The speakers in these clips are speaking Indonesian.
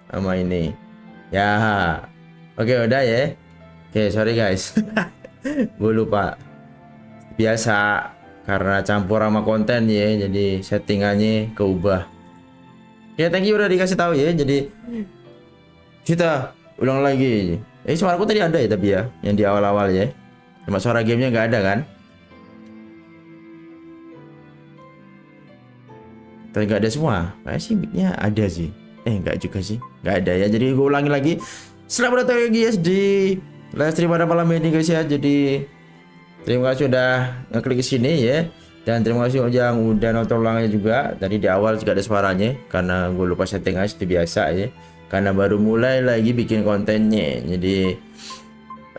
sama ini. Ya. Oke, udah ya. Oke, sorry guys. Gue lupa. Biasa karena campur sama konten ya, jadi settingannya keubah. Ya, thank you udah dikasih tahu ya. Jadi kita ulang lagi. Suaraku tadi ada ya tapi ya, yang di awal-awal ya. Cuma suara gamenya nggak ada kan? Tapi nggak ada semua. Kayak sih mic-nya ada sih. Nggak juga sih. Nggak ada ya. Jadi gue ulangi lagi. Selamat datang lagi guys di live stream pada malam ini guys ya. Jadi terima kasih udah ngeklik sini ya. Dan terima kasih yang udah nonton ulangnya juga. Tadi di awal juga ada suaranya karena gue lupa setting aja seperti biasa ya. Karena baru mulai lagi bikin kontennya. Jadi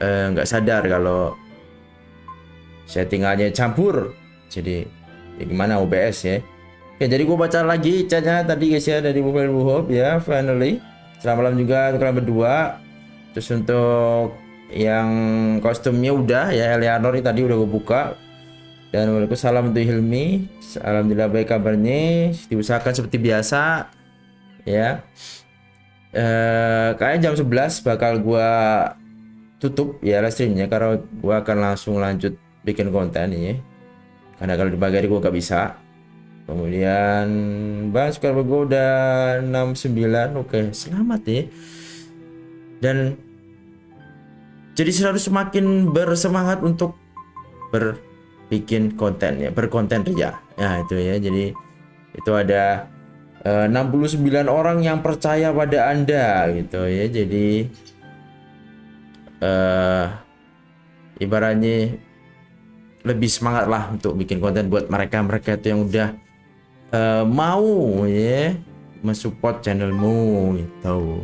nggak sadar kalau settingannya campur. Jadi ya gimana OBS ya. Oke, jadi gue baca lagi chatnya tadi guys ya dari Bu ya, finally. Selamat malam juga untuk kalian berdua. Terus untuk yang kostumnya udah ya, Eleanor ini tadi udah gue buka. Dan waalaikumsalam untuk Hilmi. Alhamdulillah baik kabarnya. Diusahakan seperti biasa ya. Kayaknya jam 11 bakal gue tutup ya live streamnya karena gue akan langsung lanjut bikin konten ini. Karena kalau di pagi hari gue gak bisa. Kemudian Bang subscriber gue udah 69. Oke, selamat ya. Dan jadi harus semakin bersemangat untuk berbikin konten ya, berkonten ria. Ya itu ya. Jadi itu ada 69 orang yang percaya pada Anda gitu ya. Jadi ibaratnya lebih semangat lah untuk bikin konten buat mereka itu yang udah mau ya mensupport channelmu gitu.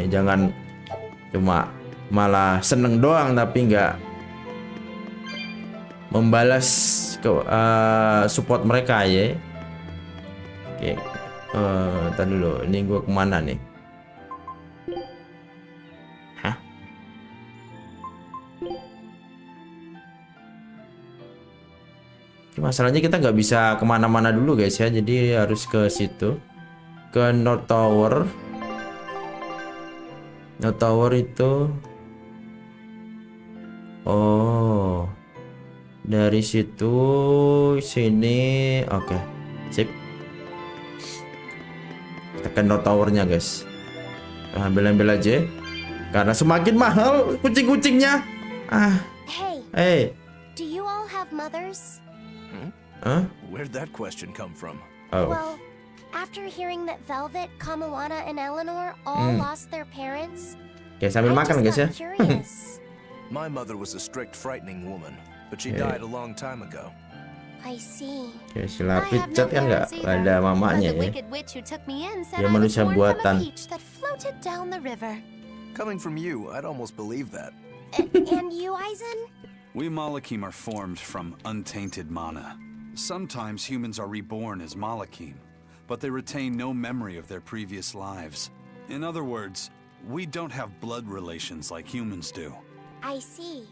Jangan cuma malah seneng doang tapi nggak membalas ke support mereka ya. Oke, ntar dulu, ini gue kemana nih? Hah? Masalahnya kita nggak bisa kemana-mana dulu guys ya, jadi harus ke situ, ke North Tower. North Tower itu, oh, dari situ sini, oke, sip. Kita ke North Towernya guys. Ambil aja, karena semakin mahal kucing-kucingnya. Hey, do you all have mothers? Huh? Where'd that question come from? Oh. Well, after hearing that Velvet, Kamawana, and Eleanor all lost their parents, Ya sambil I makan guys just ya. got curious. My mother was a strict, frightening woman, but she died a long time ago. I see. Oke, si I Lapis have no cat kan nggak parents either, ada but mamanya the ya. wicked witch who took me in said Dia I was manusia born from a buatan. peach that floated down the river. Coming from you, I'd almost believe that. And you, Eisen? We Malakim are formed from untainted mana. Sometimes humans are reborn as Malakim, but they retain no memory of their previous lives. In other words, we don't have blood relations like humans do. I see.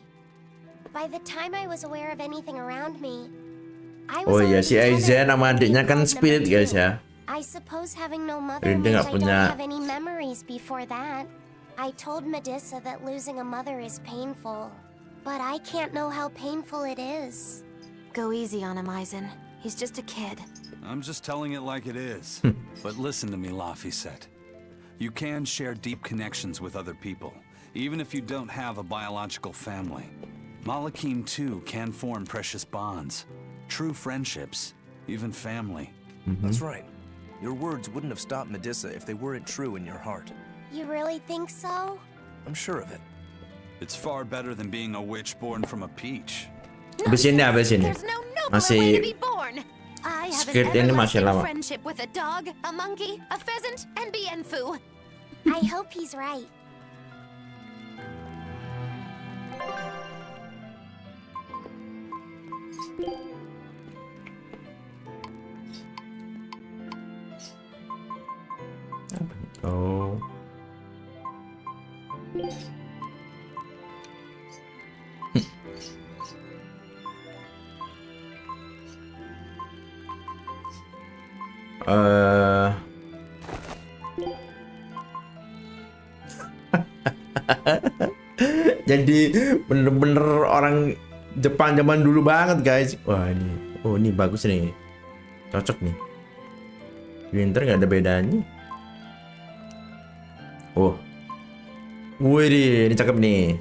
By the time I was aware of anything around me, I Oh was iya, already si Aizen tethered sama to adiknya being kan called spirit number guys two. ya. I suppose having no mother Dia means nggak I punya. don't have any memories before that. I told Medusa that losing a mother is painful, but I can't know how painful it is. Go easy on him, Eisen. He's just a kid. I'm just telling it like it is. But listen to me, Lafiset. You can share deep connections with other people, even if you don't have a biological family. Malakim too can form precious bonds, true friendships, even family. That's right. Your words wouldn't have stopped Medusa if they weren't true in your heart. You really think so? I'm sure of it. It's far better than being a witch born from a peach. Habis ini. There's no nobler way to be born. I have Script an ini masih everlasting lama. friendship with a dog, a monkey, a pheasant, and Bienfu. I hope he's right. Oh. Jadi bener-bener orang Jepang zaman dulu banget guys. Wah ini, oh ini bagus nih, cocok nih. Winter nggak ada bedanya. Oh, wih ini cakep nih.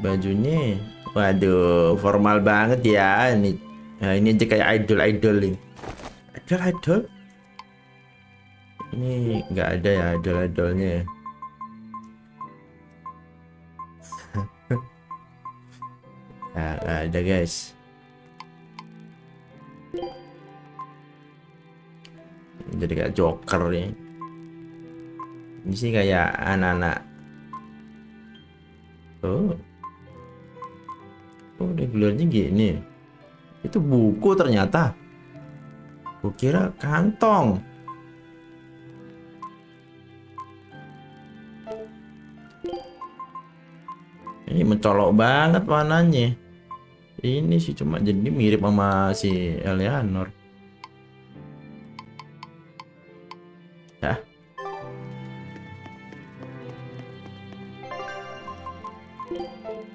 Bajunya, waduh formal banget ya ini. Nah, ini aja kayak idol nih. Idol. Ini nggak ada ya idolnya. Nah, nggak ada guys. Jadi kayak Joker nih. Ini sih kayak anak-anak. Oh, udah gelarnya gini. Itu buku ternyata. Kukira kantong. Ini mencolok banget warnanya. Ini sih cuma jadi mirip sama si Eleanor. Ya.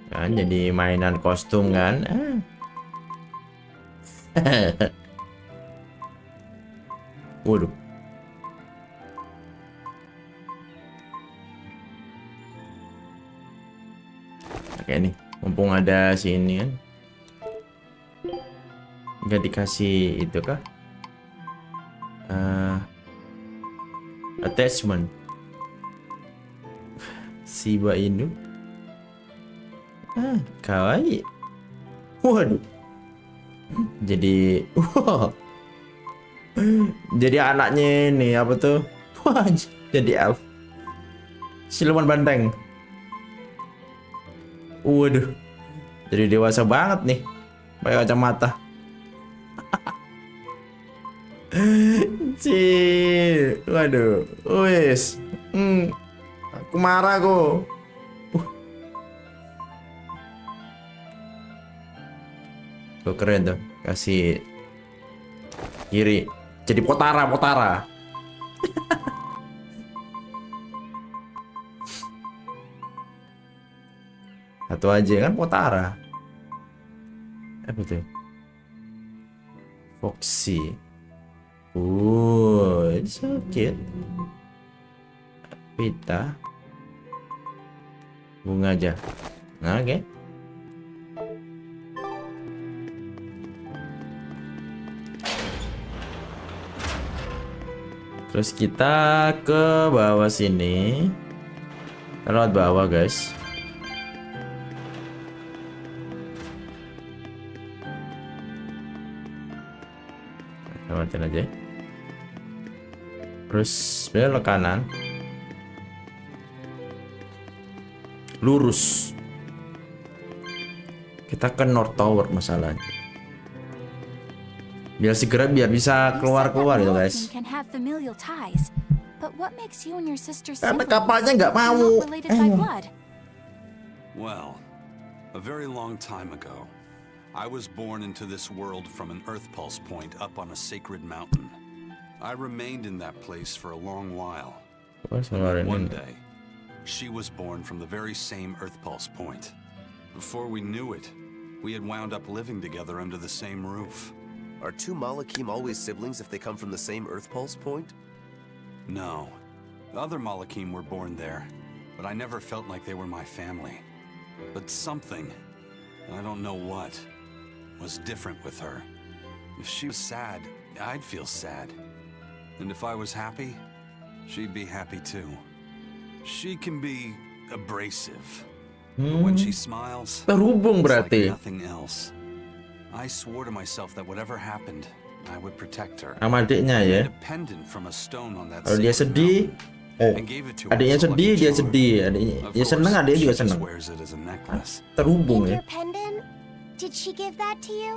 Kan jadi mainan kostum kan. Waduh. Oke nih, mumpung ada si ini kan. Nggak dikasih itu kah? Attachment. Shiba Inu. Kawaii. Waduh. Jadi, wow. Jadi anaknya ini apa tuh? Wah, jadi elf. Siluman banteng. Waduh. Jadi dewasa banget nih. Pakai kacamata. Waduh. Wes. Aku marah kok. Tuh keren tuh. Kasih kiri. Jadi potara. Satu aja kan potara. Apa tuh? Foxy. It's so cute. Pita. Bunga aja. Nah, oke. Terus kita ke bawah sini. Kita lewat bawah guys. Lewatin aja. Terus belok kanan. Lurus. Kita ke North Tower masalahnya. Biar bisa keluar gitu guys. Karena kapalnya nggak mau. Well, a very long time ago, I was born into this world from an earth pulse point up on a sacred mountain. I remained in that place for a long while. One day, she was born from the very same earth pulse point. Before we knew it, we had wound up living together under the same roof. Are two Malakim always siblings if they come from the same Earth Pulse point? No. The other Malakim were born there, but I never felt like they were my family. But something, I don't know what, was different with her. If she was sad, I'd feel sad. And if I was happy, she'd be happy too. She can be abrasive. But when she smiles, Terhubung it's like berarti. nothing else. I swore to myself that whatever happened, I would protect her. Sama adiknya ya. Independent from a stone on that Kalau dia sacred sedih, mountain, and gave it to her adiknya as a sedih, lucky dia charm. sedih. Adiknya Of dia seneng, course, adiknya juga she just seneng. wears it as a necklace. Terhubung And ya. your pendant? Did she give that to you?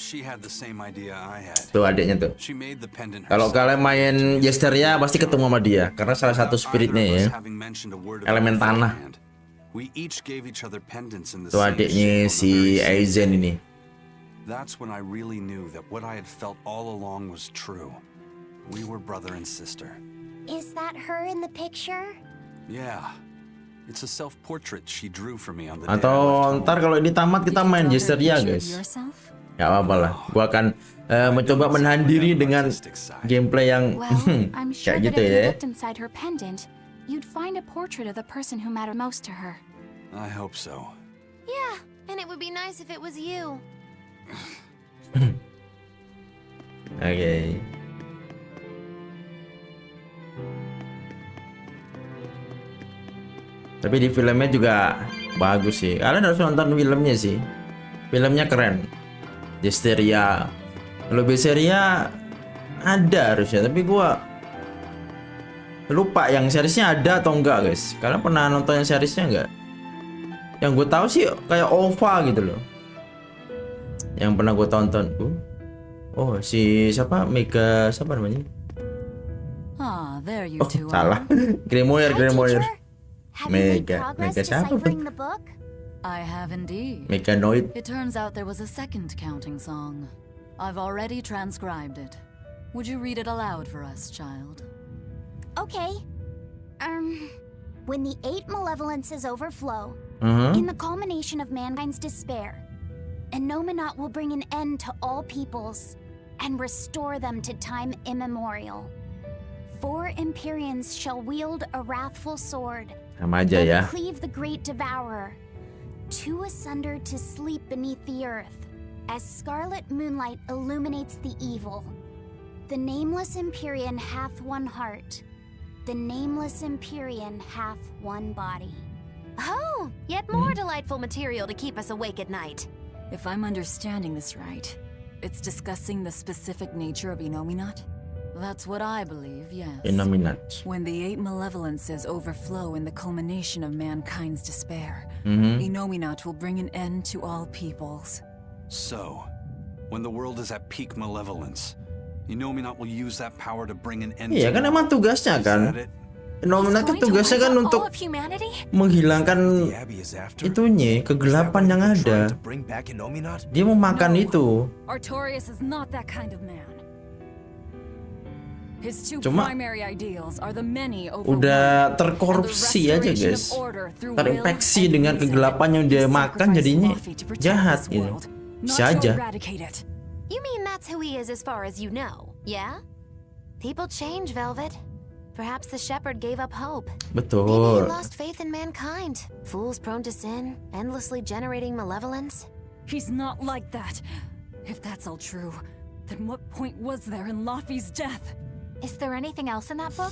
She had the same idea I had. Tuh adiknya tuh. She made the pendant Kalau herself. kalian main Berseria pasti ketemu sama dia karena salah satu spiritnya ya. Elemen tanah. We each gave each other pendants in the Tuh same adiknya shape on the si very same Aizen day. ini. That's when I really knew that what I had felt all along was true. We were brother and sister. Is that her in the picture? Yeah. It's a self-portrait she drew for me on the day I Atau left home. ntar kalau ini tamat kita main Berseria guys. Gak apa-apa lah. Gua akan mencoba menahan diri dengan gameplay yang Well, I'm sure kayak that gitu if you ya. looked inside her pendant, you'd find a portrait of the person who mattered most to her. I hope so. Yeah, and it would be nice if it was you. Oke. Tapi di filmnya juga bagus sih. Kalian harus nonton filmnya sih. Filmnya keren. Berseria. Kalau Berseria ada harusnya, tapi gua lupa yang seriesnya ada atau enggak guys. Kalian pernah nonton yang seriesnya enggak? Yang gue tahu sih kayak OVA gitu loh. Yang pernah gue tonton. Oh si siapa? Mega siapa namanya? Ah, there you Oh two salah. are. Hi, Grimoire. teacher. Have you made Mega. progress Mega siapa? deciphering the book? I have indeed. Mekanoid. It turns out there was a second counting song. I've already transcribed it. Would you read it aloud for us, child? Okay. When the 8 malevolences overflow, in the culmination of mankind's despair, Innominat will bring an end to all peoples and restore them to time immemorial. 4 Empyreans shall wield a wrathful sword Sama aja ya. and cleave the great devourer, 2 asunder to sleep beneath the earth, as scarlet moonlight illuminates the evil. The nameless Empyrean hath one heart. The nameless Empyrean hath one body. Oh, yet more delightful material to keep us awake at night. If I'm understanding this right, it's discussing the specific nature of Innominat? That's what I believe, yes. Innominat. When the 8 malevolences overflow in the culmination of mankind's despair, Mhm. Innominat will bring an end to all peoples. So, when the world is at peak malevolence, Innominat will use that power to bring an end Iya to kan all. emang tugasnya Is kan. that it? Innominat kan tugasnya kan untuk All of humanity? menghilangkan The Abbey is after? itunya, kegelapan yang Is that what they're ada. trying to bring back Innominat? Dia mau makan No. itu. Artorias is not that kind of man. His two Cuma primary ideals are the many over udah one, terkorupsi and the aja restoration guys. of order through Terinfeksi will and dengan reason. kegelapan yang dia He makan sacrificed jadinya Laffy to protect jahat this gitu. world, Bisa not to aja. eradicate it. You mean that's who he is as far as you know, yeah? People change, Velvet. Perhaps the shepherd gave up hope. Maybe he Betul. lost faith in mankind. Fools prone to sin, endlessly generating malevolence. He's not like that. If that's all true, then what point was there in Laffy's death? Is there anything else in that book?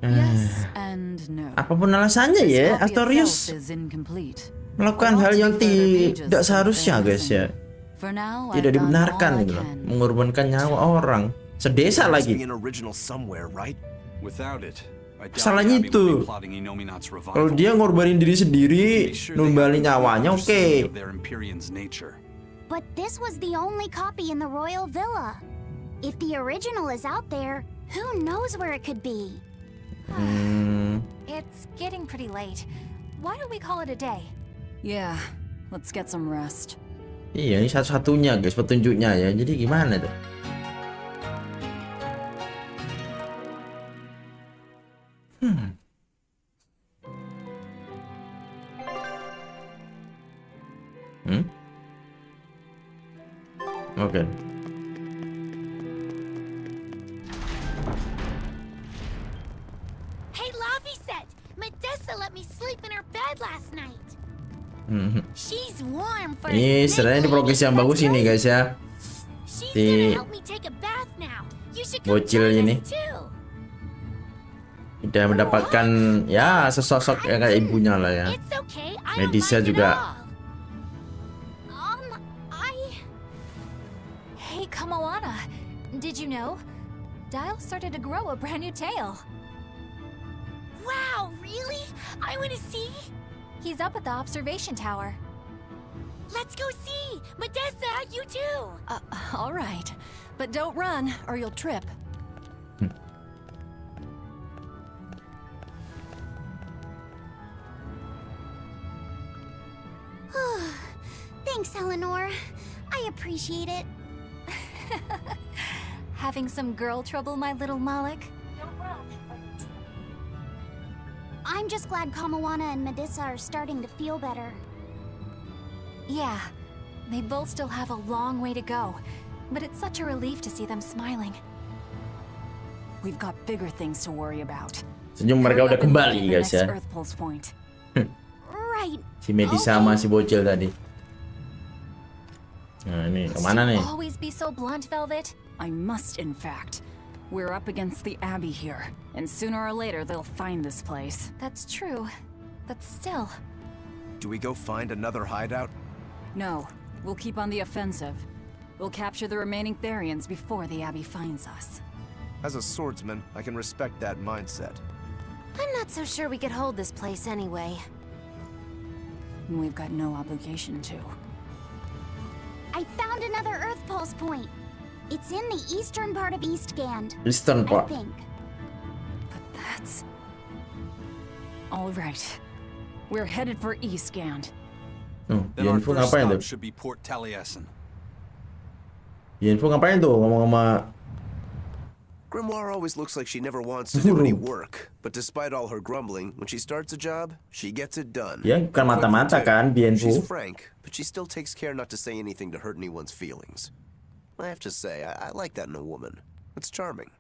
Yes and no. Apapun alasannya This ya, copy Artorius itself is incomplete. melakukan hal yang tidak seharusnya guys ya. For now, Tidak I've done dibenarkan all I gitu loh. can. Mengorbankan nyawa orang. Sedesa There must lagi. be an original somewhere, right? Without it, I doubt Masalahnya the Abbey itu. will be plotting Innominat's revival. Kalau dia ngorbanin diri sendiri, Be sure they numbalin have a nyawanya, oke. understanding of their Empyrean's nature. But this was the only copy in the royal villa. If the original is out there, who knows where it could be? It's getting pretty late. Why don't we call it a day? Yeah, let's get some rest. Iya, ini satu-satunya guys petunjuknya ya. Jadi gimana tuh? Oke. Hey, Laffy Medusa let me sleep in her bed last night. She's warm for Ini sebenarnya di progres yang bagus ini guys ya. She's di gonna help me take a bath now. You should come bocil join ini. us too. Udah mendapatkan ya sesosok yang kayak ibunya lah ya. It's okay. I don't Medusa mind at juga. all. Hey, Kamoana. Did you know? Dial started to grow a brand new tail. Wow, really? I want to see. He's up at the observation tower. Let's go see. Medusa, you too. All right, but don't run or you'll trip. Thanks, Eleanor. I appreciate it. Having some girl trouble, my little Malik? I'm just glad Kamawana and Medusa are starting to feel better. Yeah, they both still have a long way to go, but it's such a relief to see them smiling. We've got bigger things to worry about. Senyum mereka udah kembali guys ya. Earth pulse point. Right. Si Medi sama si bocil tadi. Nah ini kemana nih? Always be so blunt, Velvet. I must, in fact. We're up against the Abbey here, and sooner or later they'll find this place. That's true, but still. Do we go find another hideout? No, we'll keep on the offensive. We'll capture the remaining Therians before the Abbey finds us. As a swordsman, I can respect that mindset. I'm not so sure we could hold this place anyway. We've got no obligation to. I found another Earth Pulse point. It's in the eastern part of Eastgand. Eastern I part. think. But that's... All right. We're headed for Eastgand. Oh, Then our info first ngapain stop tuh? should be Port Taliesin. Info ngapain tuh ngomong sama Grimoire always looks like she never wants to do any work, but despite all her grumbling, when she starts a job, she gets it done. Ya bukan mata-mata kan She's Bienfu. frank, but she still takes care not to say anything to hurt anyone's feelings. I have to say, I like that in a woman. It's charming.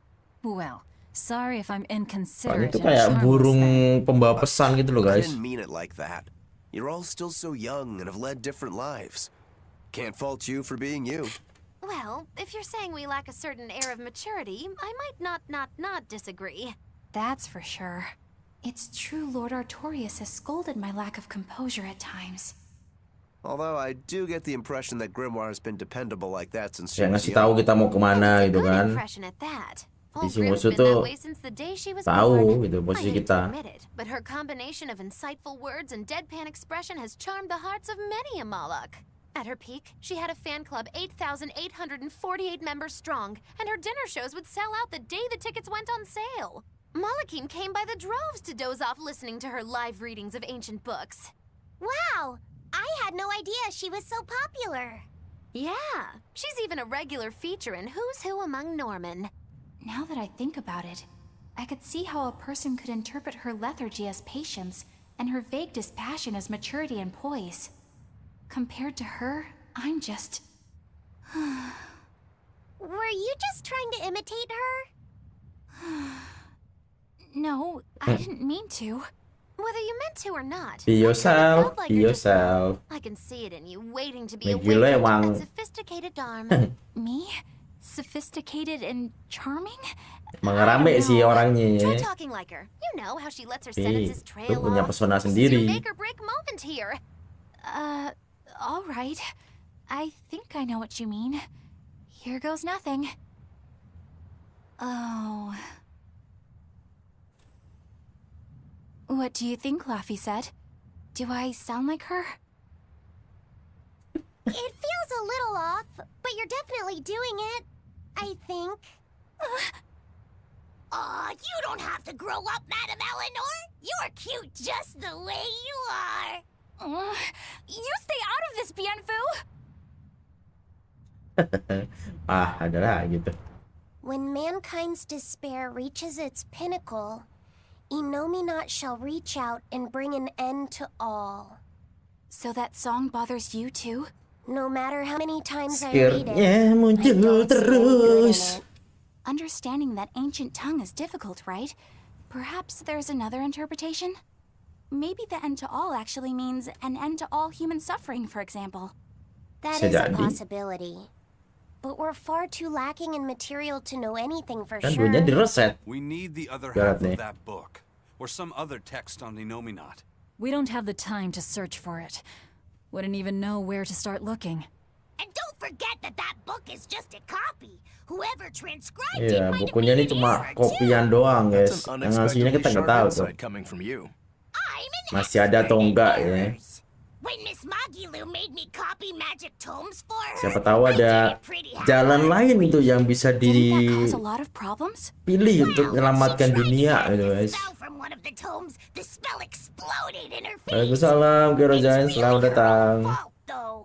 Well, sorry if I'm Soalnya inconsiderate itu and kayak charmless burung then. pembawa pesan gitu loh I guys. didn't mean it like that. You're all still so young and have led different lives. Can't fault you for being you. Well, if you're saying we lack a certain air of maturity, I might not disagree. That's for sure. It's true Lord Artorias has scolded my lack of composure at times. Although I do get the impression that Grimoire has been dependable like that since she Kayak was ngasih young. tahu kita mau kemana It's a gitu good kan. impression at that. Di Old si Grim's musuh been tuh that way since the day she was tahu born. gitu I posisi hate kita. to admit it, but her combination of insightful words and deadpan expression has charmed the hearts of many a Moloch. At her peak, she had a fan club 8,848 members strong, and her dinner shows would sell out the day the tickets went on sale. Malakim came by the droves to doze off listening to her live readings of ancient books. Wow! I had no idea she was so popular. Yeah, she's even a regular feature in Who's Who Among Norman. Now that I think about it, I could see how a person could interpret her lethargy as patience and her vague dispassion as maturity and poise. Compared to her, I'm just... Were you just trying to imitate her? No, I didn't mean to. Whether you meant to or not, Be I kinda yourself, felt like be you're just- yourself. I can see it in you, waiting to be Make you awakened lewang. at sophisticated Dharm. Me? Sophisticated and charming? Mengerame sih orangnya Try ya. talking like her. You know how she lets her Tapi sentences lu trail punya off. pesona This is your sendiri. make or break moment here. All right. I think I know what you mean. Here goes nothing. Oh. What do you think, Laffy said? Do I sound like her? It feels a little off, but you're definitely doing it. I think. Aw, you don't have to grow up, Madam Eleanor. You're cute just the way you are. You stay out of this, Bienfu! Adalah gitu. When mankind's despair reaches its pinnacle, Innominat shall reach out and bring an end to all. So that song bothers you too? No matter how many times I read it, Skirtnya I muncul don't see any good in terus. it. Understanding that ancient tongue is difficult, right? Perhaps there's another interpretation? Maybe the end to all actually means an end to all human suffering, for example. That Bisa is a jadi. possibility. But we're far too lacking in material to know anything for Kan sure. dunia direset. We need the other Berat half nih. of that book, or some other text on the Nominat. We don't have the time to search for it. Wouldn't even know where to start looking. And don't forget that that book is just a copy. Whoever transcribed Iya, it might have bukunya made ini an cuma error, kopian too. doang That's guys. an Yang aslinya kita unexpectedly nggak sharp tahu tuh. insight coming from you. I'm an Masih ada expert atau in enggak ya. errors. When Miss Magilu made me copy magic tomes for her, Siapa tahu I did ada it pretty jalan hard. lain itu yang bisa Didn't that cause a lot of problems? dipilih untuk Well, when menyelamatkan she tried to dunia cast gitu the guys. spell from one of the tomes, the spell exploded in her face. Waalaikumsalam, Kerojain, It's selamat really her datang. own fault, though.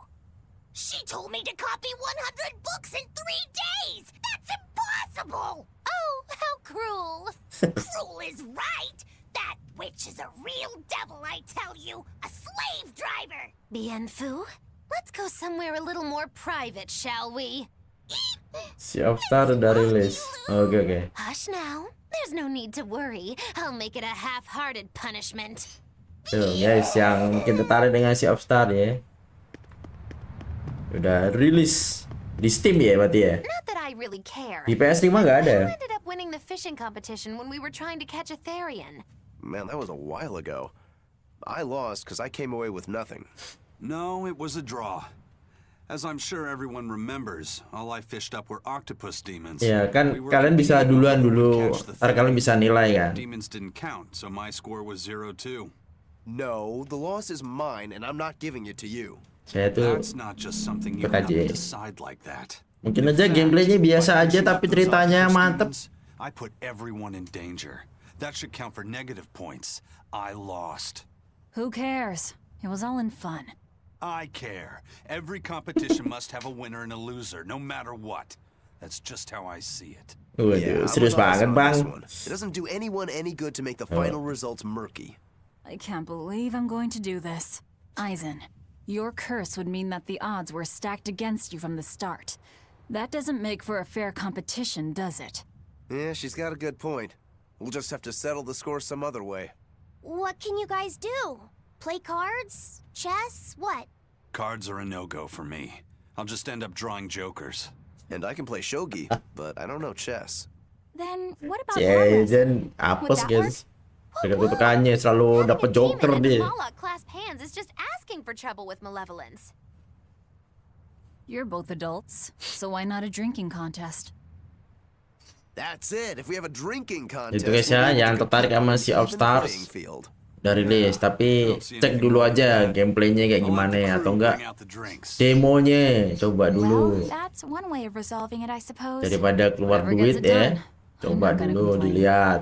She told me to copy 100 books in 3 days. That's impossible. Oh, how cruel. Cruel is right. That witch is a real devil, I tell you. A slave driver. Bien Fu, let's go somewhere a little more private, shall we? Si Upstart udah rilis. Oke. Hush now. There's no need to worry. I'll make it a half-hearted punishment. Tuh guys, yang mungkin tertarik dengan si Upstart ya. Udah rilis di Steam ya berarti ya. Not that I really care. Di PS5 nggak ada. Who ended up winning the fishing competition when we were trying to catch a Therian? Man, that was a while ago. I lost because I came away with nothing. No, it was a draw. As I'm sure everyone remembers, all I fished up were octopus demons. Ya kan kalian bisa duluan dulu, ntar kalian bisa nilai kan. Demons didn't count, so my score was 0-2. No, the loss is mine, and I'm not giving it to you. Saya tuh That's not just something you have to PKJ. decide like that. Mungkin aja gameplaynya biasa aja tapi ceritanya mantep. I put everyone in danger. That should count for negative points. I lost. Who cares? It was all in fun. I care. Every competition must have a winner and a loser, no matter what. That's just how I see it. Waduh, I serius was banget on this bang. one. It doesn't do anyone any good to make the final results murky. I can't believe I'm going to do this. Aizen, your curse would mean that the odds were stacked against you from the start. That doesn't make for a fair competition, does it? Yeah, she's got a good point. We'll just have to settle the score some other way. What can you guys do? Play cards? Chess? What? Cards are a no-go for me. I'll just end up drawing jokers. And I can play shogi, but I don't know chess. Then what about Si armrest? Aizen apes that guys. Dengan kutukannya selalu dapat joker Demon dia. and Moloch clasp hands is just asking for trouble with malevolence. You're both adults, so why not a drinking contest? That's it. If we have a drinking contest, Itu guys ya, we'll be able yang to tertarik compete sama on si an All even Stars playing field. udah rilis, tapi cek dulu aja gameplaynya kayak gimana ya, atau enggak demonya coba dulu Well, that's one way of resolving it, I suppose. daripada keluar Whatever duit gets it ya. done. Coba I'm not gonna dulu complain. dilihat.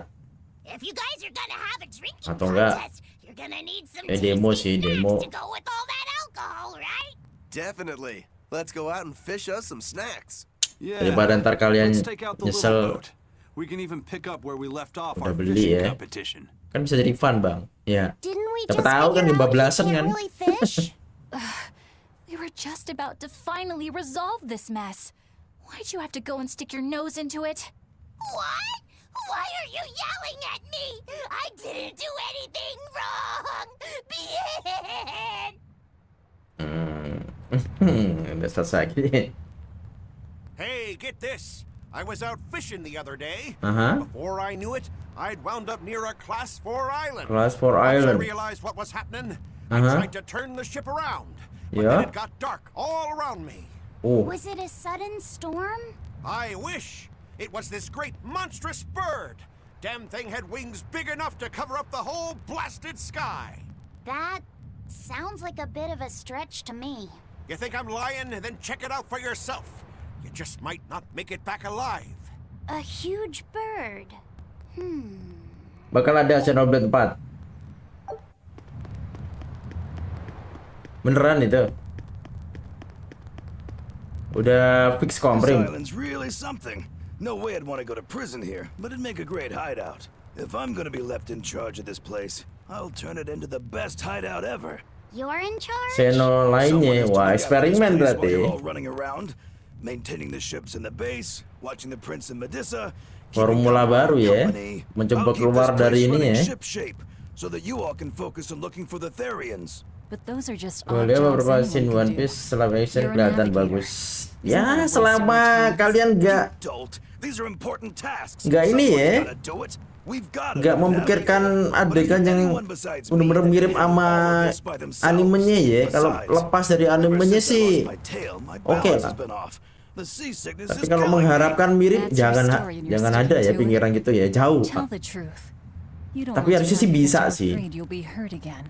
If you guys are gonna have a drinking Atau enggak, contest, you're gonna need some demo tasty sih, demo. snacks to go with all that alcohol, right? Definitely. Let's go out and fish us some snacks. Yeah. Daripada ntar kalian Let's take out the little nyesel boat. We can even pick up where we left off udah our beli fishing ya. competition. Kan bisa jadi fun bang. Ya. Didn't we Dapat just tahu kan figure out 15-an he kan. can't really fish? We were just about to finally resolve this mess. Why'd you have to go and stick your nose into it? What? Why are you yelling at me? I didn't do anything wrong. Bien. Udah selesai. Hey, get this. I was out fishing the other day. Uh-huh. Before I knew it, I'd wound up near a Class 4 island. Class 4 Once I island. realized what was happening, Uh-huh. I tried to turn the ship around. But Yeah. then it got dark all around me. Oh, Was it a sudden storm? I wish it was this great monstrous bird. Damn thing had wings big enough to cover up the whole blasted sky. That sounds like a bit of a stretch to me. You think I'm lying? Then check it out for yourself. You just might not make it back alive. A huge bird. bakal ada Xenoblade 4. Beneran itu. Udah fix This komprim. island's really something. No way I'd want to go to prison here, but it'd make a great hideout. If I'm gonna be left in charge of this place, I'll turn it into the best hideout ever. You're in charge? Xeno lainnya, Someone has to wah look after this eksperimen place while berarti. you're all running around, maintaining the ships in the base, watching the Prince and Medusa. Formula baru ya, mencoba keluar dari ini ya. Ship shape, so that you all can focus on looking for the Therians. But those are just Gue odd lihat jobs beberapa anyone scene can One do. Piece selama action You're a kelihatan navigator. bagus. Isn't Ya that a waste of selama your time? kalian Adult, these are important tasks. Nggak ini Someone's ya. gotta do it. We've got nggak enough memikirkan navigators. But adegan isn't yang anyone besides me bener-bener that mirip can do sama all of this by themselves? animenya ya. Kalau Besides, lepas dari ever animenya since I sih lost my tail, my oke balance lah. has been off. The seasickness Tapi is kalau killing me. mengharapkan mirip That's your jangan story and you're jangan ada sticking ya to it. pikiran gitu ya, jauh. Tell the truth. You don't Tapi want to harusnya sih run bisa because sih. you're afraid you'll be hurt again.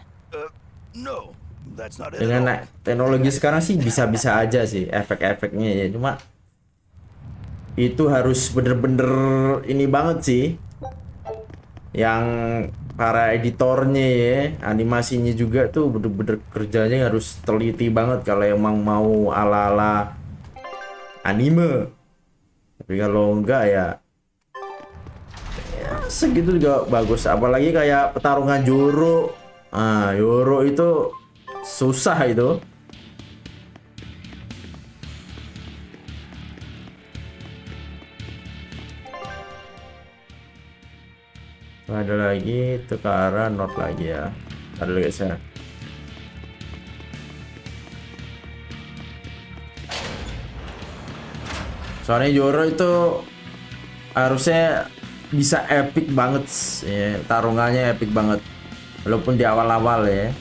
No, that's not it Dengan at all. teknologi sekarang sih bisa-bisa aja sih efek-efeknya ya. Cuma itu harus bener-bener ini banget sih. Yang para editornya ya, animasinya juga tuh bener-bener kerjanya harus teliti banget kalau emang mau ala-ala anime. Tapi kalau enggak ya segitu juga bagus. Apalagi kayak pertarungan Euro. Ah, Euro itu susah itu. Ada lagi itu ke arah north lagi ya. Ada dulu guys ya. Soalnya Euro itu harusnya bisa epic banget ya, tarungannya epic banget walaupun di awal-awal ya.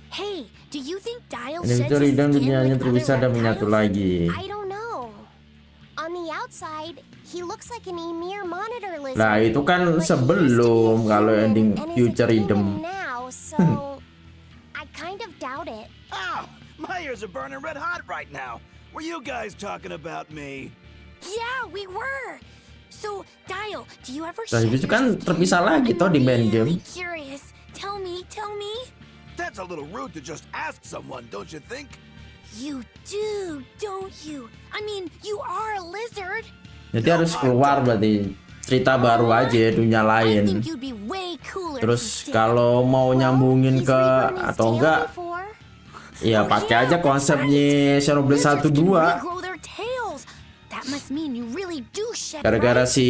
Hey, do you think Dial Ini sheds itu his Ridang skin dunianya like terpisah other dan menyatu reptiles? lagi. I don't know. On the outside, he looks like an Emir monitor lizard. Nah itu kan but he used to be sebelum kalau human ending and is a Future demon Idem. now, so I kind of doubt it. Ow! My ears are burning red hot right now. Were you guys talking about me? Yeah, we were. So, Dial, do you ever Nah shed itu your kan skin? terpisah lagi toh di main game. Really curious. Tell me. That's a little rude to just ask someone, don't you think? You do, don't you? I mean, you are a lizard. Jadi harus keluar berarti cerita baru aja dunia I lain. think you'd be way cooler Terus if you did. kalau mau nyambungin He's ke regrown his atau tail enggak before. ya pakai aja konsepnya Xenoblade 1 Lizards can 2. regrow their tails. That must mean you really do shed, Gara-gara right? si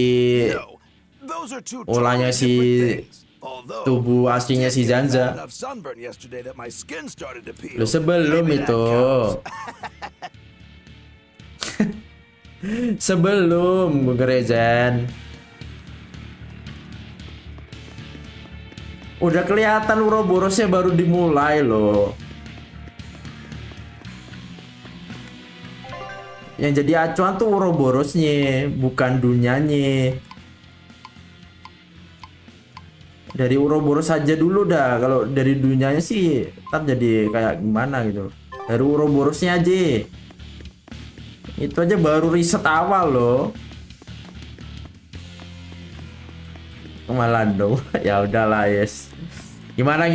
No, those are two ulahnya totally si different things. Although, tubuh aslinya si I did get Zanza. enough sunburn yesterday that my skin started to peel. Lu sebelum Maybe that itu. counts. Sebelum gue gerejan. Udah kelihatan Uroborosnya baru dimulai loh. Yang jadi acuan tuh Uroborosnya, bukan dunianya. Dari Uroboros saja dulu dah. Kalau dari dunianya sih ntar jadi kayak gimana gitu. Dari Uroborosnya aja. Itu aja baru riset awal loh. Kemalan dong. Ya udahlah yes. Gimana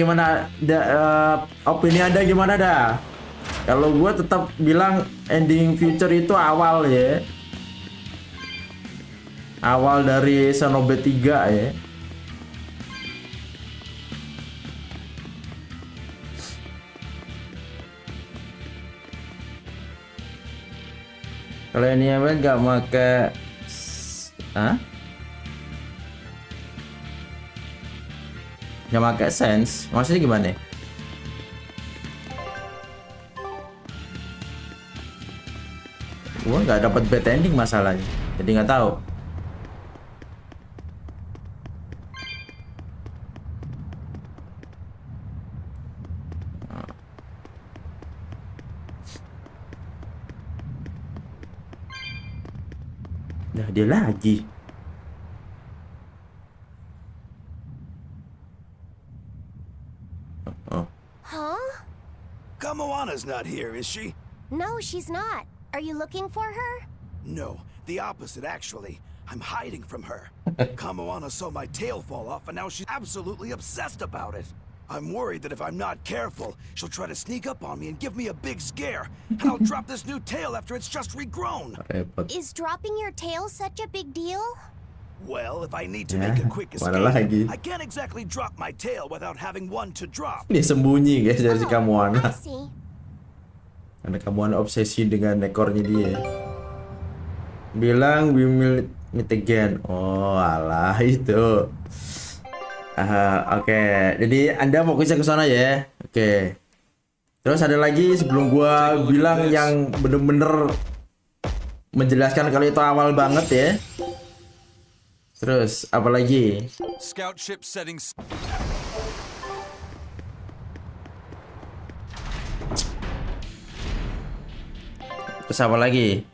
opini Anda gimana dah? Kalau gue tetap bilang ending Future itu awal ya. Awal dari Xenoblade 3 ya. Kalau ini apa nggak pakai, nggak pakai sense, maksudnya gimana? Gua nggak dapat bad ending masalahnya, jadi nggak tahu. Nah dia lagi. Huh? Kamoana's not here, is she? No, she's not. Are you looking for her? No, the opposite actually. I'm hiding from her. Kamoana saw my tail fall off and now she's absolutely obsessed about it. I'm worried that if I'm not careful, she'll try to sneak up on me and give me a big scare, and I'll drop this new tail after it's just regrown. Repot. Is dropping your tail such a big deal? Well, if I need to make a quick mana escape, lagi. I can't exactly drop my tail without having one to drop. Dia sembunyi guys dari si I Kamoana. see. Karena Kamoana obsesi dengan ekornya dia. Bilang we will meet again. Oh alah itu. Oke. Jadi Anda fokusnya ke sana ya. Oke. Terus ada lagi sebelum gua bilang yang bener-bener menjelaskan kalau itu awal banget ya. Terus apa lagi? Scout ship settings. Terus apa lagi?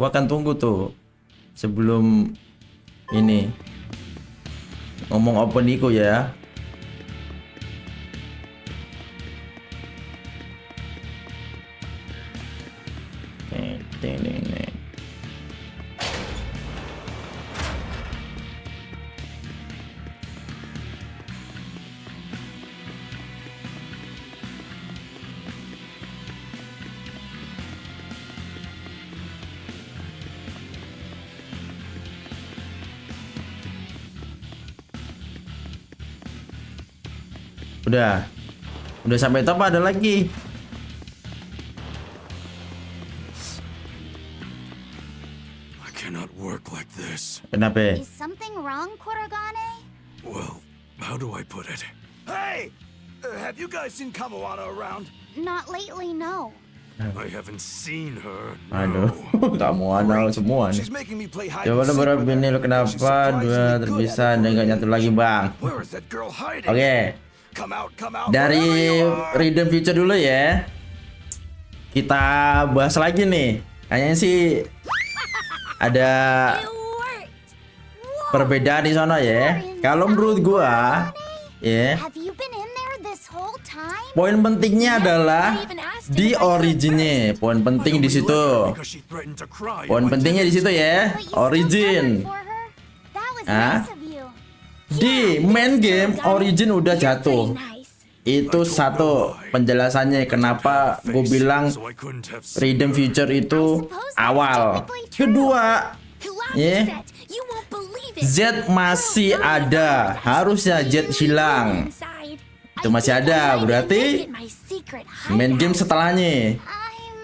Gua akan tunggu tuh sebelum ini ngomong open iku ya. Udah sampai top, ada lagi. I cannot work like this. Kenapa? Is something wrong, Kurogane? Well, how do I put it? Hey! Have you guys seen Kamoana around? Not lately, no. I haven't seen her. Aduh, kamu anal semua nih. She's making me play hide Coba and seek berapa with her, ini lo and she's kenapa surprisingly dua good terpisah at it dan for gak me. nyatu lagi bang? Where is that girl hiding? Oke, Come out, dari wherever you are. Rhythm Future dulu ya. Kita bahas lagi nih. Kayaknya sih ada perbedaan di sana ya. Kalau menurut gua, ya, Have you been in there this whole time? poin pentingnya adalah di originnya. Poin penting di situ. Because she threatened to cry if Poin I pentingnya di situ ya. But you still Origin. covered for her? That was Hah? nice of you. Di main game Origin udah jatuh. Itu satu penjelasannya kenapa gue bilang so I couldn't have seen Rhythm Future itu awal. Kedua, ya, Z masih ada. Harusnya Z hilang. Itu masih ada, berarti main game setelahnya.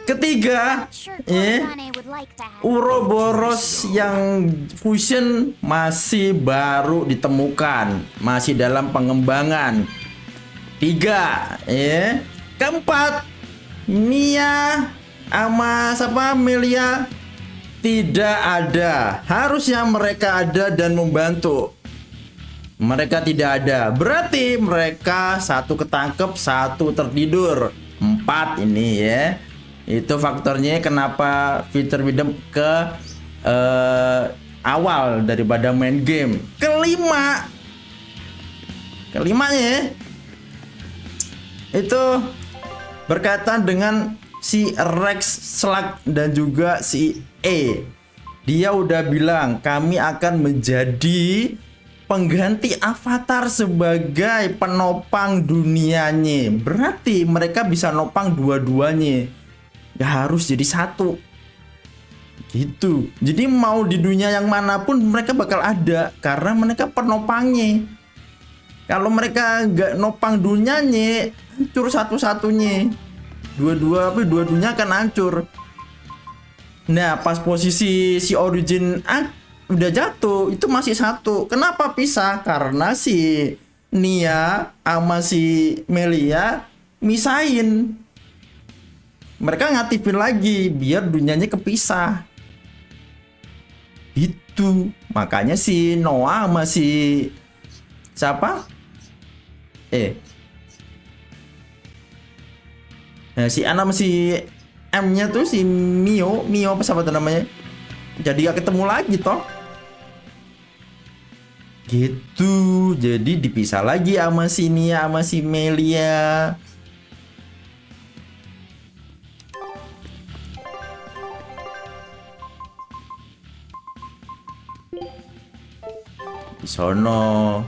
Ketiga, ya, Kurogane would like that. Uroboros yang fusion masih baru ditemukan, masih dalam pengembangan. 3, ya. Keempat, Mia sama siapa Melia tidak ada. Harusnya mereka ada dan membantu. Mereka tidak ada. Berarti mereka satu ketangkep, satu tertidur. 4 ini ya. Itu faktornya kenapa fitur Rhythm ke awal daripada main game. Kelimanya itu berkaitan dengan si Rex Slug dan juga si E. Dia udah bilang kami akan menjadi pengganti avatar sebagai penopang dunianya. Berarti mereka bisa nopang dua-duanya. Gak harus jadi satu. Gitu. Jadi mau di dunia yang manapun mereka bakal ada karena mereka penopangnya. Kalau mereka nggak nopang dunianya, hancur satu-satunya. Dua dunia akan hancur. Nah, pas posisi si Origin udah jatuh, itu masih satu. Kenapa pisah? Karena si Nia sama si Melia misahin. Mereka ngatifin lagi biar dunianya kepisah. Itu makanya si Noah sama si siapa? Nah, si Ana sama si M-nya tuh si Mio apa siapa tuh namanya? Jadi gak ketemu lagi toh. Gitu. Jadi dipisah lagi sama si Nia sama si Melia. Di sono.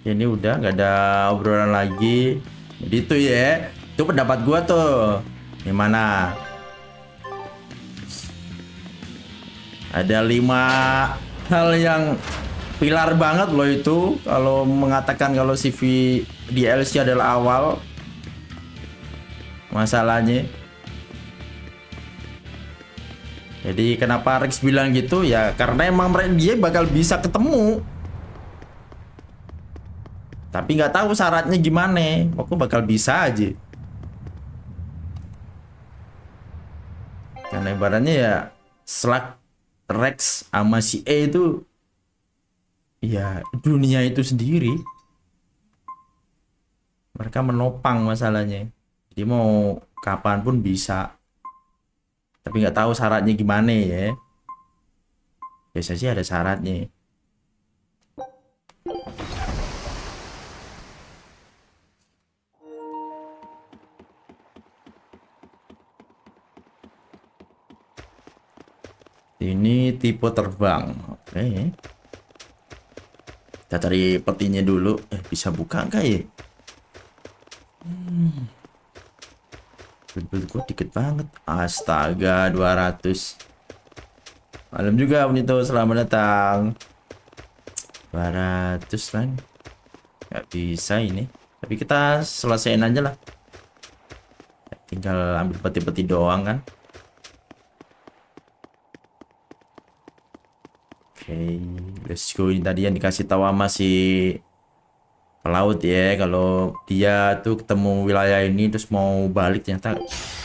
Ini udah nggak ada obrolan lagi. Jadi itu ya. Itu pendapat gua tuh. Gimana? Ada 5 hal yang pilar banget loh itu kalau mengatakan kalau CV DLC adalah awal masalahnya. Jadi kenapa Rex bilang gitu ya karena emang dia bakal bisa ketemu. Tapi nggak tahu syaratnya gimana. Aku bakal bisa aja. Karena ibaratnya ya Slug, Rex sama si E itu ya dunia itu sendiri. Mereka menopang masalahnya. Jadi mau kapanpun bisa. Tapi nggak tahu syaratnya gimana ya. Biasanya sih ada syaratnya. Ini tipe terbang. Oke. Kita cari petinya dulu. Bisa buka nggak ya? Betul gue dikit banget. Astaga, 200. Malam juga Unito, selamat datang. 200 kan. Nggak bisa ini. Tapi kita selesaiin aja lah. Tinggal ambil peti-peti doang kan. Oke, let's go. Ini tadi yang dikasih tahu sama si pelaut ya, kalau dia tuh ketemu wilayah ini terus mau balik ternyata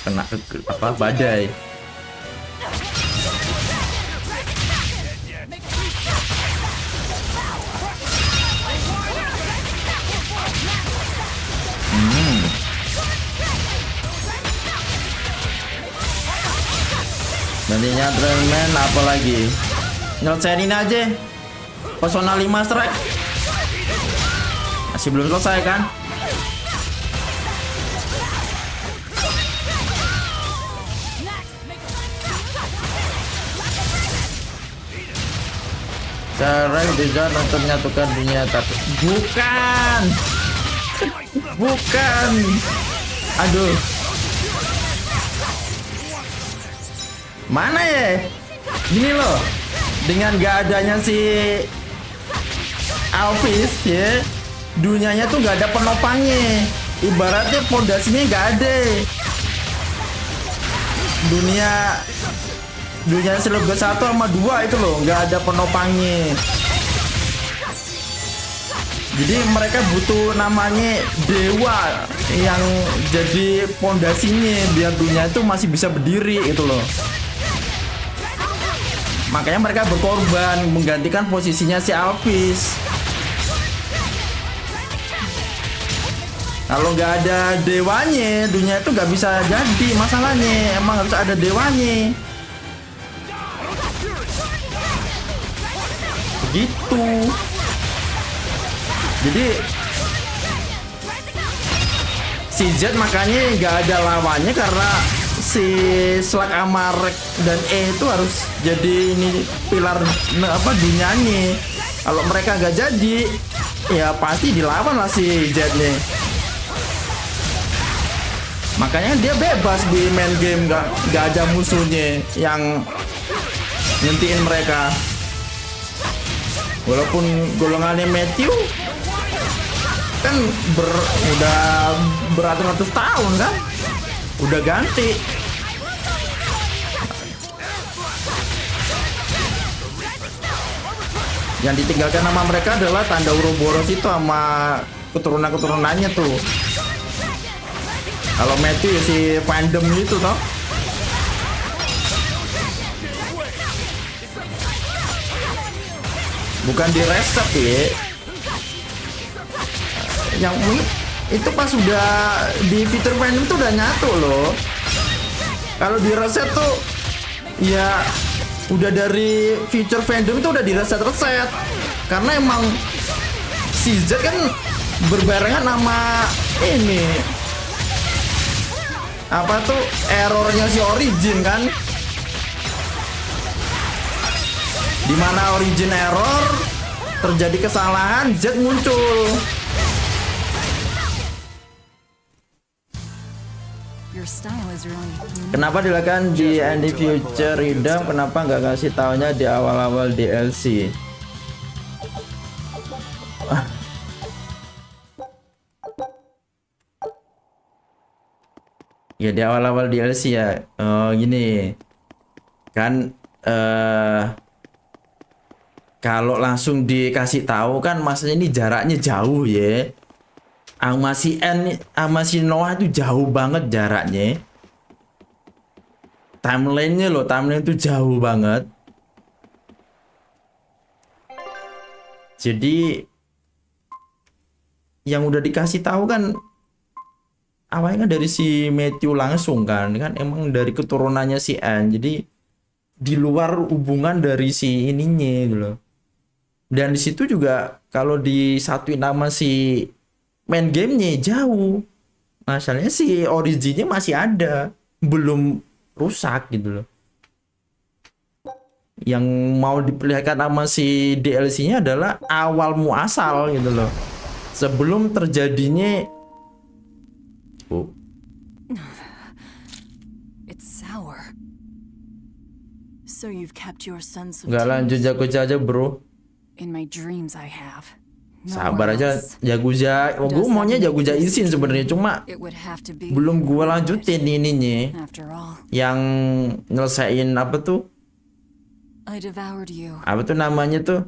kena badai. Nantinya Tremen apa lagi? Nyelesain ini aja. Persona 5 strike. Masih belum selesai kan? Cara tujuan untuk menyatukan dunia tapi bukan. Bukan. Aduh. Mana ya? Gini loh. Dengan gak adanya si Alvis ya, dunianya tuh gak ada penopangnya. Ibaratnya pondasinya gak ada. Dunia selebgram 1 sama 2 itu loh, gak ada penopangnya. Jadi mereka butuh namanya dewa yang jadi pondasinya biar dunia itu masih bisa berdiri itu loh. Makanya mereka berkorban menggantikan posisinya si Alvis. Kalau nggak ada dewanya, dunia itu nggak bisa jadi masalahnya. Emang harus ada dewanya. Begitu. Jadi si Z makanya nggak ada lawannya karena si Slug sama Rek dan E itu harus jadi ini pilar dunianya. Kalau mereka nggak jadi, ya pasti dilawan lah si Z nih. Makanya dia bebas di main game, nggak ada musuhnya yang nyentiin mereka. Walaupun golongannya Matthew kan udah beratus-ratus tahun kan, udah ganti. Yang ditinggalkan nama mereka adalah tanda Uroboros itu sama keturunan-keturunannya tuh. Kalau Matthew ya si fandom gitu toh. Bukan di reset ya. Yang itu pas udah di fitur fandom tuh udah nyatu loh. Kalau di reset tuh ya udah dari feature fandom itu udah di reset karena emang si Z kan berbarengan sama ini apa tuh errornya si Origin kan, dimana Origin error terjadi kesalahan Z muncul. Kenapa dilakukan di Andy Future Redam? Kenapa nggak kasih taunya di awal-awal DLC? Ya di awal-awal DLC ya. Gini kan, kalau langsung dikasih tahu kan maksudnya ini jaraknya jauh ya. Sama si N sama si Noah itu jauh banget jaraknya. Timeline-nya loh, timeline itu jauh banget. Jadi yang udah dikasih tahu kan awalnya kan dari si Matthew langsung kan emang dari keturunannya si N. Jadi di luar hubungan dari si ininya gitu loh. Dan di situ juga kalau disatuin nama si main gamenya jauh. Masalahnya si originnya masih ada, belum rusak gitu loh. Yang mau diperlihatkan sama si DLC-nya adalah awal muasal gitu loh. Sebelum terjadinya It's sour. So you've kept your sense of nggak lanjut jago aja bro. In my dreams I have. Sabar aja, Yakuza. Gue maunya Yakuza Isin sebenarnya, cuma belum gue lanjutin ininya. Yang nyelesain apa tuh? Apa tuh namanya tuh?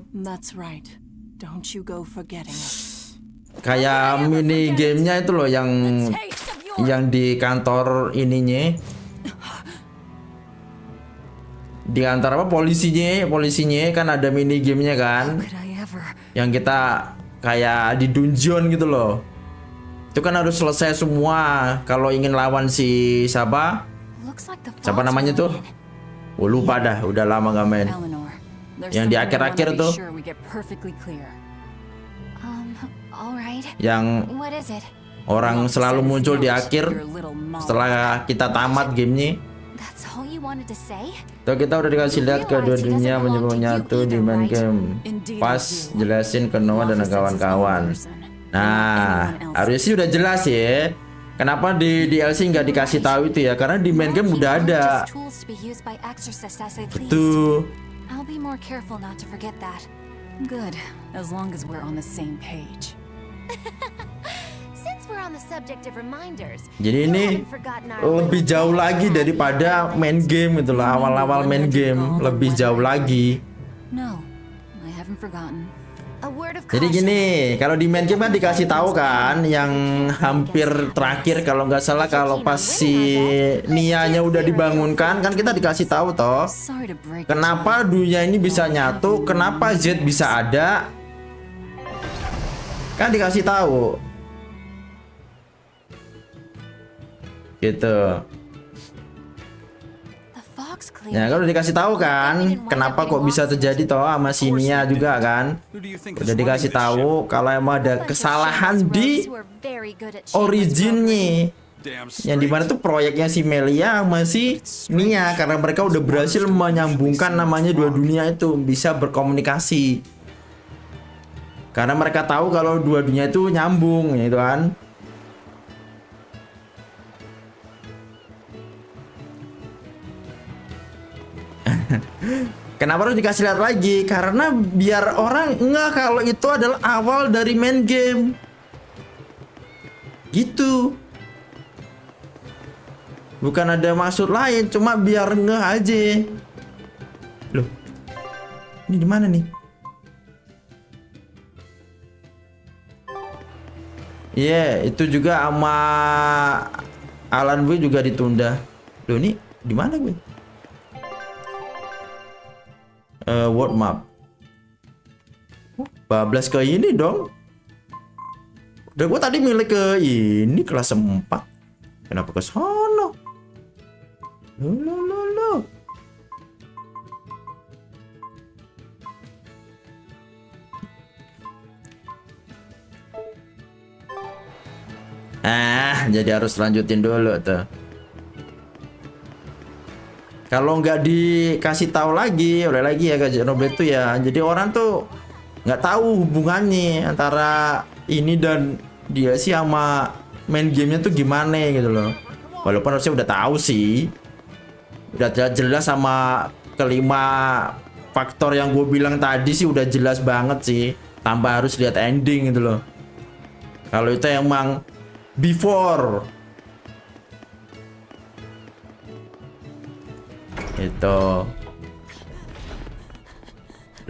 Kayak mini gamenya itu loh, yang di kantor ininya. Di kantor apa, polisinya kan ada mini gamenya kan, yang kita kayak di dungeon gitu loh. Itu kan harus selesai semua kalau ingin lawan si siapa namanya tuh, lupa dah, udah lama gak main. Yang di akhir-akhir tuh, yang orang selalu muncul di akhir setelah kita tamat gamenya. Tuh kita udah dikasih lihat kedua dunia menyatu di main game. Pas jelasin ke Noah dan kawan-kawan. Nah, harusnya sih udah jelas ya. Kenapa di DLC nggak dikasih tahu itu ya? Karena di main game udah ada. Betul. Good, as long as we're on the same page. Jadi ini lebih jauh lagi daripada main game itu lah, awal-awal main game lebih jauh lagi. Jadi gini, kalau di main game kan dikasih tahu kan, yang hampir terakhir kalau nggak salah, kalau pas si Nianya udah dibangunkan kan kita dikasih tahu toh, kenapa dunia ini bisa nyatu, kenapa Z bisa ada, kan dikasih tahu. Gitu. Nah, kalau dikasih tahu kan, kenapa kok bisa terjadi toh sama si Nia juga kan? Udah dikasih tahu kalau emang ada kesalahan di originnya. Yang dimana tuh proyeknya si Melia sama si Nia, karena mereka udah berhasil menyambungkan namanya dua dunia itu bisa berkomunikasi. Karena mereka tahu kalau dua dunia itu nyambung, gitu kan? Kenapa harus dikasih lihat lagi? Karena biar orang nggak kalau itu adalah awal dari main game. Gitu. Bukan ada maksud lain, cuma biar nggak aja. Loh. Ini di mana nih? Iya, itu juga sama Alan Wake juga ditunda. Loh, ini di mana gue? World map. Bablas ke ini dong. Udah gue tadi milih ke ini kelas 4. Kenapa ke sono? Loh. Jadi harus lanjutin dulu tuh. Kalau nggak dikasih tahu lagi, oleh lagi ya Kak Robert tuh ya. Jadi orang tuh nggak tahu hubungannya antara ini dan dia sih sama main gamenya tuh gimana gitu loh. Walaupun harusnya udah tahu sih, udah jelas sama kelima faktor yang gue bilang tadi sih udah jelas banget sih. Tambah harus lihat ending gitu loh. Kalau itu emang before. Itu.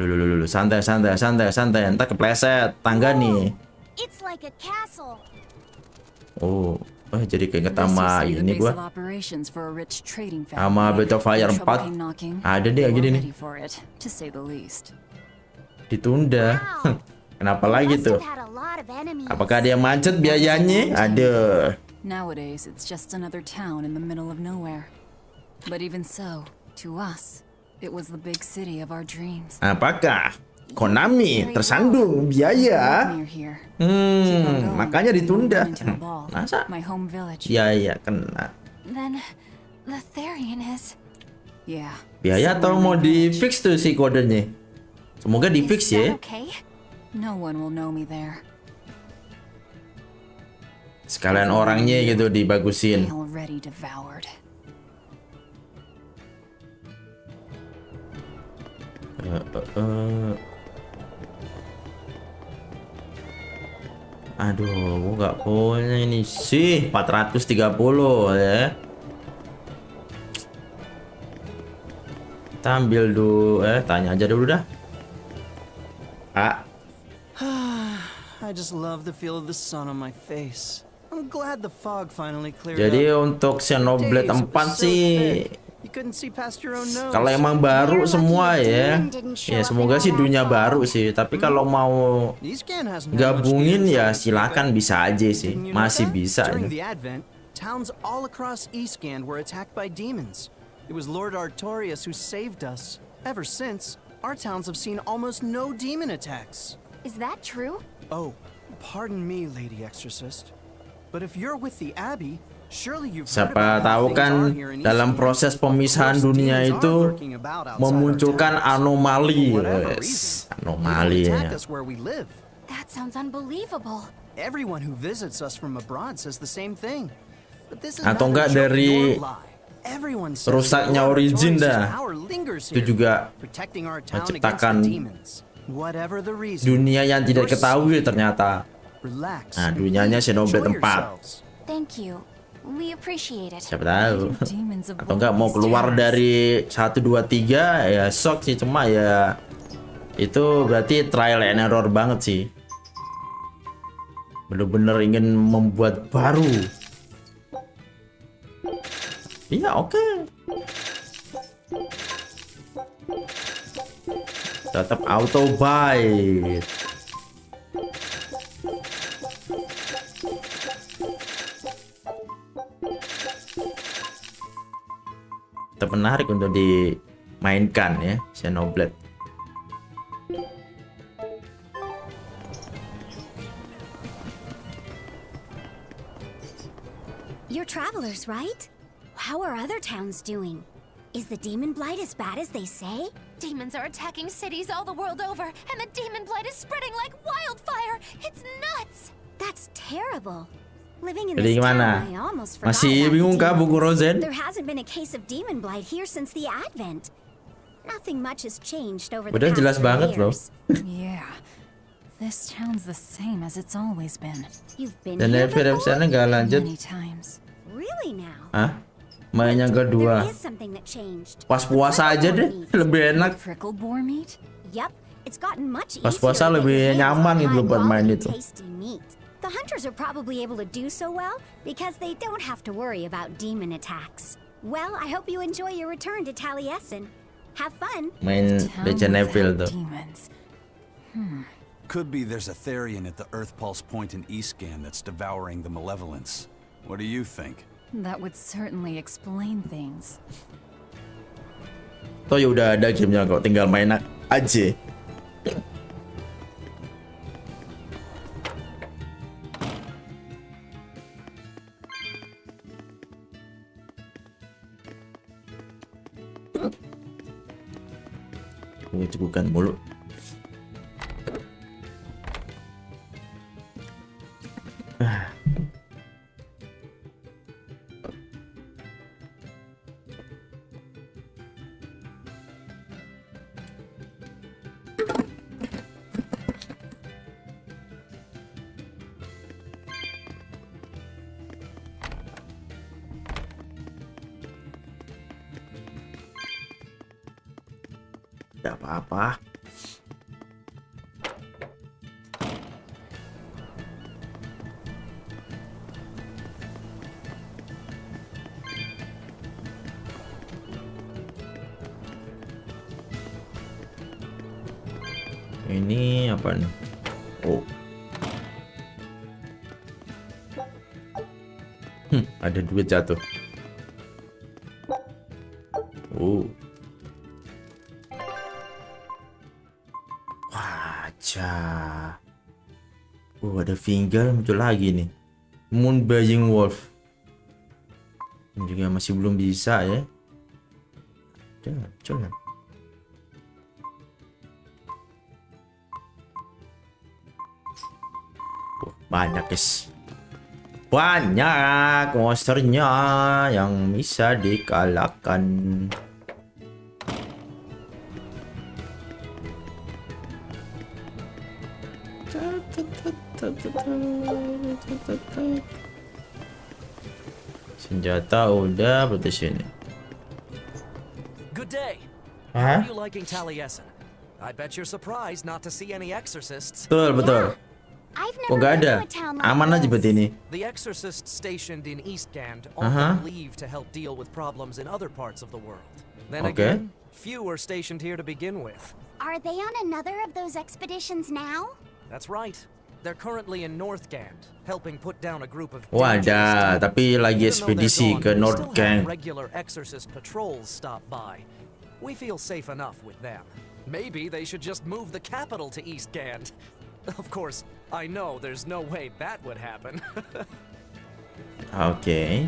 Lulu, santai. Entar kepleset tangga nih. Oh, jadi keinget sama ini gua. Sama Battlefield 4. Ada deh gini nih. Ditunda. Kenapa lagi tuh? Apakah dia macet biayanya? Aduh. Nowadays it's just another town in the middle of nowhere. But even so, to us, it was the big city of our dreams. Apakah Konami tersandung biaya? Makanya ditunda. Masa? Iya, kena. Biaya atau mau di fix tuh si kodenya? Semoga di fix ya. Sekalian orangnya gitu dibagusin. Aduh, gua nggak punya ini sih. 430 ya. Kita ambil dulu, tanya aja dulu dah. I just love the feel of the sun on my face. I'm glad the fog finally cleared Jadi up. untuk Xenoblade 4 sih, You couldn't see past your own nose. kalau emang baru semua ya, semoga sih dunia baru sih. Tapi kalau mau Eastcan hasn't had much gabungin news ya lately, silakan, but bisa aja sih, didn't you know masih that? bisa. During the Advent, towns all across Eastcan were attacked by demons. It was Lord Artorias who saved us. Ever since, our towns have seen almost no demon attacks. Is that true? Oh, pardon me, Lady Exorcist. But if you're with the Abbey, surely you've heard Siapa about how tahu things kan are here in dalam Eastcan. proses pemisahan Of course, dunia demons are itu lurking about outside our memunculkan towns. anomali, For whatever guys. reason, they Anomali don't ya. attack us where we live. That sounds unbelievable. Everyone who visits us from abroad says the same thing. But this is Atau neither enggak joke dari nor lie. Everyone says rusaknya Lord origin Artorias' dah. power lingers Itu here, juga protecting our town against menciptakan the demons. Whatever the reason, dunia yang tidak you're diketahui safe. ternyata. Relax Nah, and dunianya please Xenoblade enjoy 4. yourselves. Thank you. We appreciate it. Siapa tahu. Demons of Atau enggak mau keluar dari 1 2 3 ya shock sih, cuma ya itu berarti trial and error banget sih. Bener-bener ingin membuat baru. Iya, oke. Tetap auto buy. Tetap menarik untuk dimainkan ya, Xenoblade. You're travelers, right? How are other towns doing? Is the demon blight as bad as they say? Demons are attacking cities all the world over, and the demon blight is spreading like wildfire. It's nuts. That's terrible. Living in Jadi this gimana? town, I almost forgot Masih about bingung kah, demons. Buku Rosen? There hasn't been a case of demon blight here since the Advent. Nothing much has changed over the Udah past jelas 3 banget loh. years. Yeah. This town's the same as it's always been. You've been Dan here film before? sana nggak lanjut. Many times. Really now? Hah? Main yang There kedua. is something that changed. Pas puasa aja deh, lebih enak. Prickle boar meat? Yep, it's gotten much Pas easier puasa to get lebih your hands nyaman on gitu buat main high-quality, itu. tasty meat. The hunters are probably able to do so well because they don't have to worry about demon attacks. Well, I hope you enjoy your return to Taliesin. Have fun. Main Town Legend Evil without tuh. demons. Could be there's a Therian at the Earth Pulse Point in Eastcan that's devouring the malevolence. What do you think? That would certainly explain things. Toh ya udah ada gamenya kok, tinggal main aja. Cegukan mulu. Tidak apa-apa. Ini apa nih? Oh. Ada duit jatuh. Oh. Wajah. Ada Fingal muncul lagi nih. Moon Buying Wolf. Ini juga masih belum bisa ya. Muncul. Banyak guys. Banyak monsternya yang bisa dikalahkan. Senjata udah, berarti sini. Good day. Huh? How are you liking Taliesin? I bet you're surprised not to see any exorcists. Betul. I've Kok never gak been ada? to a town like Aman aja this. berarti ini. The exorcists stationed in Eastgand often leave to help deal with problems in other parts of the world. Then Okay. again, few are stationed here to begin with. Are they on another of those expeditions now? That's right. They're currently in Northgand, helping put down a group of Wadah, tapi lagi Even though they're ekspedisi gone, ke we North still Gang. have regular exorcist patrols stop by. We feel safe enough with them. Maybe they should just move the capital to Eastgand. Of course, I know there's no way that would happen. Oke.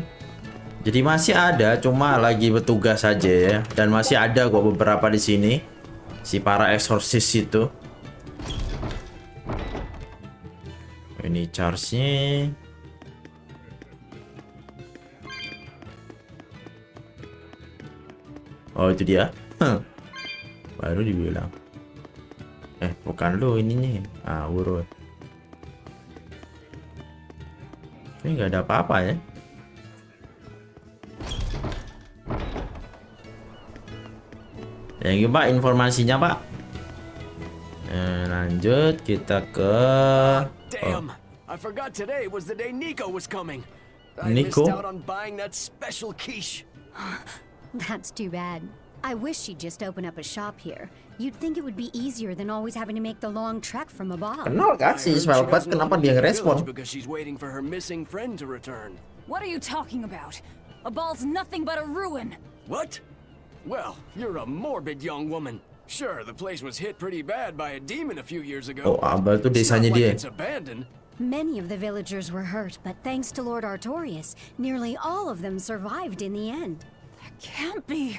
Jadi masih ada, cuma lagi bertugas saja ya. Dan masih ada kok beberapa di sini. Si para eksorsis itu. Ini charge-nya. Oh, itu dia. Baru dibilang. Bukan lo ininya. Urut. Ini nggak ada apa-apa ya. Yang Pak, informasinya Pak. Lanjut kita ke Damn, I forgot today was the day Nico was coming. I Nico? missed out on buying that special quiche. That's too bad. I wish she'd just open up a shop here. You'd think it would be easier than always having to make the long trek from above. Kenal kan si Spelpat, kenapa dia ngerespon? Because she's waiting for her missing friend to return. What are you talking about? A ball's nothing but a ruin. What? Well, you're a morbid young woman. Sure, the place was hit pretty bad by a demon a few years ago. Oh, Abal tuh It's not desanya like dia. it's abandoned. Many of the villagers were hurt, but thanks to Lord Artorius, nearly all of them survived in the end. Can't be.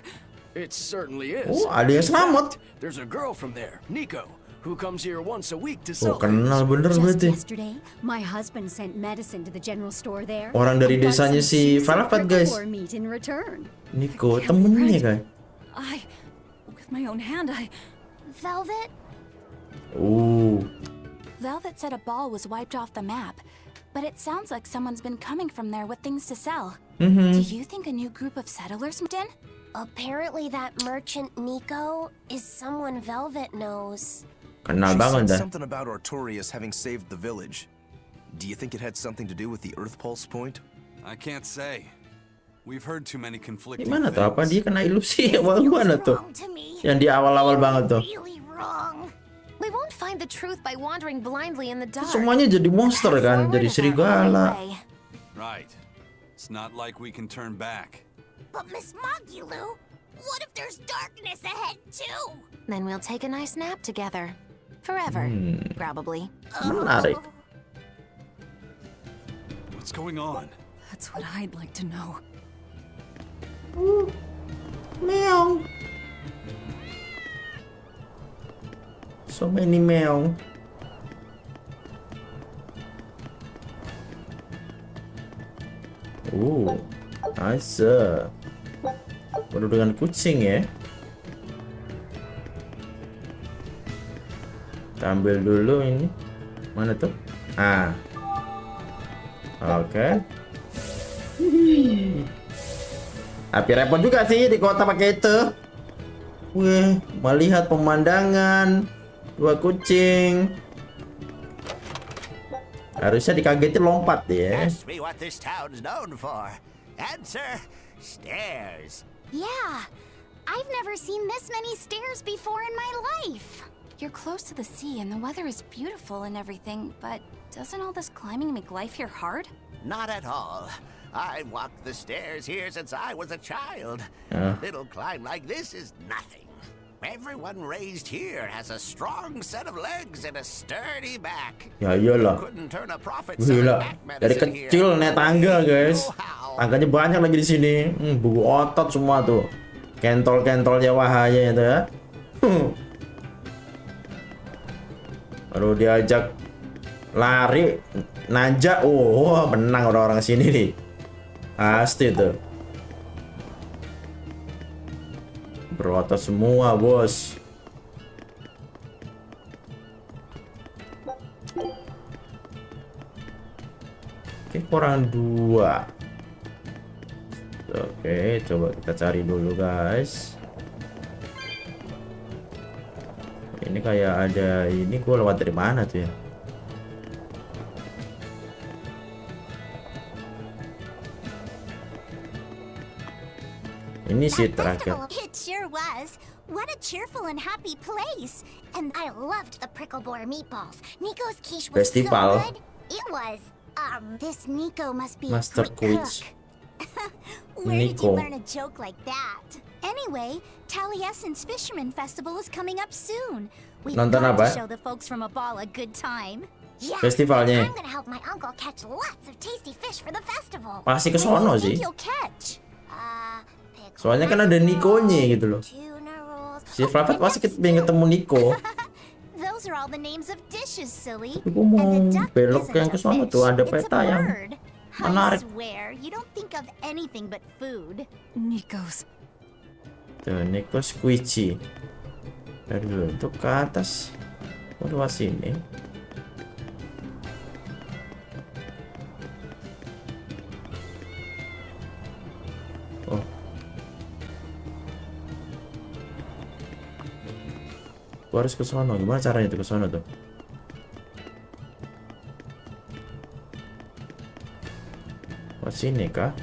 It certainly is. Oh, ada yang In selamat. fact, there's a girl from there, Nico, who comes here once a week to Oh, sell kenal bener Just berarti. yesterday, my husband sent medicine to the general store there. Orang dari and got desanya some si juicy Falafat, guys. herbivore meat in return. Nico, temennya kan. With my own hand, Velvet? Velvet said a ball was wiped off the map, but it sounds like someone's been coming from there with things to sell. Do you think a new group of settlers moved in? Apparently that merchant Nico is someone Velvet knows. Kenal She banget said dah. something about Artorius having saved the village. Do you think it had something to do with the Earth Pulse point? I can't say. We've heard too many conflicting Gimana tuh? Apa things. dia kena ilusi? Mana tuh? Yang di awal-awal banget tuh. Really wrong. We won't find the truth by wandering blindly in the dark. Semuanya jadi monster kan, jadi serigala. Right. It's not like we can turn back. But Miss Mogulu, what if there's darkness ahead too? Then we'll take a nice nap together. Forever, probably. Menarik. What's going on? That's what I'd like to know. Meow. So many meow. Nice. Baru dengan kucing ya. Kita ambil dulu ini. Mana tuh? Oke. Tapi repot juga sih di kota pakai itu. Wih, melihat pemandangan dua kucing. Harusnya dikagetin lompat ya. Ask me what this town's known for. Answer, stairs. Yeah, I've never seen this many stairs before in my life. You're close to the sea and the weather is beautiful and everything, but doesn't all this climbing make life here hard? Not at all. I walked the stairs here since I was a child. Little climb like this is nothing. Everyone raised here has a strong set of legs and a sturdy back. Ya iyalah. Couldn't turn a profit selling Gila. back Dari medicine kecil here. naik tangga, guys. Tangganya banyak lagi di sini. Buku otot semua tuh. Kentol-kentolnya wahaya itu ya. Baru diajak lari, nanjak. Oh, menang orang-orang sini nih. Pasti tuh. Berotot semua, bos. Oke, kurang 2. Oke, coba kita cari dulu guys. Ini kayak ada ini, gue lewat dari mana tuh ya? Ini sih terakhir. It sure was. What a cheerful and happy place. And I loved the prickle boar meatballs. Nico's quiche was Festival. so good. It was. This Nico must be Master a good Quiz. cook. Where did you Nico. learn a joke like that? Anyway, Taliesin's Fisherman Festival is coming up soon. We've Nonton got apa? to show the folks from Abal a good time. Yeah, Festivalnya. I'm gonna help my uncle catch lots of tasty fish for the festival. Pasti ke What do sono you think sih. you'll catch? Soalnya kan ada Nikonya gitu loh. Si Flavet pasti kita pengen ketemu Niko. Those are all the names of dishes, silly. Gue mau And the duck belok isn't yang a ke sono fish, tuh, ada it's a peta yang bird. I menarik. swear, you don't think of anything but food. Nikos. Tuh, Niko squishy. Dari dulu untuk ke atas. Oh, luas sini. Oh. Gua harus ke sono. Gimana caranya tuh ke sono tuh? Oh, sini kah?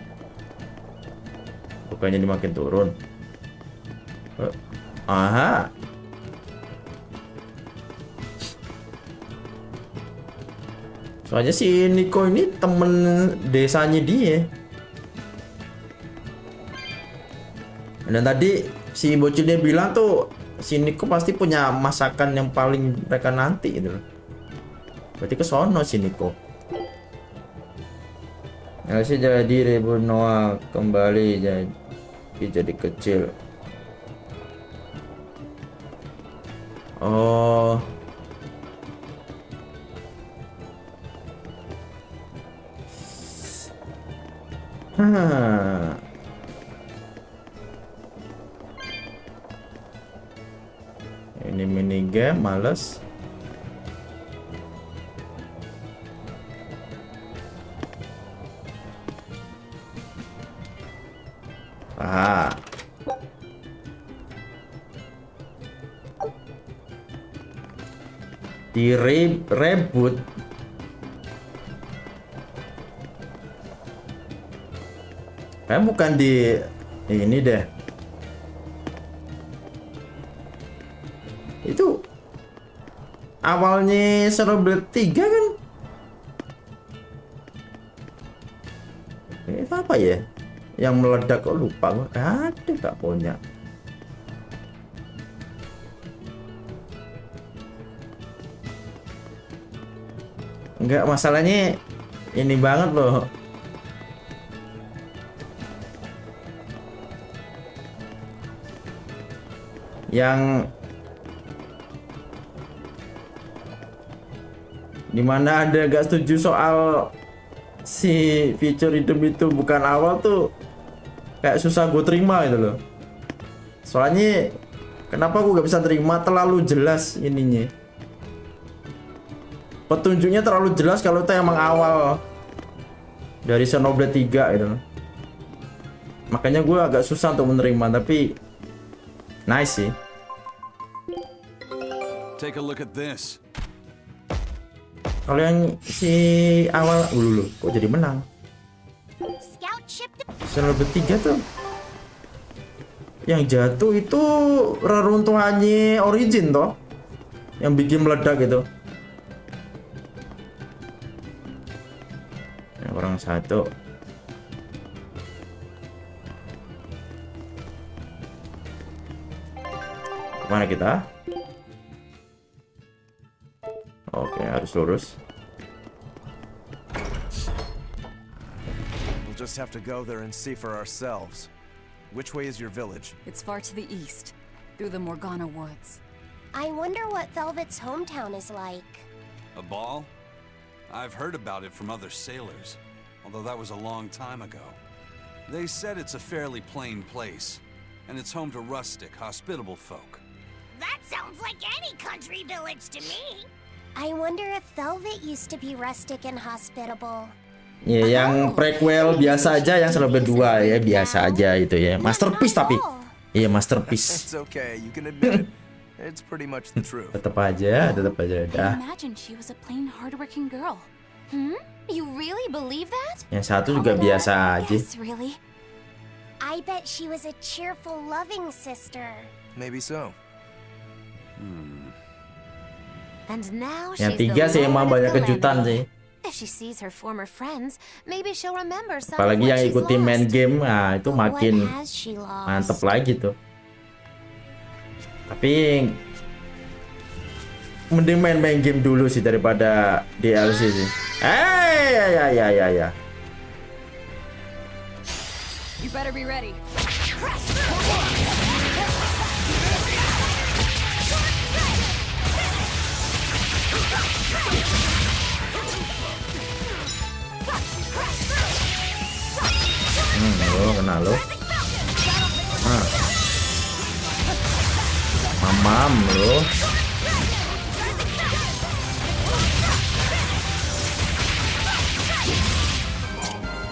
Bukannya dimakin turun. Aha. Soalnya si Niko ini temen desanya dia. Dan tadi si bocil dia bilang tuh si Niko pasti punya masakan yang paling mereka nanti gitu loh. Berarti ke sono si Niko. Elsie jadi ribut Noah kembali jadi kecil. Oh. Ini minigame males. Di reboot kayak bukan di ini deh, itu awalnya Xenoblade 3 kan. Itu apa ya yang meledak, kok lupa gue. Ada gak punya. Enggak, masalahnya ini banget loh. Yang dimana ada gak setuju soal si fitur hidup itu bukan awal tuh, kayak susah gue terima gitu loh. Soalnya kenapa gue gak bisa terima, terlalu jelas ininya. Petunjuknya terlalu jelas kalau itu emang awal dari Xenoblade 3 gitu. Makanya gue agak susah untuk menerima, tapi nice sih. Take a look at this. Kalau yang si awal dulu kok jadi menang. Xenoblade 3 tuh yang jatuh itu reruntuhannya Origin toh, yang bikin meledak gitu. Orang satu. Kemana kita? Oke, harus lurus. We'll just have to go there and see for ourselves. Which way is your village? It's far to the east, through the Morgana woods. I wonder what Velvet's hometown is like. A ball? I've heard about it from other sailors, although that was a long time ago. They said it's a fairly plain place, and it's home to rustic, hospitable folk. That sounds like any country village to me. I wonder if Velvet used to be rustic and hospitable. Ya, yang prequel biasa aja, yang Xenoblade 2 ya biasa aja itu ya. Masterpiece tapi. Iya, masterpiece. It's okay, you can admit it. It's pretty much the truth. Tetap aja dah. Imagine she was a plain hardworking girl. You really believe that? Yang satu juga biasa aja. Yes, really. I bet she was a cheerful, loving sister. Maybe so. And now Yang she's tiga the sih emang lord of banyak kejutan calamity. sih. If she sees her former friends, maybe she'll remember some Apalagi of what yang she's ikuti main lost. game, nah itu makin What has she lost? mantep lagi tuh. Tapi mending main game dulu sih daripada DLC sih. Ya. You better be ready. Lo kena lo. Mamam lo.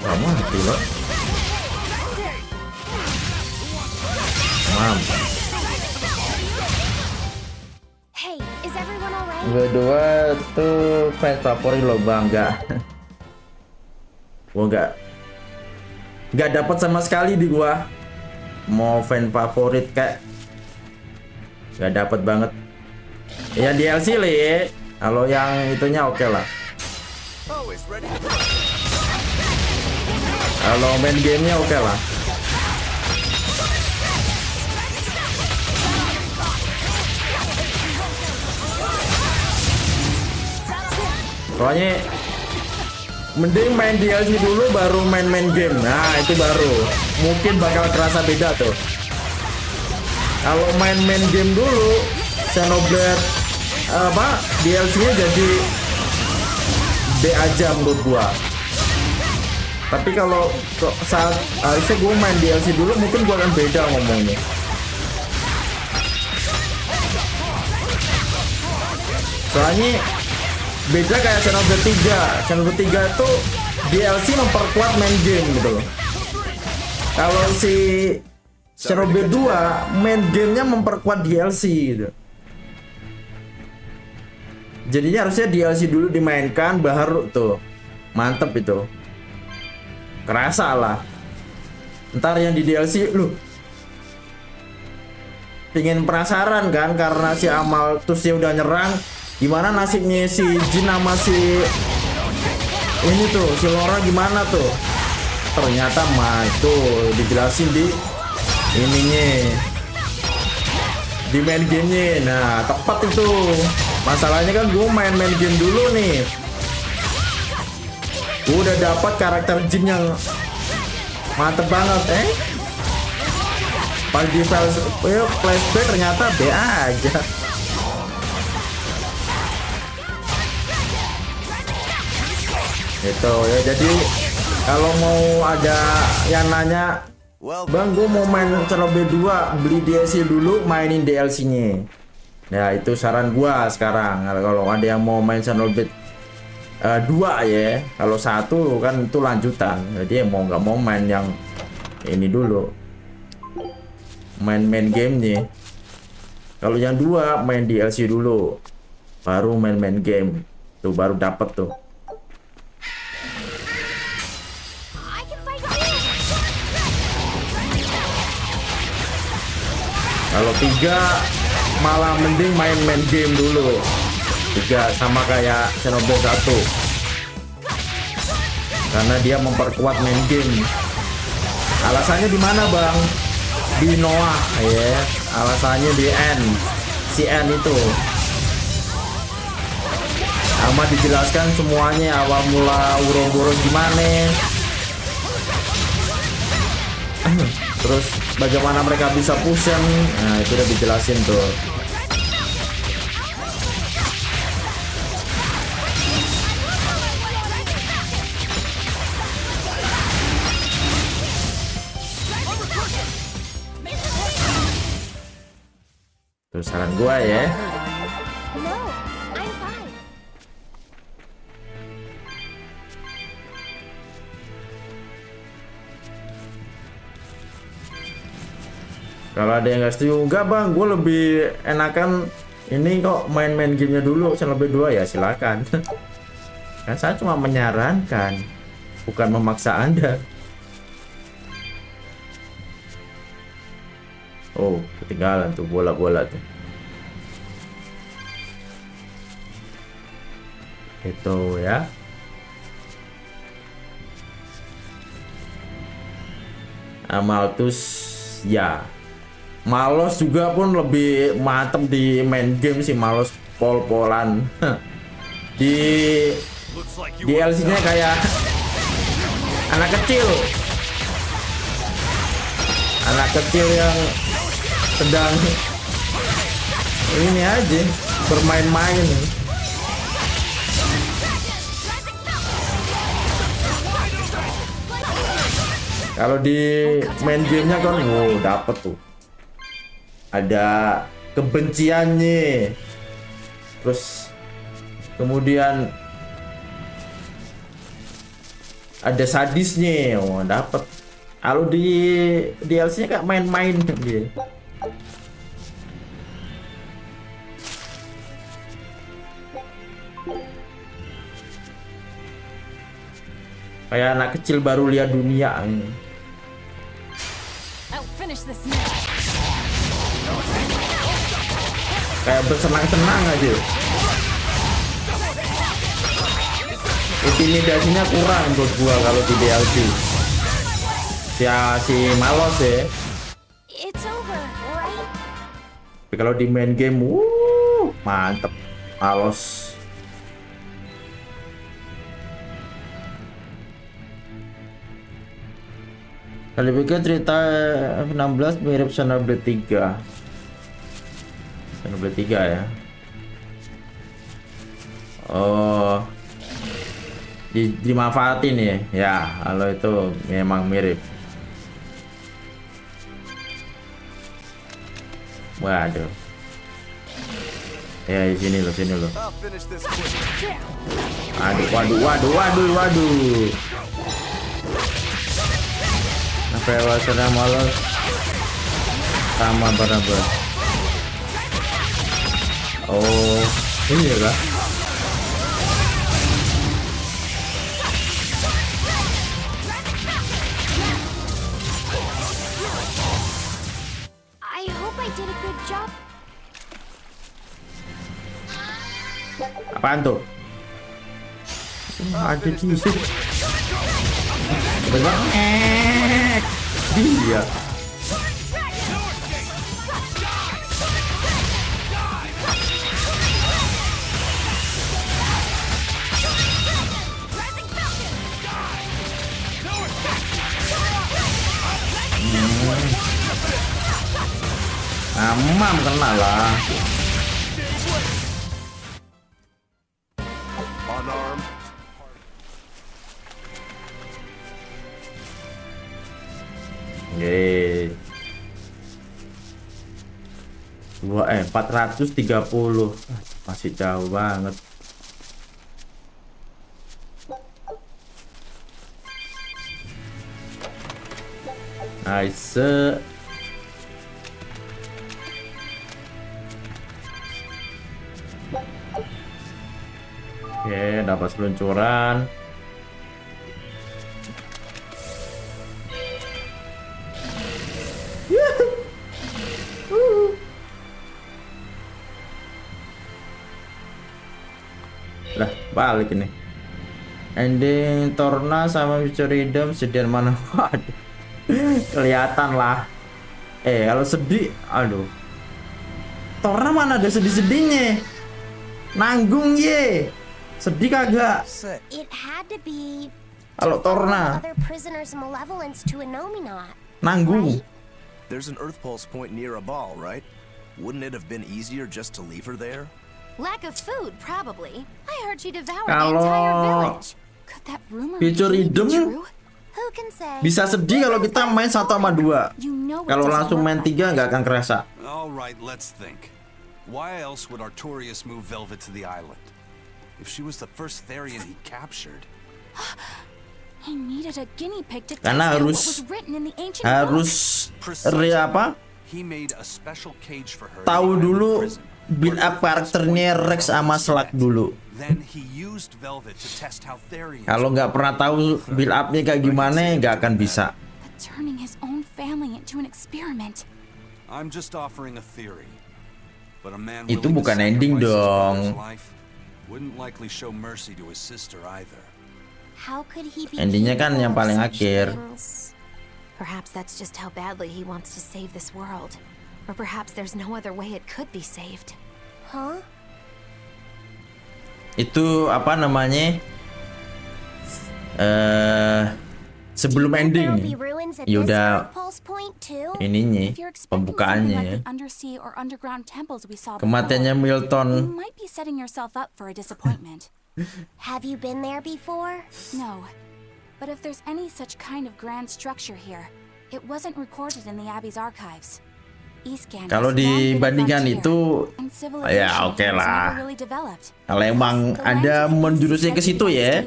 Kamu mati lo. Mam. Hey, is everyone alright? Berdua tuh fans favorit lo bangga. Gua nggak dapat sama sekali di gua. Mau fan favorit kayak nggak dapat banget. Ya DLC lah ya. Kalau yang itunya oke lah. Kalau main gamenya oke lah. Soalnya mending main DLC dulu baru main game. Nah itu baru mungkin bakal kerasa beda tuh. Kalau main game dulu Xenoblade DLC-nya jadi B aja menurut gua. Tapi kalau saat harusnya gua main DLC dulu mungkin gua akan beda ngomongnya. Soalnya beda kayak Xenoblade 3. Xenoblade 3 itu DLC memperkuat main game gitu loh. Kalau si Xenoblade 2 main gamenya memperkuat DLC gitu. Jadinya harusnya DLC dulu dimainkan baru tuh mantep itu. Kerasa lah. Ntar yang di DLC lu pingin penasaran kan karena si Amal terus dia udah nyerang. Gimana nasibnya si Jin sama si ini tuh si Laura gimana tuh? Ternyata mah itu dijelasin di ininya di main gamenya. Nah tepat itu. Masalahnya kan gue main game dulu nih. Gue udah dapat karakter Jin yang mantep banget pas di flashback ternyata B aja. Itu ya, jadi kalau mau ada yang nanya, Bang gue mau main Xenoblade 2 beli DLC dulu mainin DLC-nya. Ya itu saran gua sekarang. Kalau ada yang mau main Xenoblade 2 ya, kalau 1 kan itu lanjutan. Jadi mau nggak mau main yang ini dulu, main gamenya. Kalau yang 2 main DLC dulu, baru main game. Tuh baru dapet tuh. Kalau 3 malah mending main game dulu. 3 sama kayak Xenoblade 1. Karena dia memperkuat main game. Alasannya di mana, Bang? Di Noah ya. Alasannya di N. Si N itu. Sama dijelaskan semuanya awal mula Uro-Uro gimana. Terus bagaimana mereka bisa fusion. Nah itu udah dijelasin tuh. Terus saran gua ya. No, I'm fine. Kalau ada yang nggak setuju, enggak bang, gue lebih enakan ini kok main-main gamenya dulu, lebih 2 ya silakan. Kan saya cuma menyarankan, bukan memaksa Anda. Oh, ketinggalan tuh bola-bola tuh. Itu ya. Amaltus ya. Malos juga pun lebih mantep di main game sih, Malos pol-polan. Di DLC-nya kayak anak kecil. Anak kecil yang sedang ini aja bermain-main. Kalau di main gamenya kan, dapet tuh. Ada kebenciannya, terus kemudian ada sadisnya, dapet. Kalau di DLC-nya kayak main-main dia. Kayak anak kecil baru lihat dunia ini. Kayak bersenang-senang aja. Intimidasinya kurang menurut gua kalau di DLC. Si Malos ya. Tapi kalau di main game, mantep Malos. Kali pikir cerita F16 mirip Xenoblade 3. Xenoblade 3 ya. Oh, dimanfaatin ya. Ya, kalau itu memang mirip. Waduh. Ya, di sini loh, sini loh. Waduh. Apa wawancara malos sama berapa? Oh, ini ya kak? I hope I did a good job. Apaan tuh? Ada di sini. Bener. Dia. Amam kena lah. Yeay. 430. Masih jauh banget. Nice. Oke, dapat seluncuran. Lah, balik ini. Ending Torna sama Victoridom sedian mana? Waduh. Kelihatan lah. Kalau sedih, aduh. Torna mana ada sedih-sedihnya? Nanggung ye. Sedih kagak? It had to be Kalau Torna other prisoners' malevolence to a Nominat. nanggung. There's an Earth Pulse point near a ball, right? Wouldn't it have been easier just to leave her there? Lack of food, probably. I heard she devoured the entire village. Could that rumor Victoridom Who can say? bisa sedih kalau kita main 1 sama 2. Kalau langsung main 3 nggak akan kerasa. All right, let's think. Why else would Artorias move Velvet to the island? If she was the first Therian he captured. He needed a guinea pig to Karena test out harus what was written in the ancient harus books. apa? He made a special cage for her. Tahu dulu build up karakternya Rex sama Slug dulu. Then he used Velvet to test how Therians. Kalau nggak pernah tahu build up-nya kayak gimana, nggak akan bisa. Turning his own family into an experiment. I'm just offering a theory. But a man Itu willing to bukan ending sacrifice his dong. brother's life wouldn't likely show mercy to his sister either. How could he be Endingnya kan yang capable of paling such akhir. things? Perhaps that's just how badly he wants to save this world. Or perhaps there's no other way it could be saved. Huh? Itu apa namanya? Sebelum ending. Ya udah ininya pembukaannya ya. Kematiannya Milton. You might be setting yourself up for a disappointment. Have you been there before? No. But if there's any such kind of grand structure here, it wasn't recorded in the Abbey's archives. Kalau dibandingkan itu, ya oke lah. Kalau emang Anda menjurusnya ke situ ya.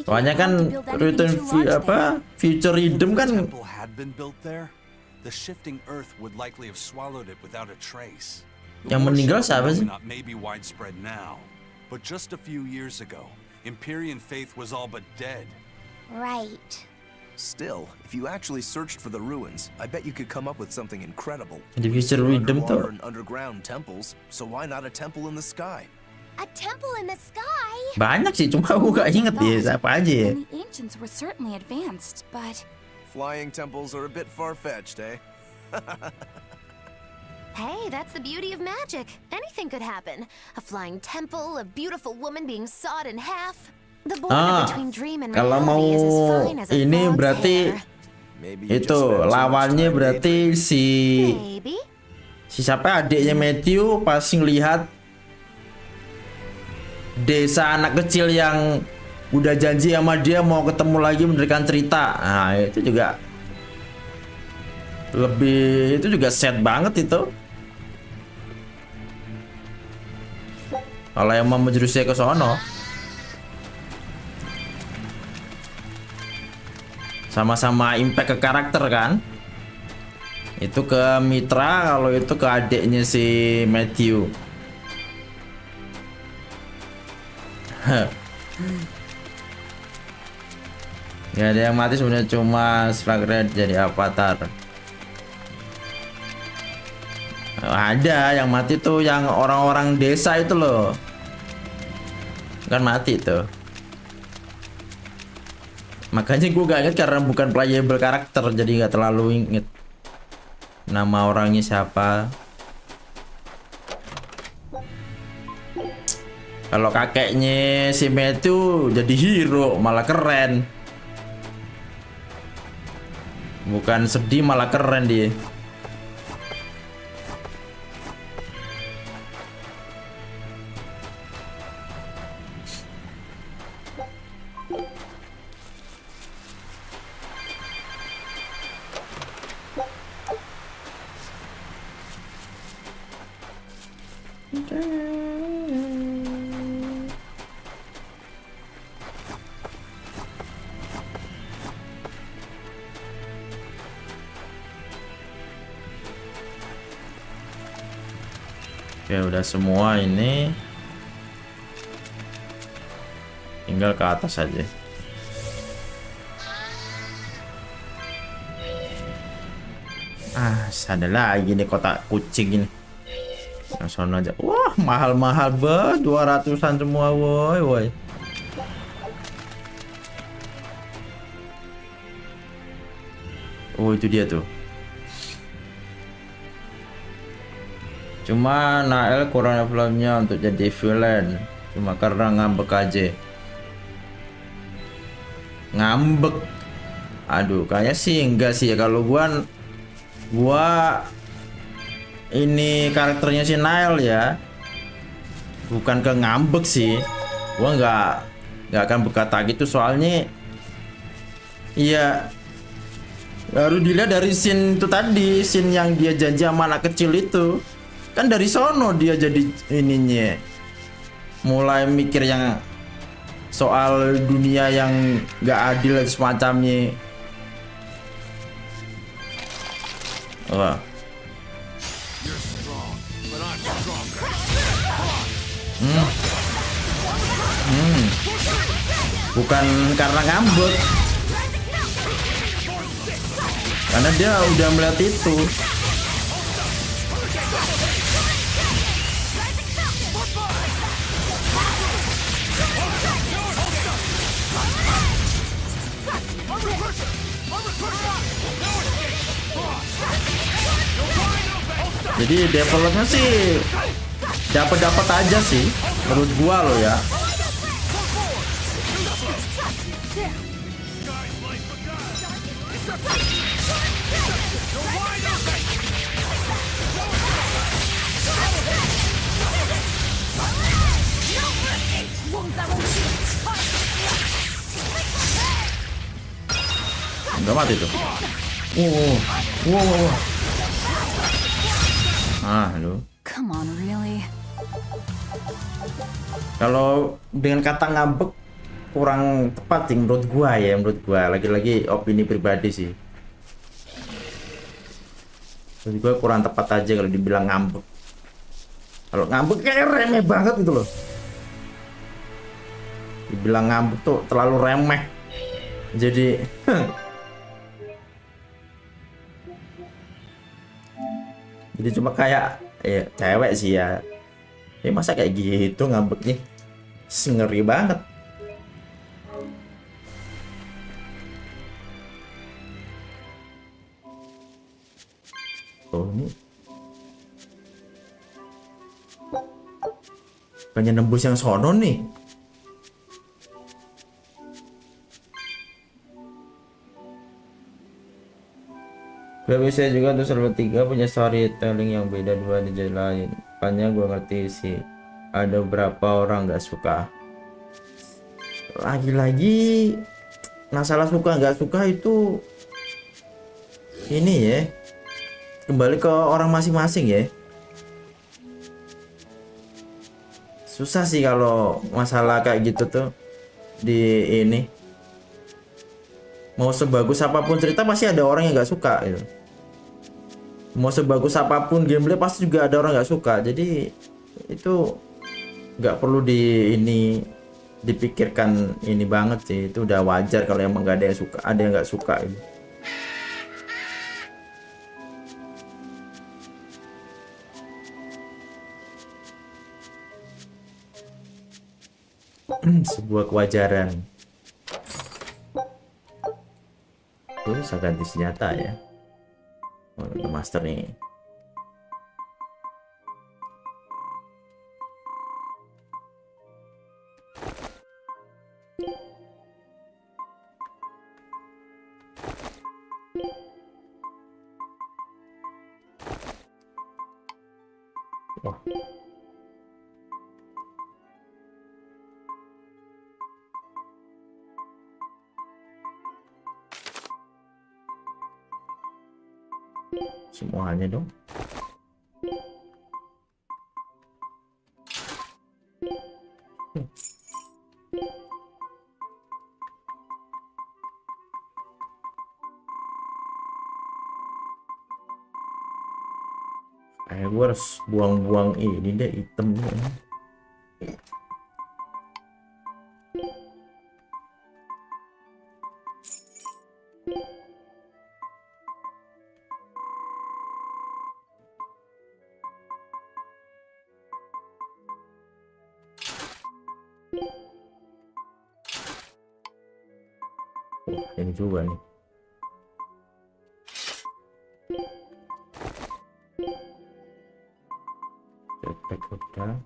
Soalnya kan return future rhythm kan. Yang meninggal siapa sih? But just a few years ago, Empyrean faith was all but dead. Right. Still, if you actually searched for the ruins, I bet you could come up with something incredible. Di future rhythm tuh. And underground temples, so why not a temple in the sky? A temple in the sky? Banyak sih, cuma aku gak inget ya siapa aja ya. The ancients were certainly advanced, but flying temples are a bit far-fetched, eh? Hey, that's the beauty of magic. Anything could happen. A flying temple, a beautiful woman being sawed in half. The border between dream and kalau mau reality is as fine as a ini frog's berarti hair. itu lawannya berarti si siapa adiknya Matthew pas ngelihat desa anak kecil yang udah janji sama dia mau ketemu lagi mendirikan cerita. Nah itu juga lebih, itu juga sad banget itu. Kalau yang mau menjurusnya ke sono. Sama-sama impact ke karakter kan. Itu ke Mitra, kalau itu ke adiknya si Matthew. Gak ada yang mati sebenarnya, cuma Slugred jadi avatar. Ada yang mati tuh, yang orang-orang desa itu loh. Kan mati tuh. Makanya gue gak inget karena bukan playable karakter, jadi gak terlalu inget nama orangnya siapa. Kalau kakeknya si Matthew jadi hero, malah keren. Bukan sedih, malah keren dia. Oke, udah semua ini. Tinggal ke atas aja. Ada lagi nih kotak kucing ini. Yang sono aja. Wah, mahal-mahal banget, 200-an semua, woi, woi. Oh, itu dia tuh. Cuma Nael kurang filmnya untuk jadi villain, cuma karena ngambek aja. Ngambek. Aduh, kayaknya sih enggak sih ya. Kalau gua ini karakternya si Nael ya, bukan ke ngambek sih. Gua nggak akan berkata gitu, soalnya iya baru dilihat dari scene itu tadi, scene yang dia janji sama anak kecil itu. Kan dari sono dia jadi ininya mulai mikir yang soal dunia yang nggak adil dan semacamnya. Wah, Bukan karena ngambek, karena dia udah melihat itu. Jadi developnya sih dapat aja sih menurut gua loh ya. Udah mati tuh. Wow. Lu. Come on, really? Kalau dengan kata ngambek kurang tepat sih menurut gua ya, lagi-lagi opini pribadi sih. Menurut gua kurang tepat aja kalau dibilang ngambek. Kalau ngambek kayak remeh banget gitu loh. Dibilang ngambek tuh terlalu remeh. Jadi jadi cuma kayak ya cewek sih ya. Masa kayak gitu ngambeknya, ngeri banget. Oh ini banyak nembus yang sono nih. Gak bisa juga tuh server 3 punya storytelling yang beda dua di jalan lain. Makanya gue ngerti sih ada beberapa orang nggak suka. Lagi-lagi masalah suka nggak suka itu ini ya, kembali ke orang masing-masing ya. Susah sih kalau masalah kayak gitu tuh di ini. Mau sebagus apapun cerita pasti ada orang yang nggak suka gitu. Mau sebagus apapun gameplay pasti juga ada orang nggak suka. Jadi itu nggak perlu dipikirkan ini banget sih. Itu udah wajar kalau emang nggak ada yang suka, ada yang nggak suka ini. Sebuah kewajaran. Bisa ganti senjata ya. Oh, master nih. Wah. Semuanya dong. Kayak gue harus buang-buang ini deh itemnya. Ini juga nih. Spec udah.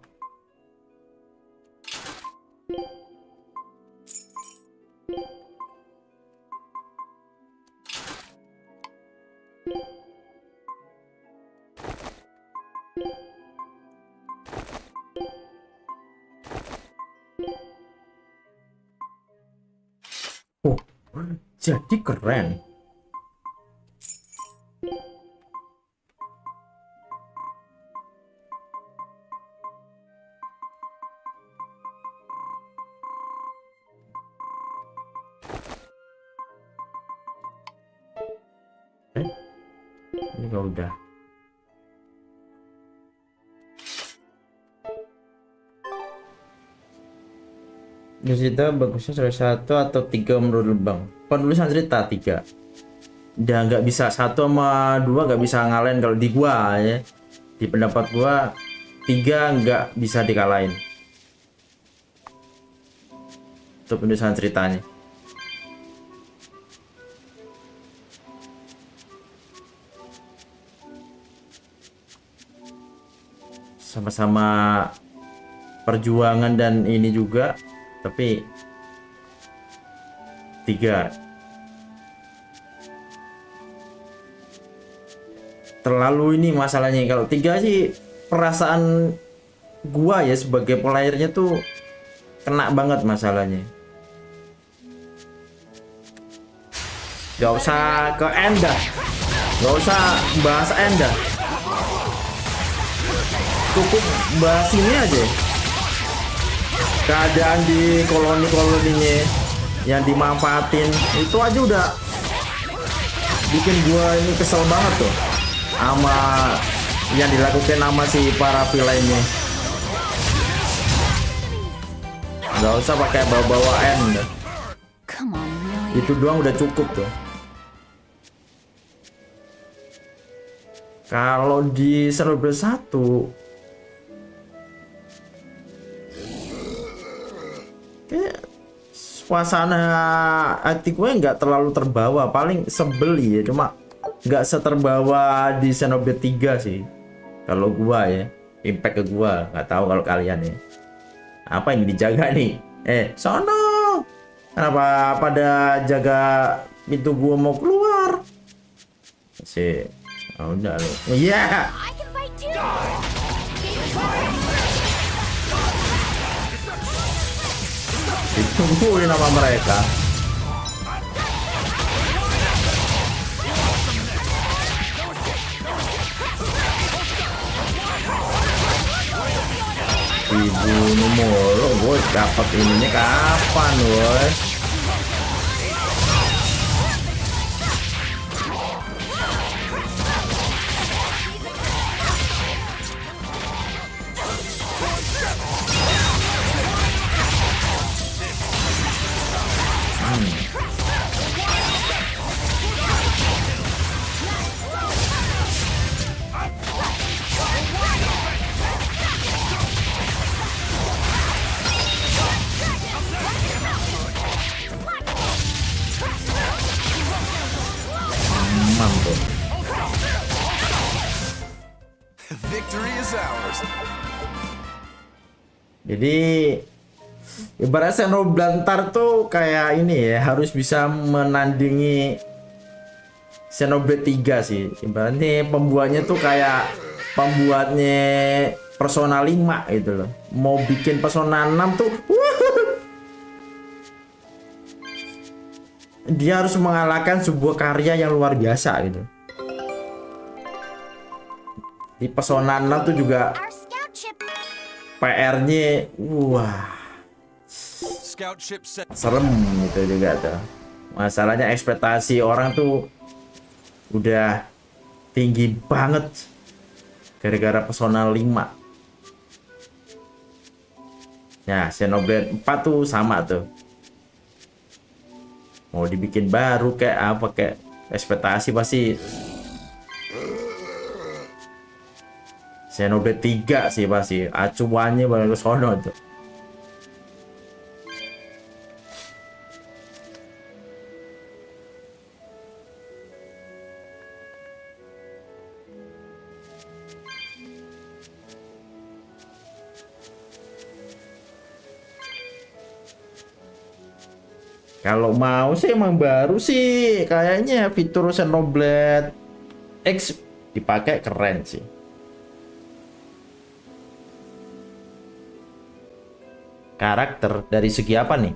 Oh, jadi keren. Ini kalau udah. cerita bagusnya salah satu atau 3 menurut Bang? Penulisan cerita 3. Udah nggak bisa 1 sama 2 nggak bisa ngalahin kalau di gua ya. Di pendapat gua 3 nggak bisa dikalahin. Untuk penulisan ceritanya. Sama-sama perjuangan dan ini juga, tapi 3 terlalu ini masalahnya. Kalau 3 sih perasaan gua ya sebagai playernya tuh kena banget masalahnya. Gak usah ke end dah, gak usah bahas end dah, cukup bahas ini aja. Keadaan di koloni-koloninya yang dimanfaatin itu aja udah bikin gua ini kesel banget tuh sama yang dilakukan sama si para villainnya. Gak usah pakai bawa-bawa end, itu doang udah cukup tuh. Kalau di server 1 kayak suasana hati gue nggak terlalu terbawa, paling sebel ya, cuma nggak seterbawa di Xenoblade 3 sih kalau gua ya. Impact ke gua, nggak tahu kalau kalian ya. Apa yang dijaga nih? Sono, kenapa pada jaga pintu gua mau keluar sih? Oh, udah lo. Iya. Ditungguin nama mereka. Ibu mulu, gue dapat ininya kapan, woi? Jadi ibarat Xenoblade tuh kayak ini ya, harus bisa menandingi Xenoblade 3 sih. Ibaratnya pembuatnya tuh kayak pembuatnya Persona 5 gitu loh. Mau bikin Persona 6 tuh dia harus mengalahkan sebuah karya yang luar biasa gitu. Di Persona 6 tuh juga PR-nya wah serem gitu juga tuh. Masalahnya ekspektasi orang tuh udah tinggi banget gara-gara Persona 5. Ya, Xenoblade 4 tuh sama tuh. Mau dibikin baru kayak apa, kayak ekspektasi pasti Xenoblade 3 sih pasti acuannya bakal ke sono tuh. Kalau mau sih emang baru sih kayaknya fitur Xenoblade X dipakai keren sih. Karakter dari segi apa nih?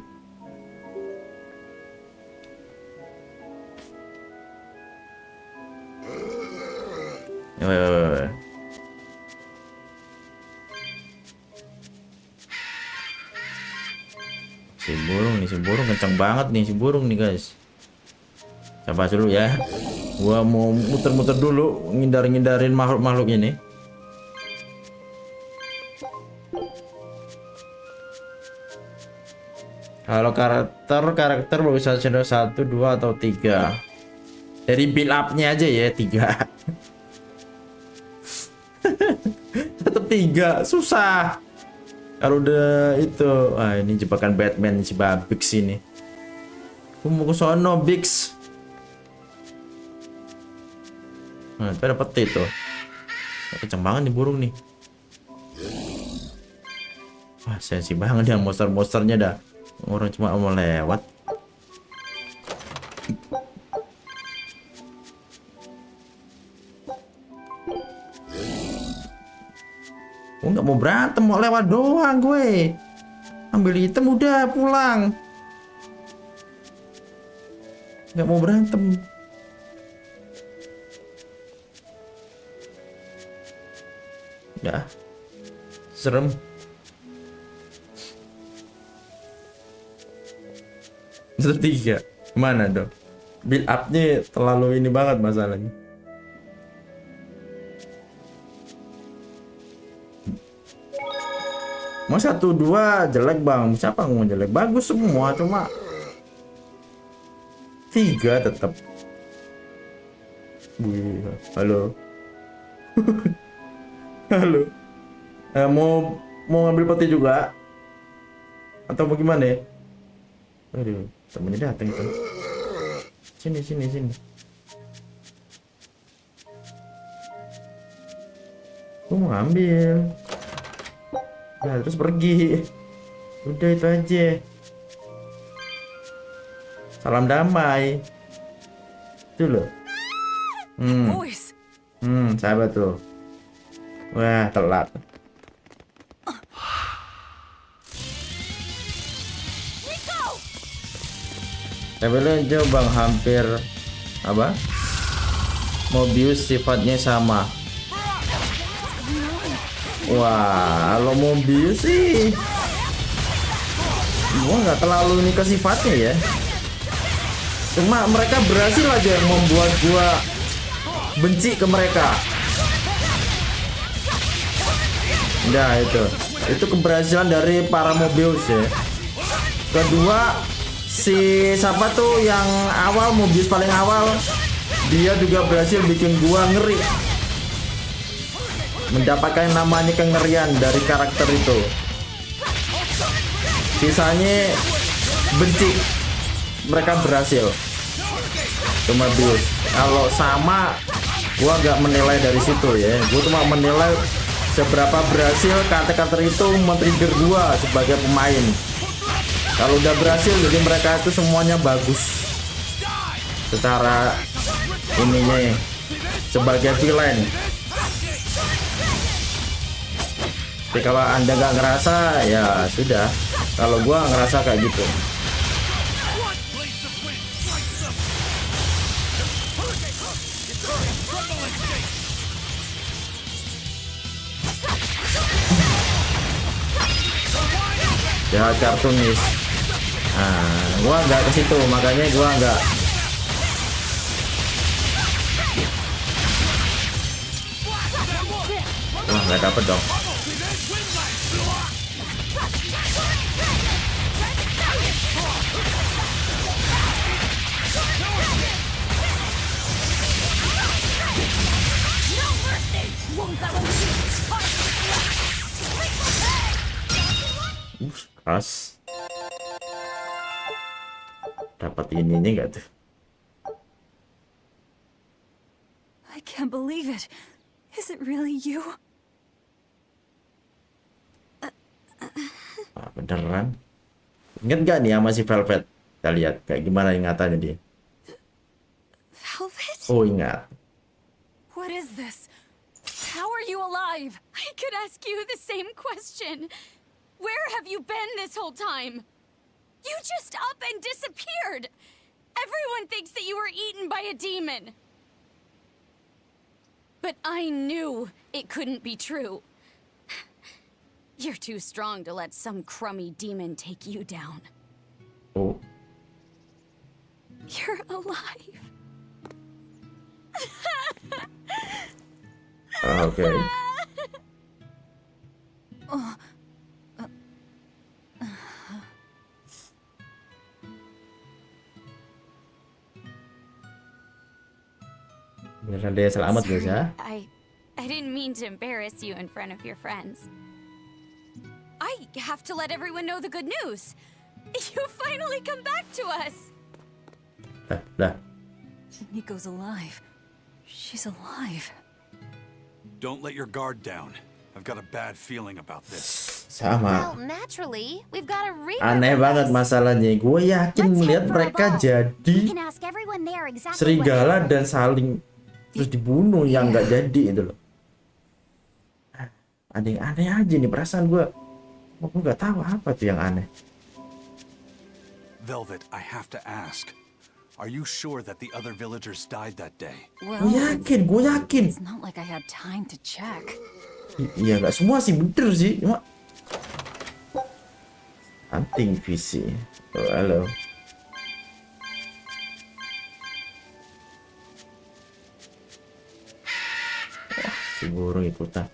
Si burung kenceng banget nih, si burung nih guys. Sabar dulu ya, gua mau muter-muter dulu ngindar-ngindarin makhluk-makhluk ini. Kalau karakter bisa channel 1, 2 atau 3. Dari build up-nya aja ya 3. Tetap 3 susah. Kalau udah itu, ini jebakan Batman si Babix ini. Aku mau ke sono Bix. Nah, itu ada peti tuh. Kenceng banget nih burung nih. Wah, sensi banget ya monster-monsternya dah. Orang cuma mau lewat. Gue nggak mau berantem, mau lewat doang gue. Ambil item udah pulang. Nggak mau berantem. Ya, serem. Ketiga, mana dong? Build up-nya terlalu ini banget masalahnya. Mau 1, 2 jelek bang, siapa ngomong jelek? Bagus semua, cuma 3 tetap. Halo. Halo. Mau ngambil peti juga? Atau bagaimana ya? Aduh, temennya datang itu. Sini. Gue mau ambil. Nah, terus pergi. Udah itu aja. Salam damai. Itu loh. Sahabat tuh. Wah, telat. Levelnya jauh bang, hampir apa? Mobius sifatnya sama. Wah, kalau Mobius sih gua nggak terlalu ini ke sifatnya ya. Cuma mereka berhasil aja yang membuat gua benci ke mereka. Nah itu keberhasilan dari para Mobius ya. Kedua, si siapa tuh yang awal, Mobius paling awal, dia juga berhasil bikin gua ngeri, mendapatkan namanya kengerian dari karakter itu. Sisanya benci, mereka berhasil. Cuma Mobius. Kalau sama, gua nggak menilai dari situ ya. Gua cuma menilai seberapa berhasil karakter itu men-trigger gua sebagai pemain. Kalau udah berhasil, jadi mereka itu semuanya bagus secara ininya sebagai villain. Tapi kalau anda nggak ngerasa, ya sudah. Kalau gua ngerasa kayak gitu. Ya kartunis. Nah, gua nggak ke situ, makanya gua nggak. Wah, nggak dapet dong. Keras. Dapat ininya nggak tuh? I can't believe it. Is it really you? Beneran? Ingat gak nih sama si Velvet? Kita lihat kayak gimana ingatannya dia. Velvet? Oh, ingat. What is this? How are you alive? I could ask you the same question. Where have you been this whole time? You just up and disappeared. Everyone thinks that you were eaten by a demon. But I knew it couldn't be true. You're too strong to let some crummy demon take you down. Oh. You're alive. Okay. Biar ada yang selamat guys ya. I didn't mean to embarrass you in front of your friends. I have to let everyone know the good news. You finally come back to us. Lah. Nico's alive. She's alive. Don't let your guard down. I've got a bad feeling about this. Sama. Well, naturally, we've got a Aneh banget masalahnya. Gue yakin melihat mereka jadi We can ask everyone there exactly serigala dan saling terus dibunuh yang nggak jadi itu loh. Ada yang aneh aja nih perasaan gue. Gue nggak tahu apa tuh yang aneh. Velvet, I have to ask. Are you sure that the other villagers died that day? Well, Gue yakin. It's not like I had time to check. Iya nggak semua sih bener sih, cuma hunting visi. Oh, halo. Si burung ikutan.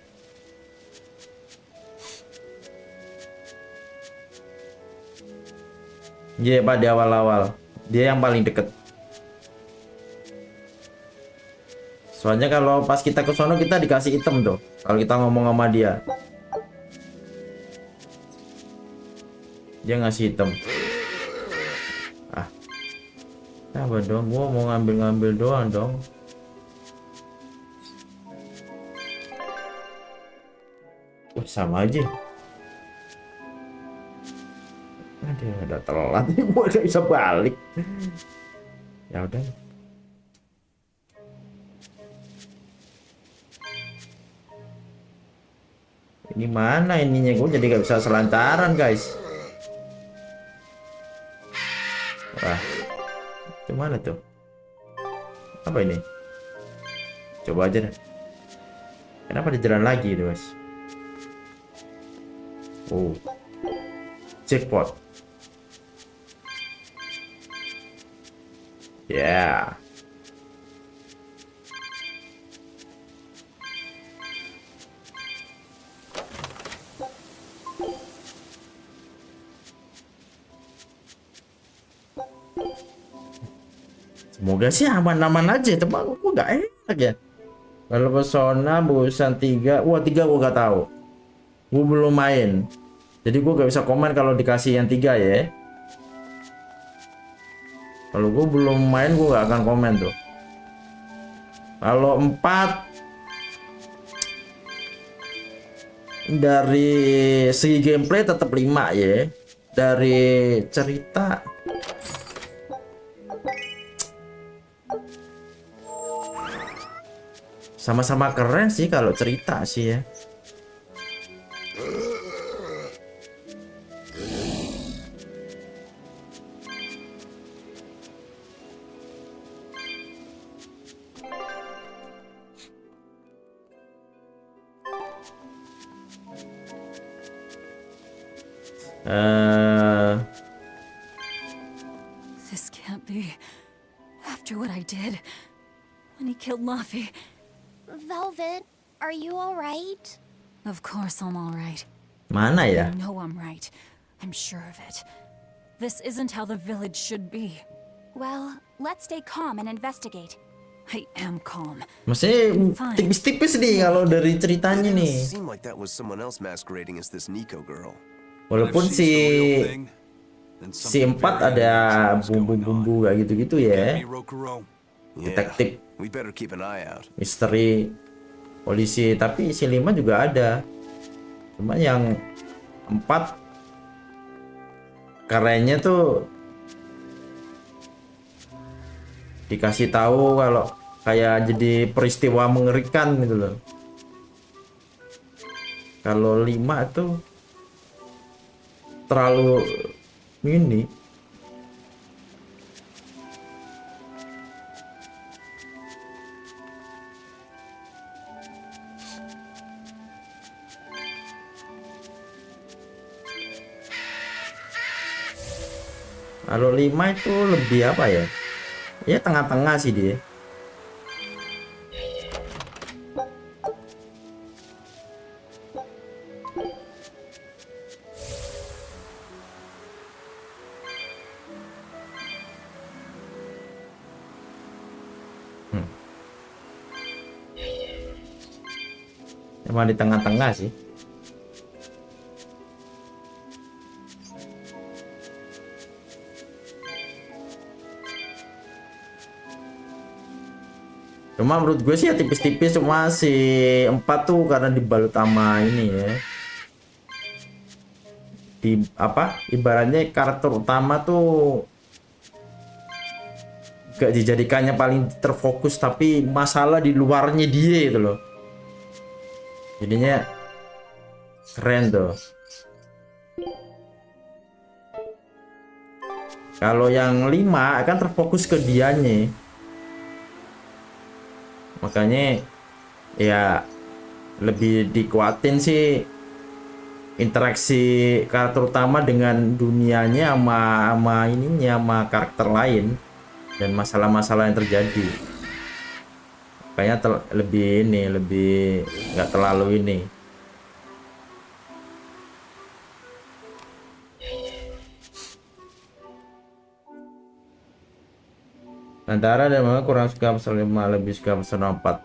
Iya Pak, di awal-awal dia yang paling deket. Soalnya kalau pas kita ke sono kita dikasih item tuh. Kalau kita ngomong sama dia. Dia ngasih item. Ah. Apa dong? Gua mau ngambil-ngambil doang dong. Sama aja. Dia udah telat nih, gua udah bisa balik. Ya udah. Ini mana ininya? Gue jadi gak bisa selancaran guys. Wah, gimana tuh? Apa ini? Coba aja deh. Kenapa dia jalan lagi itu guys? Oh, jackpot. Ya. Yeah. Semoga sih aman-aman aja, teman aku gak enak ya. Kalau pesona bosan 3, wah 3 gua gak tahu. Gua belum main. Jadi gua gak bisa komen kalau dikasih yang 3 ya. Kalau gua belum main gua gak akan komen tuh. Kalau 4 dari segi gameplay tetap 5 ya. Dari cerita sama-sama keren sih kalau cerita sih ya. This can't be. After what I did when he killed Laffy. Velvet, are you alright? Of course I'm alright. Mana ya? I know I'm right. I'm sure of it. This isn't how the village should be. Well, let's stay calm and investigate. I am calm. Masih tipis-tipis nih kalau dari ceritanya nih. Seemed like that was someone else masquerading as this Nico girl. Walaupun si 4 ada bumbu-bumbu kayak gitu-gitu ya. Detektif, We better keep an eye out. misteri, polisi, tapi si 5 juga ada. Cuma yang 4 kerennya tuh dikasih tahu kalau kayak jadi peristiwa mengerikan gitu loh. Kalau 5 tuh terlalu ini. Kalau 5 itu lebih apa ya? Ya tengah-tengah sih dia. Emang di tengah-tengah sih. Cuma menurut gue sih ya tipis-tipis, cuma si 4 tuh karena dibalut sama ini ya. Di apa? Ibaratnya karakter utama tuh gak dijadikannya paling terfokus, tapi masalah di luarnya dia itu loh. Jadinya keren tuh. Kalau yang 5 kan terfokus ke dianya. Makanya ya lebih dikuatin sih interaksi karakter utama dengan dunianya sama ininya, sama karakter lain dan masalah-masalah yang terjadi. Kayaknya lebih ini, lebih nggak terlalu ini. Antara dan memang kurang suka pasal 5, lebih suka pasal 4.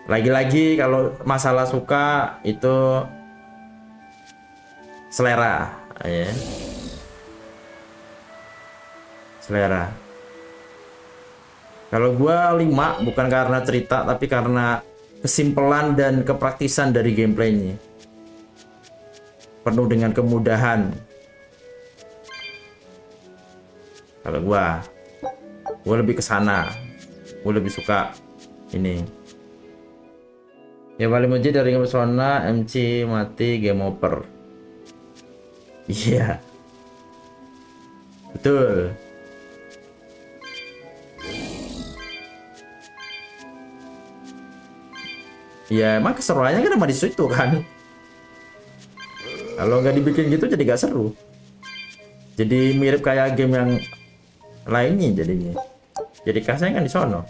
Lagi-lagi kalau masalah suka itu selera ya. Selera. Kalau gua 5 bukan karena cerita tapi karena kesimpelan dan kepraktisan dari gameplaynya. Penuh dengan kemudahan. Kalau gua lebih ke sana. Gua lebih suka ini. Ya paling muji dari persona MC mati game over. Iya. Betul. Ya emang keseruannya kan sama di situ kan. Kalau nggak dibikin gitu jadi gak seru. Jadi mirip kayak game yang lainnya jadinya. Jadi kasnya kan di sono.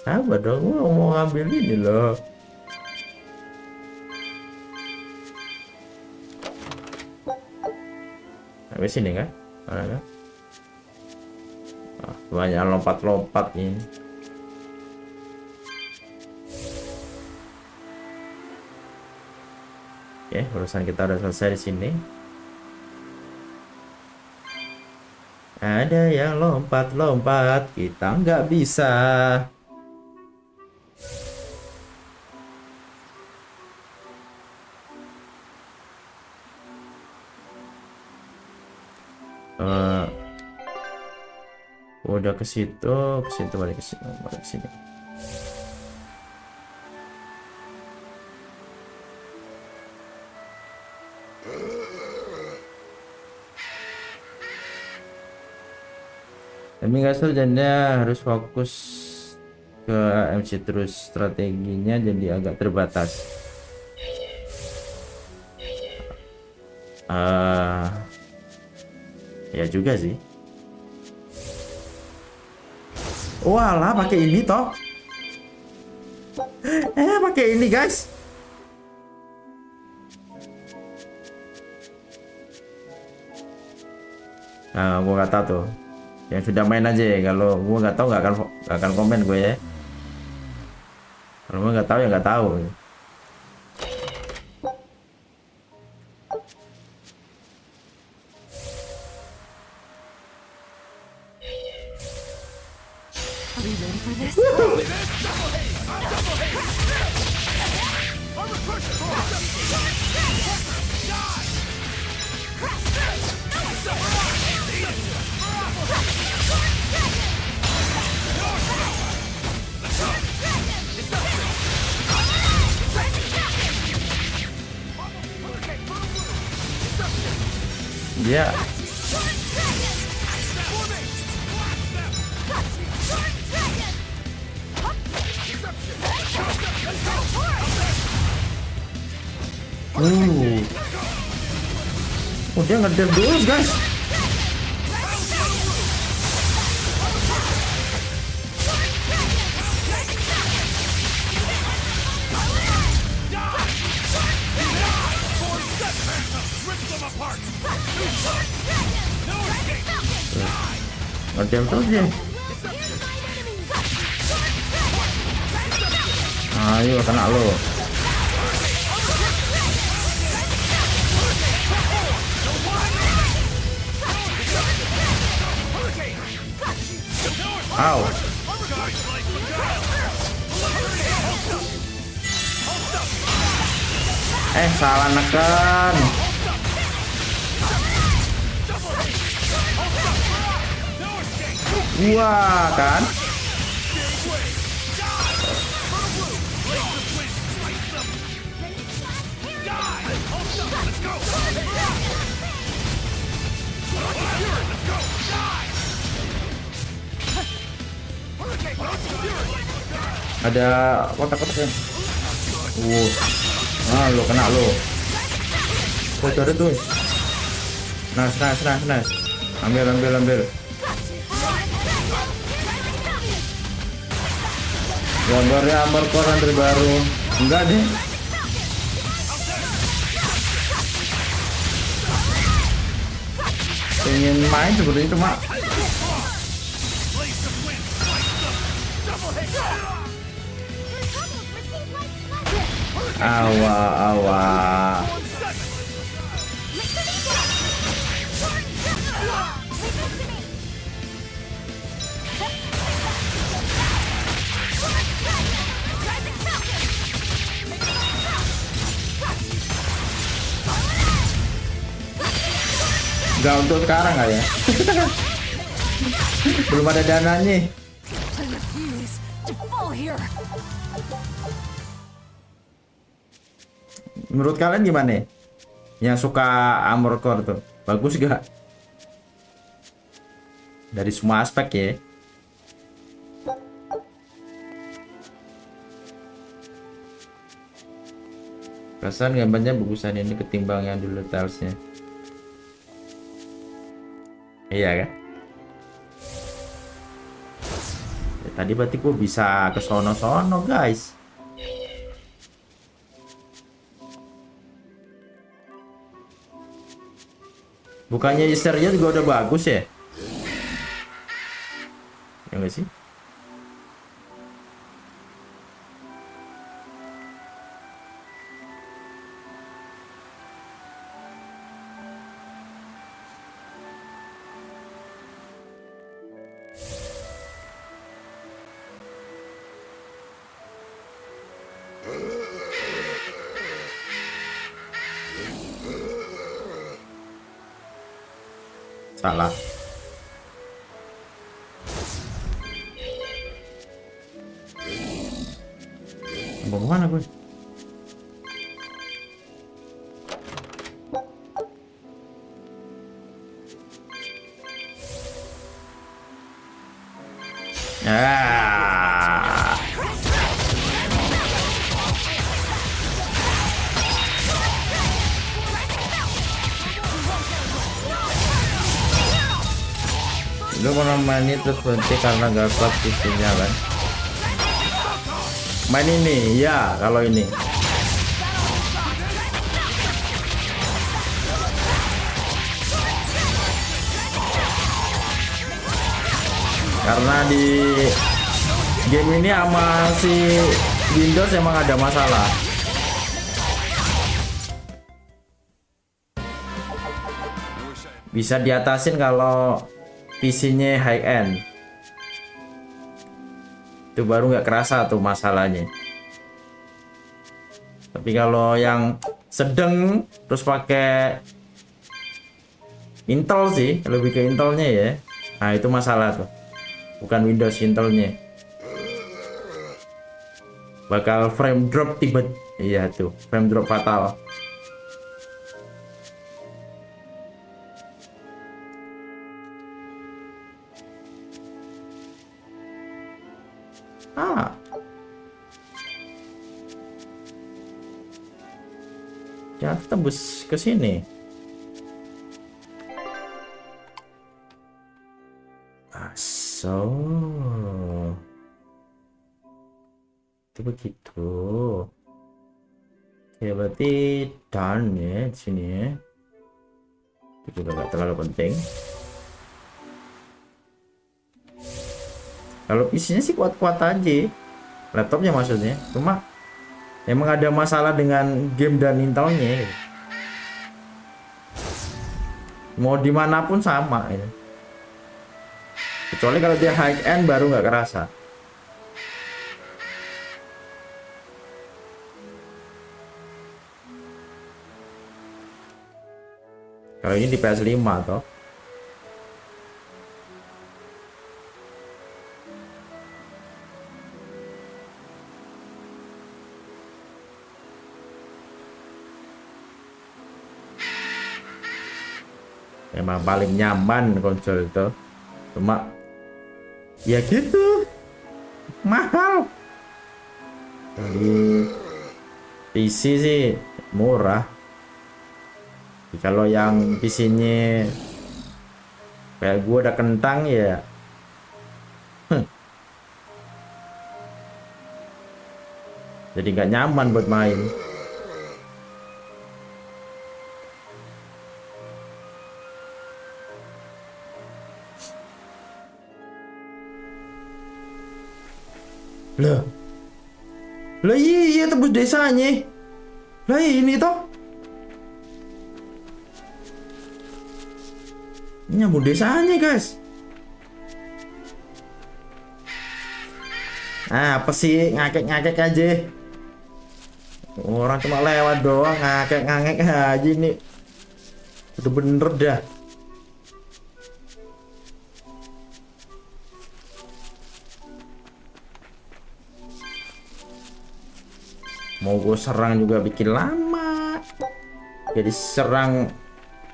Sabar dong, gua mau ngambil ini loh. Sampai sini kan? Mana kan? Banyak lompat-lompat ini. Oke, urusan kita udah selesai di sini. Ada yang lompat-lompat, kita nggak bisa. Udah ke situ balik ke sini, balik ke sini. Tapi nggak sarjana harus fokus ke MC terus, strateginya jadi agak terbatas. Ya juga sih. Walah, pakai ini toh. Pakai ini guys. Nah, gua nggak tahu tuh. Yang sudah main aja ya. Kalau gua nggak tahu nggak akan komen gue ya. Kalau gua nggak tahu ya nggak tahu. Dia dia ngedel dulu guys. Diam terus dia. Ayo kena lo. Aw. Salah neken. Wah, kan? Ada kotak-kotaknya. Lo kena lo. Tuh ada tuh. Nice. Ambil. Gambarnya armor core terbaru. Enggak deh. Pengen main seperti itu, Mak. Awa. Enggak untuk sekarang nggak ya? Belum ada dananya. Menurut kalian gimana? Yang suka armor core tuh, bagus gak? Dari semua aspek ya. Perasaan gambarnya bagusan ini ketimbang yang dulu talesnya. Iya kan? Ya, tadi berarti gue bisa ke sono-sono guys. Bukannya Berseria juga udah bagus ya? Ya nggak sih? Salah. Mau kemana gue? Lu pernah main ini terus berhenti karena gak kuat PC-nya kan? Main ini ya, kalau ini karena di game ini sama si Windows emang ada masalah. Bisa diatasin kalau PC-nya high end. Itu baru nggak kerasa tuh masalahnya. Tapi kalau yang sedang terus pakai Intel sih, lebih ke Intelnya ya. Nah itu masalah tuh, bukan Windows, Intelnya. Bakal frame drop tiba, iya tuh frame drop fatal. Jangan tembus ke sini. So itu begitu. Oke, berarti done ya di sini ya. Itu juga nggak terlalu penting. Kalau PC-nya sih kuat-kuat aja. Laptopnya maksudnya. Cuma emang ada masalah dengan game dan Intelnya. Mau dimanapun sama ya. Kecuali kalau dia high end baru nggak kerasa. Kalau ini di PS5 toh. Emang paling nyaman konsol itu. Cuma ya gitu. Mahal. Jadi PC sih murah. Kalau yang PC-nya kayak gue udah kentang ya. Jadi nggak nyaman buat main. Lah. Lah iya tebus desanya. Lah ini toh. Nyambung desanya guys. Apa sih ngakek-ngakek aja. Orang cuma lewat doang ngakek-ngakek aja nih. Udah bener dah. Mau gue serang juga bikin lama. Jadi serang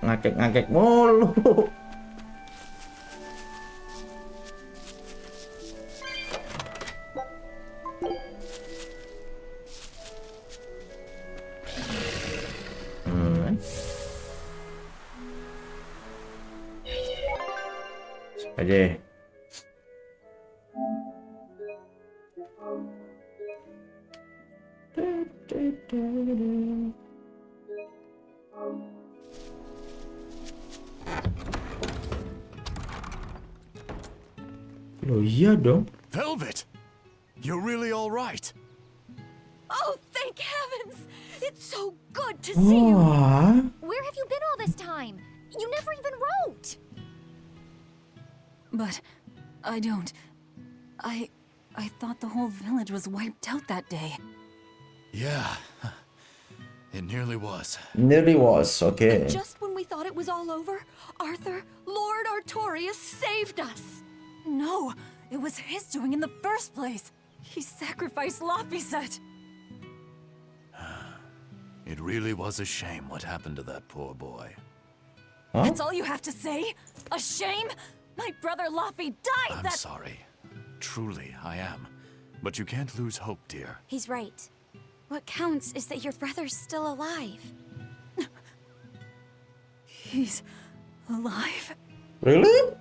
ngakek-ngakek mulu. Aja. Oh iya dong. Velvet, you're really all right. Oh, thank heavens! It's so good to see you. Where have you been all this time? You never even wrote. But I don't. I thought the whole village was wiped out that day. Yeah, it nearly was. Nearly was, okay. And just when we thought it was all over, Arthur, Lord Artorias saved us. No, it was his doing in the first place. He sacrificed Lapiset. It really was a shame what happened to that poor boy. Huh? That's all you have to say? A shame? My brother Laffy died. I'm sorry. Truly, I am. But you can't lose hope, dear. He's right. What counts is that your brother's still alive. He's alive? Really?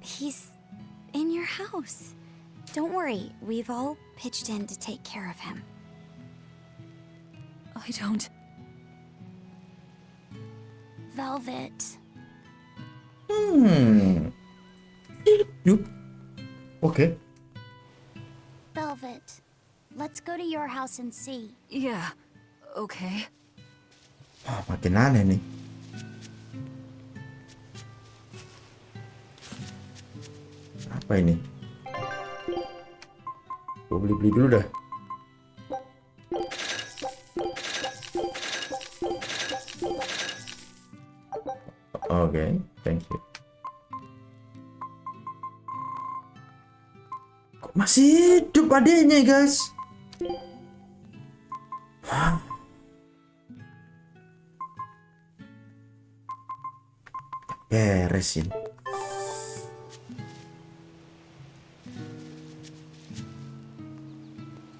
He's in your house. Don't worry, we've all pitched in to take care of him. I don't. Velvet. Okay. Velvet. Let's go to your house and see. Yeah, okay. Makin aneh nih. Apa ini? Gue beli dulu dah. Oke, thank you. Kok masih hidup adanya, guys? Beresin.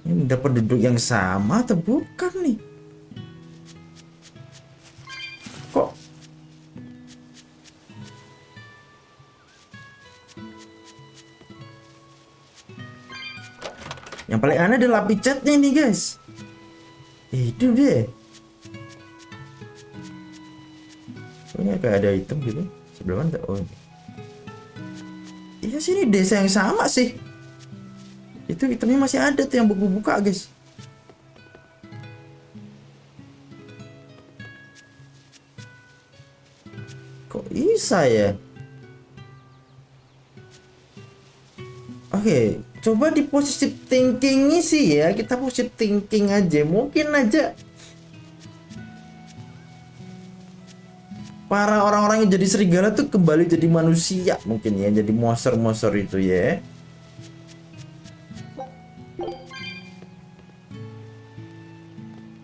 Ini udah penduduk yang sama atau bukan nih? Kok? Yang paling aneh adalah api catnya nih guys. Itu deh. Ini kayak ada item gitu. Sebelah mana? Oh ini. Iya sih, ini desa yang sama sih. Itu itemnya masih ada tuh yang buka guys. Kok bisa ya? Oke, coba di positive thinking sih ya. Kita positive thinking aja. Mungkin aja para orang-orang yang jadi serigala tuh kembali jadi manusia. Mungkin ya, jadi monster-monster itu ya.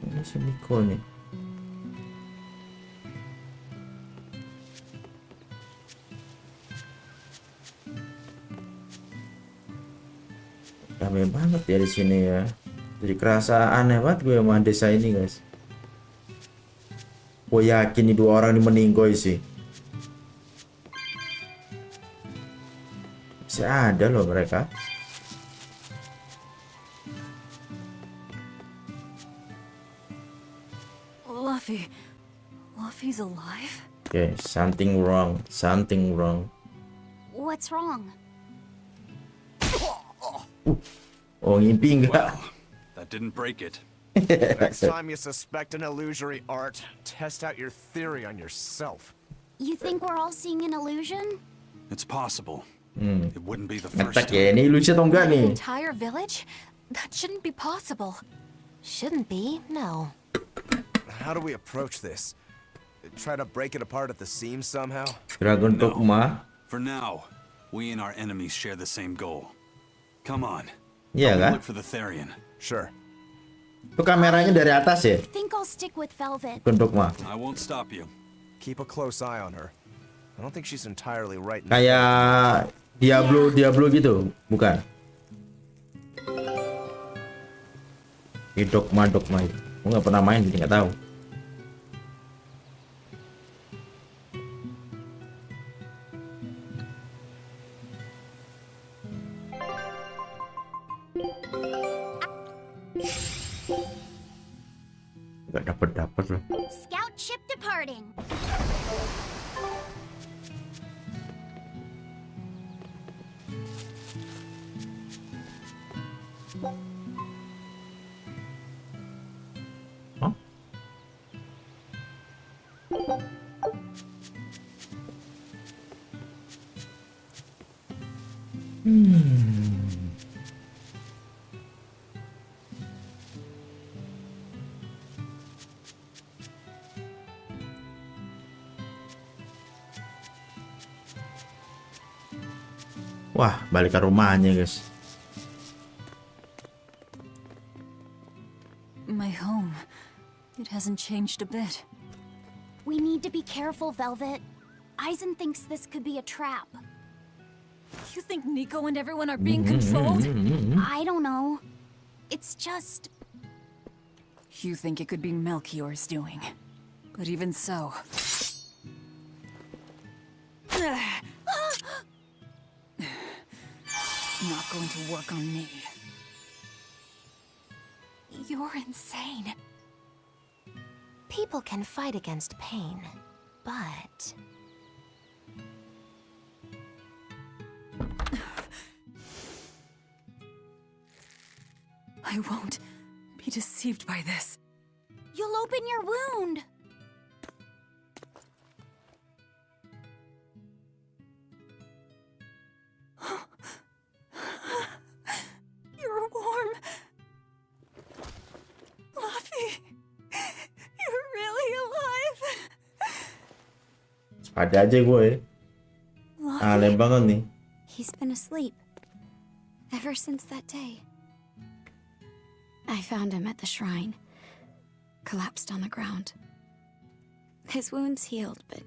Ini si Miko nih. Rame banget ya di sini ya. Jadi kerasa aneh banget gue sama desa ini guys. Gue yakin nih 2 orang ini meninggoy sih. Masih ada loh mereka. Luffy's alive? Okay, something wrong. Something wrong. What's wrong? Oh, ngimpi enggak? Well, that didn't break it. Next time you suspect an illusory art, test out your theory on yourself. You think we're all seeing an illusion? It's possible. It wouldn't be the first Ngetek ya, time. ini ilusi atau enggak nih? Entire village? That shouldn't be possible. Shouldn't be, no. How do we approach this? Try to break it apart at the seams somehow? Dragon No. Dogma. For now, we and our enemies share the same goal. Come on. Iya Help me kan? look for the Therian. Sure. Itu kameranya dari atas ya? I think I'll stick with Velvet. Dragon Dogma. I won't stop you. Keep a close eye on her. I don't think she's entirely right. Kayak Diablo gitu, bukan? Ini Dogma itu. Gue nggak pernah main jadi nggak tahu. Nggak dapet loh. Scout ship departing. Hah? Wah, balik ke rumahnya, guys. My home. It hasn't changed a bit. We need to be careful, Velvet. Aizen thinks this could be a trap. You think Nico and everyone are being controlled? I don't know. It's just... You think it could be Melchior's doing. But even so... It's not going to work on me. You're insane. People can fight against pain, but... I won't be deceived by this. You'll open your wound. You're warm. Luffy, you're really alive. Ada aja gue. Aneh banget nih. He's been asleep ever since that day. I found him at the shrine, collapsed on the ground. His wounds healed, but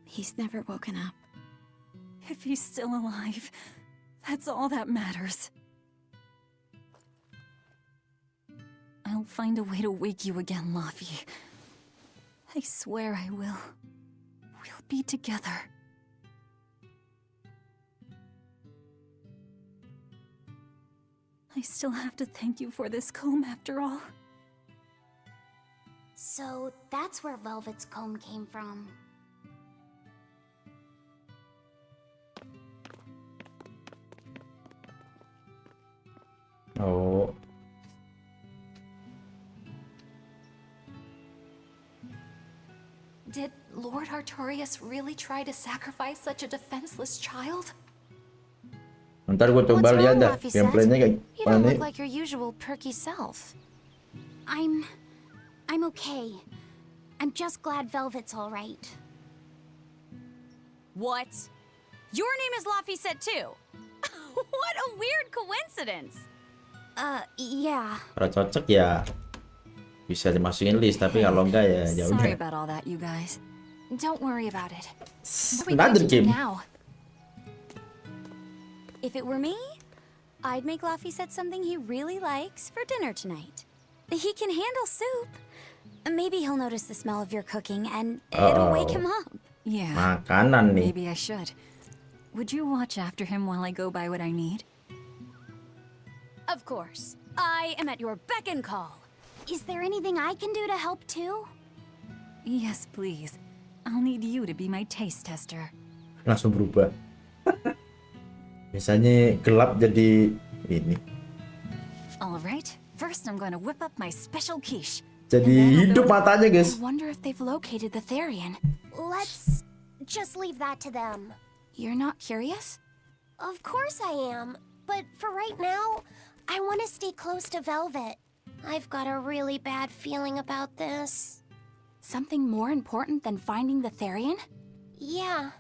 he's never woken up. If he's still alive, that's all that matters. I'll find a way to wake you again, Luffy. I swear I will. We'll be together. I still have to thank you for this comb after all. So that's where Velvet's comb came from. Did Lord Artorias really try to sacrifice such a defenseless child? Ntar gue coba lihat dah gameplaynya kayak You don't mana. look like your usual perky self. I'm okay. I'm just glad Velvet's all right. What? Your name is Laphicet too? What a weird coincidence. Yeah. Kalau cocok ya bisa dimasukin list, tapi kalau enggak ya Sorry udah. about all that, you guys. Don't worry about it. Another game. Now. If it were me, I'd make Laphicet something he really likes for dinner tonight. He can handle soup. Maybe he'll notice the smell of your cooking and it'll wake him up. Yeah. Makanan nih. Maybe I should. Would you watch after him while I go buy what I need? Of course. I am at your beck and call. Is there anything I can do to help too? Yes, please. I'll need you to be my taste tester. Langsung berubah. Biasanya gelap jadi ini. All right. First, I'm going to whip up my special quiche. Jadi hidup matanya, guys. I wonder if they've located the Therian. Let's just leave that to them. You're not curious? Of course I am. But for right now, I want to stay close to Velvet. I've got a really bad feeling about this. Something more important than finding the Therian? Yeah.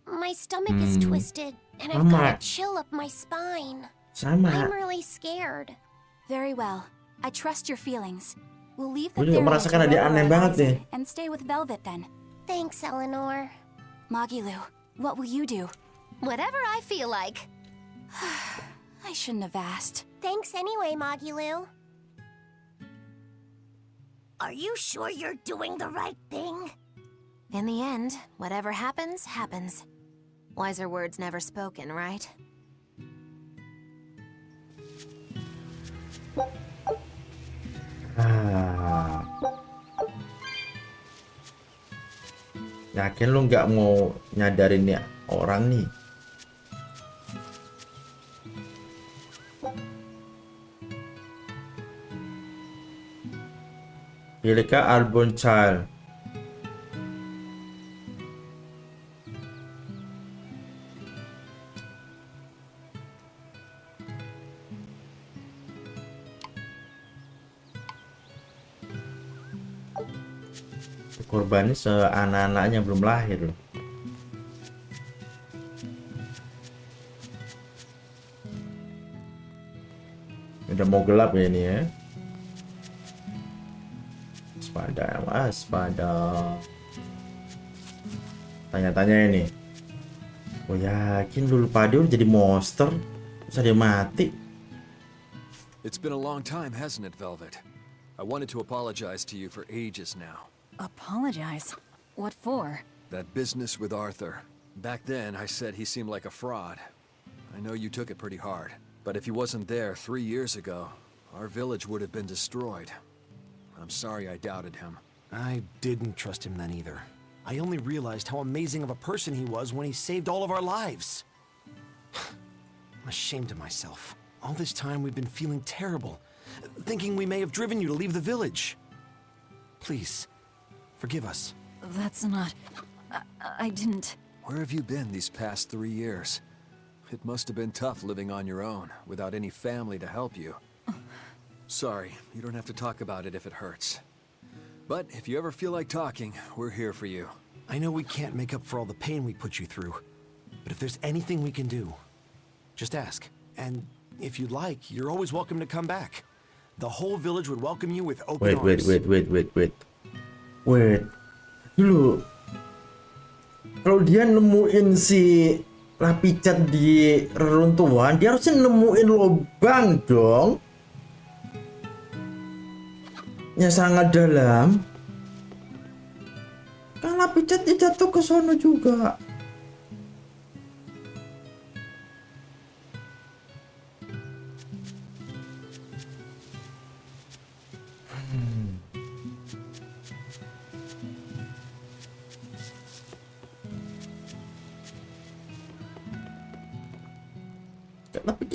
My stomach is twisted, and I've got a chill up my spine. I'm really scared. Very well. I trust your feelings. We'll leave the Gue juga merasakan ada aneh banget nih. and stay with Velvet then. Thanks, Eleanor. Magilu, what will you do? Whatever I feel like. I shouldn't have asked. Thanks anyway, Magilu. Are you sure you're doing the right thing? In the end, whatever happens, happens. Wiser words never spoken, right? Yakin lu nggak mau nyadarin ya orang nih? Pilihkah album child? Korbannya seanak-anaknya belum lahir loh. Udah mau gelap ya ini ya. Waspada. Tanya-tanya ini. Oh yakin lu lupa dia udah jadi monster? Bisa dia mati? It's been a long time, hasn't it, Velvet? I wanted to apologize to you for ages now. Apologize? What for? That business with Arthur. Back then, I said he seemed like a fraud. I know you took it pretty hard. But if he wasn't there 3 years ago, our village would have been destroyed. I'm sorry I doubted him. I didn't trust him then either. I only realized how amazing of a person he was when he saved all of our lives. I'm ashamed of myself. All this time we've been feeling terrible, thinking we may have driven you to leave the village. Please, forgive us. That's not... I didn't... Where have you been these past 3 years? It must have been tough living on your own, without any family to help you. Sorry, you don't have to talk about it if it hurts. But if you ever feel like talking, we're here for you. I know we can't make up for all the pain we put you through, but if there's anything we can do, just ask. And if you'd like, you're always welcome to come back. The whole village would welcome you with open arms. Wait. Dulu. Kalau dia nemuin si Laphicet di reruntuhan, dia harusnya nemuin lubang dong. Yang sangat dalam. Kan Laphicet jatuh ke sono juga.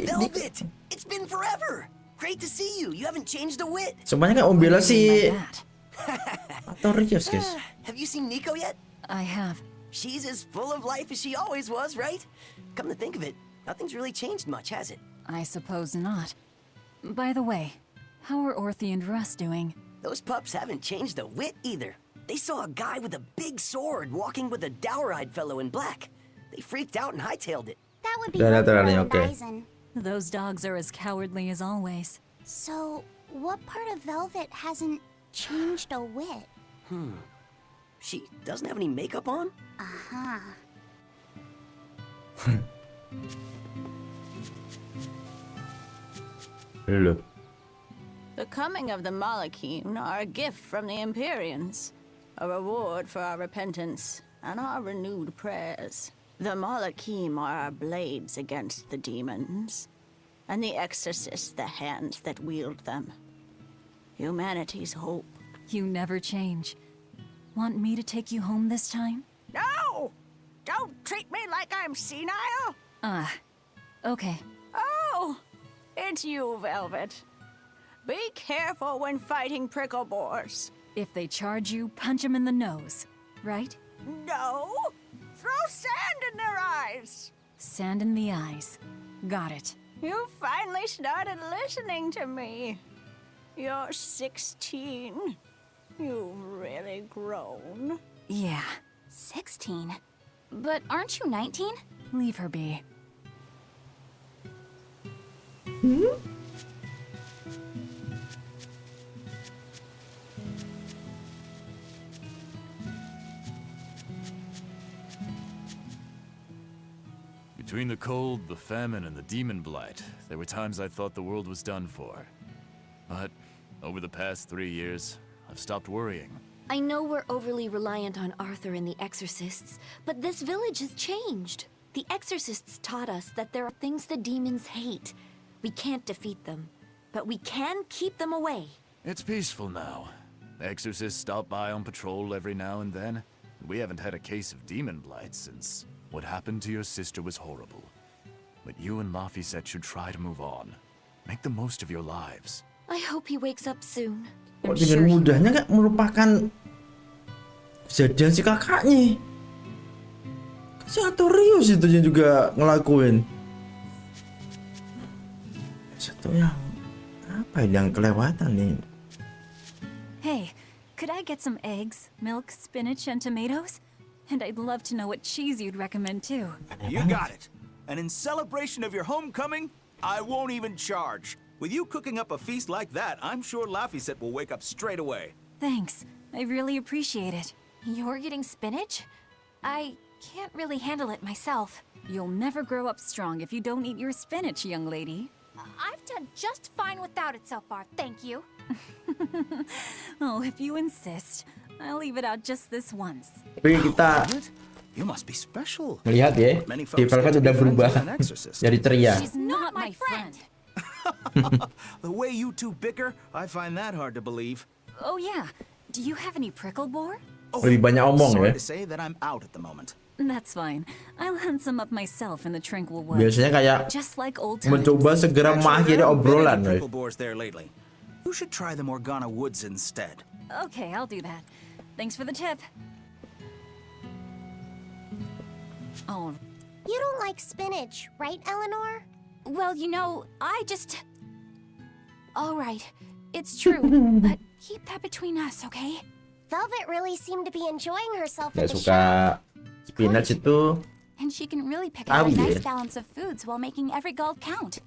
Velvet, it's been forever. Great to see you. You haven't changed a whit. Semuanya kan membela si Artorias, guys. have you seen Nico yet? I have. She's as full of life as she always was, right? Come to think of it, nothing's really changed much, has it? I suppose not. By the way, how are Orthy and Russ doing? Those pups haven't changed a whit either. They saw a guy with a big sword walking with a dour-eyed fellow in black. They freaked out and hightailed it. That would be Literally, Rumble and okay. Bison. Those dogs are as cowardly as always. So, what part of Velvet hasn't changed a whit? She doesn't have any makeup on? Uh-huh. Hello. The coming of the Malakim are a gift from the Empyreans, a reward for our repentance and our renewed prayers. The Malakim are our blades against the demons, and the exorcists the hands that wield them. Humanity's hope. You never change. Want me to take you home this time? No! Don't treat me like I'm senile! Okay. Oh! It's you, Velvet. Be careful when fighting prickle boars. If they charge you, punch them in the nose, right? No! Throw sand in their eyes! Sand in the eyes. Got it. You finally started listening to me. You're 16. You've really grown. Yeah. 16? But aren't you 19? Leave her be. Between the cold, the famine, and the demon blight, there were times I thought the world was done for. But over the past 3 years, I've stopped worrying. I know we're overly reliant on Arthur and the exorcists, but this village has changed. The exorcists taught us that there are things the demons hate. We can't defeat them, but we can keep them away. It's peaceful now. Exorcists stop by on patrol every now and then. We haven't had a case of demon blight since what happened to your sister was horrible. But you and Laphicet should try to move on. Make the most of your lives. I hope he wakes up soon. Kok dengan mudahnya nggak melupakan kejadian si kakaknya? Si Artorius itu juga ngelakuin. Satu yang apa yang kelewatan nih? Hey, could I get some eggs, milk, spinach, and tomatoes? And I'd love to know what cheese you'd recommend too. You got it. And in celebration of your homecoming, I won't even charge. With you cooking up a feast like that, I'm sure Laphicet will wake up straight away. Thanks. I really appreciate it. You're getting spinach? I can't really handle it myself. You'll never grow up strong if you don't eat your spinach, young lady. I've done just fine without it so far, thank you. Oh, if you insist. I'll leave it out just this once. Tapi kita melihat ya, di Velvet udah berubah dari ceria. She's not my friend. The way you two bicker, I find that hard to believe. Oh yeah, do you have any prickle boar? Lebih banyak omong Sorry ya. to say that I'm out at the moment. That's fine. I'll hunt some up myself in the tranquil woods. Biasanya kayak Just like old times. mencoba segera mengakhiri obrolan. Prickle boars there lately. You should try the Morgana Woods instead. Okay, I'll do that. Thanks for the tip. Oh. You don't like spinach, right, Eleanor? Well, you know, all right, it's true, but keep that between us, okay? Velvet really seemed to be enjoying herself Gak at the suka shop. spinach itu. And she can really pick out a Tahu nice ya. balance of foods while making every gulp count.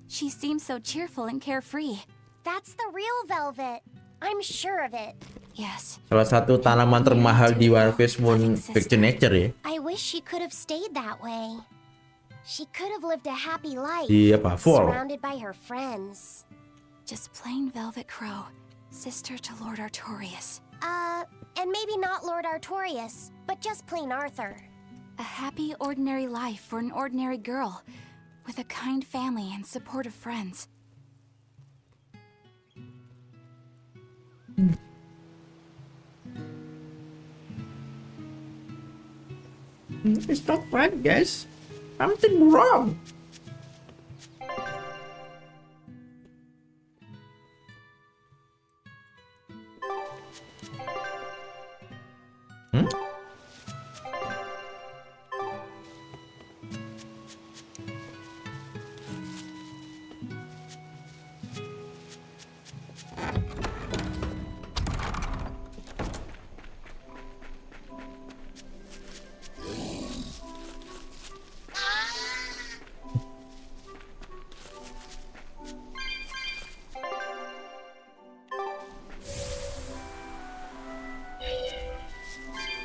She seems so cheerful and carefree. That's the real Velvet. I'm sure of it. Yes. Salah satu tanaman termahal di Harvest Moon Picture Nature ya. I wish she could have stayed that way. She could have lived a happy life, Di apa? Fall. surrounded by her friends. Just plain Velvet Crow, sister to Lord Artorius. And maybe not Lord Artorius, but just plain Arthur. A happy, ordinary life for an ordinary girl, with a kind family and supportive friends. It's not right, guys. Something wrong.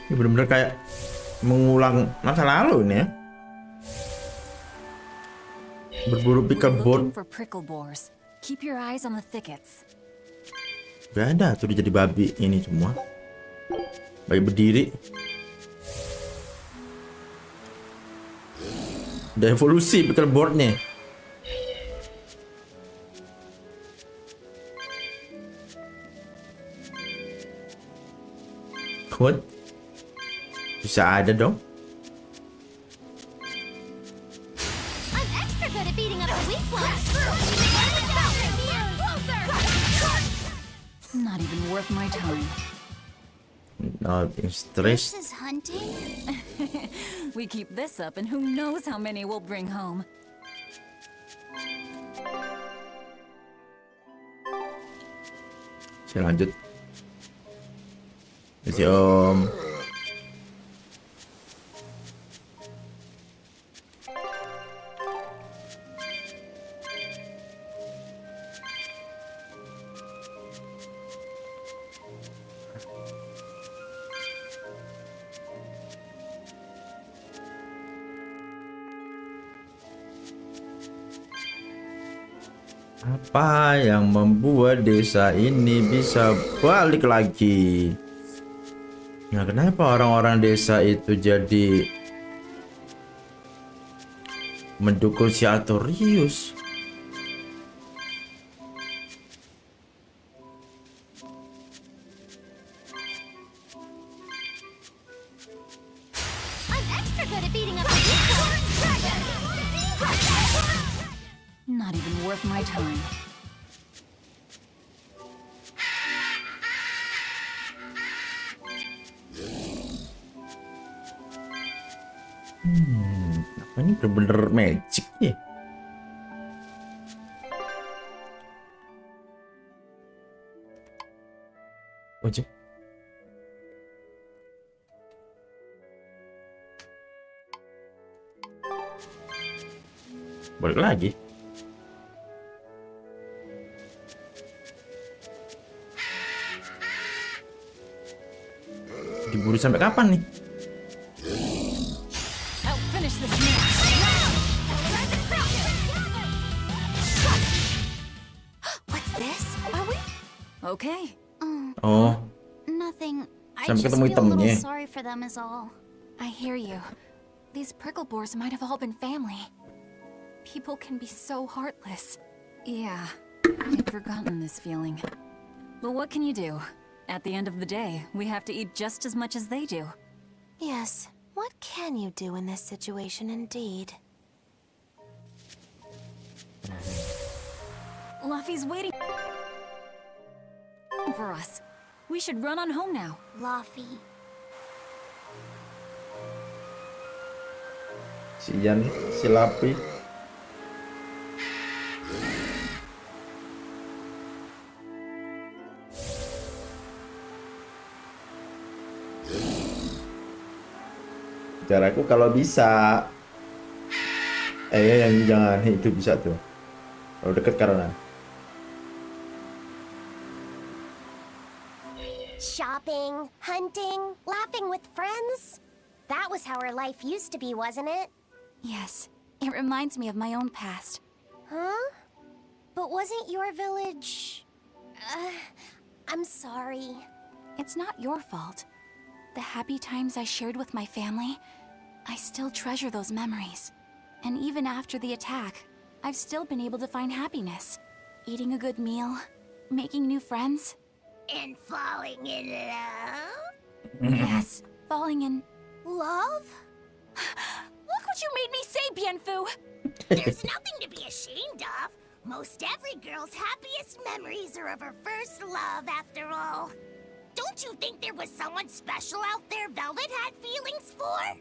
Ini bener-bener kayak mengulang masa lalu ini ya. Berburu pickleboard. Keep your eyes on the thickets. Gak ada tuh dia jadi babi ini semua. Babi berdiri. Udah evolusi pickleboardnya. What? Bisa ada dong. Not even worth my time. No, stress. This is hunting? We keep this up and who knows how many we'll bring home. Saya lanjut. Masih Om. Apa yang membuat desa ini bisa balik lagi? Nah, kenapa orang-orang desa itu jadi mendukung si Artorius? Not even worth my time. Apa ini bener-bener magic ya? Wajib. Balik lagi. Diburu sampai kapan nih? What's this? Are we? Okay. Oh. Nothing. I Sampai just ketemu feel a little itemnya. sorry for them is all. I hear you. These pricklebores might have all been family. People can be so heartless. Yeah, I'd forgotten this feeling. But what can you do? At the end of the day, we have to eat just as much as they do. Yes, what can you do in this situation indeed? Luffy's waiting for us. We should run on home now. Luffy. Si Ian, si Lapi. Caraku kalau bisa. Yang jangan itu bisa tuh. Kalau deket karena. Shopping, hunting, laughing with friends. That was how our life used to be, wasn't it? Yes, it reminds me of my own past. Huh? But wasn't your village... I'm sorry. It's not your fault. The happy times I shared with my family, I still treasure those memories. And even after the attack, I've still been able to find happiness. Eating a good meal, making new friends. And falling in love? Yes, falling in... Love? Look what you made me say, Bienfu! There's nothing to be ashamed of. Most every girl's happiest memories are of her first love, after all. Don't you think there was someone special out there Velvet had feelings for?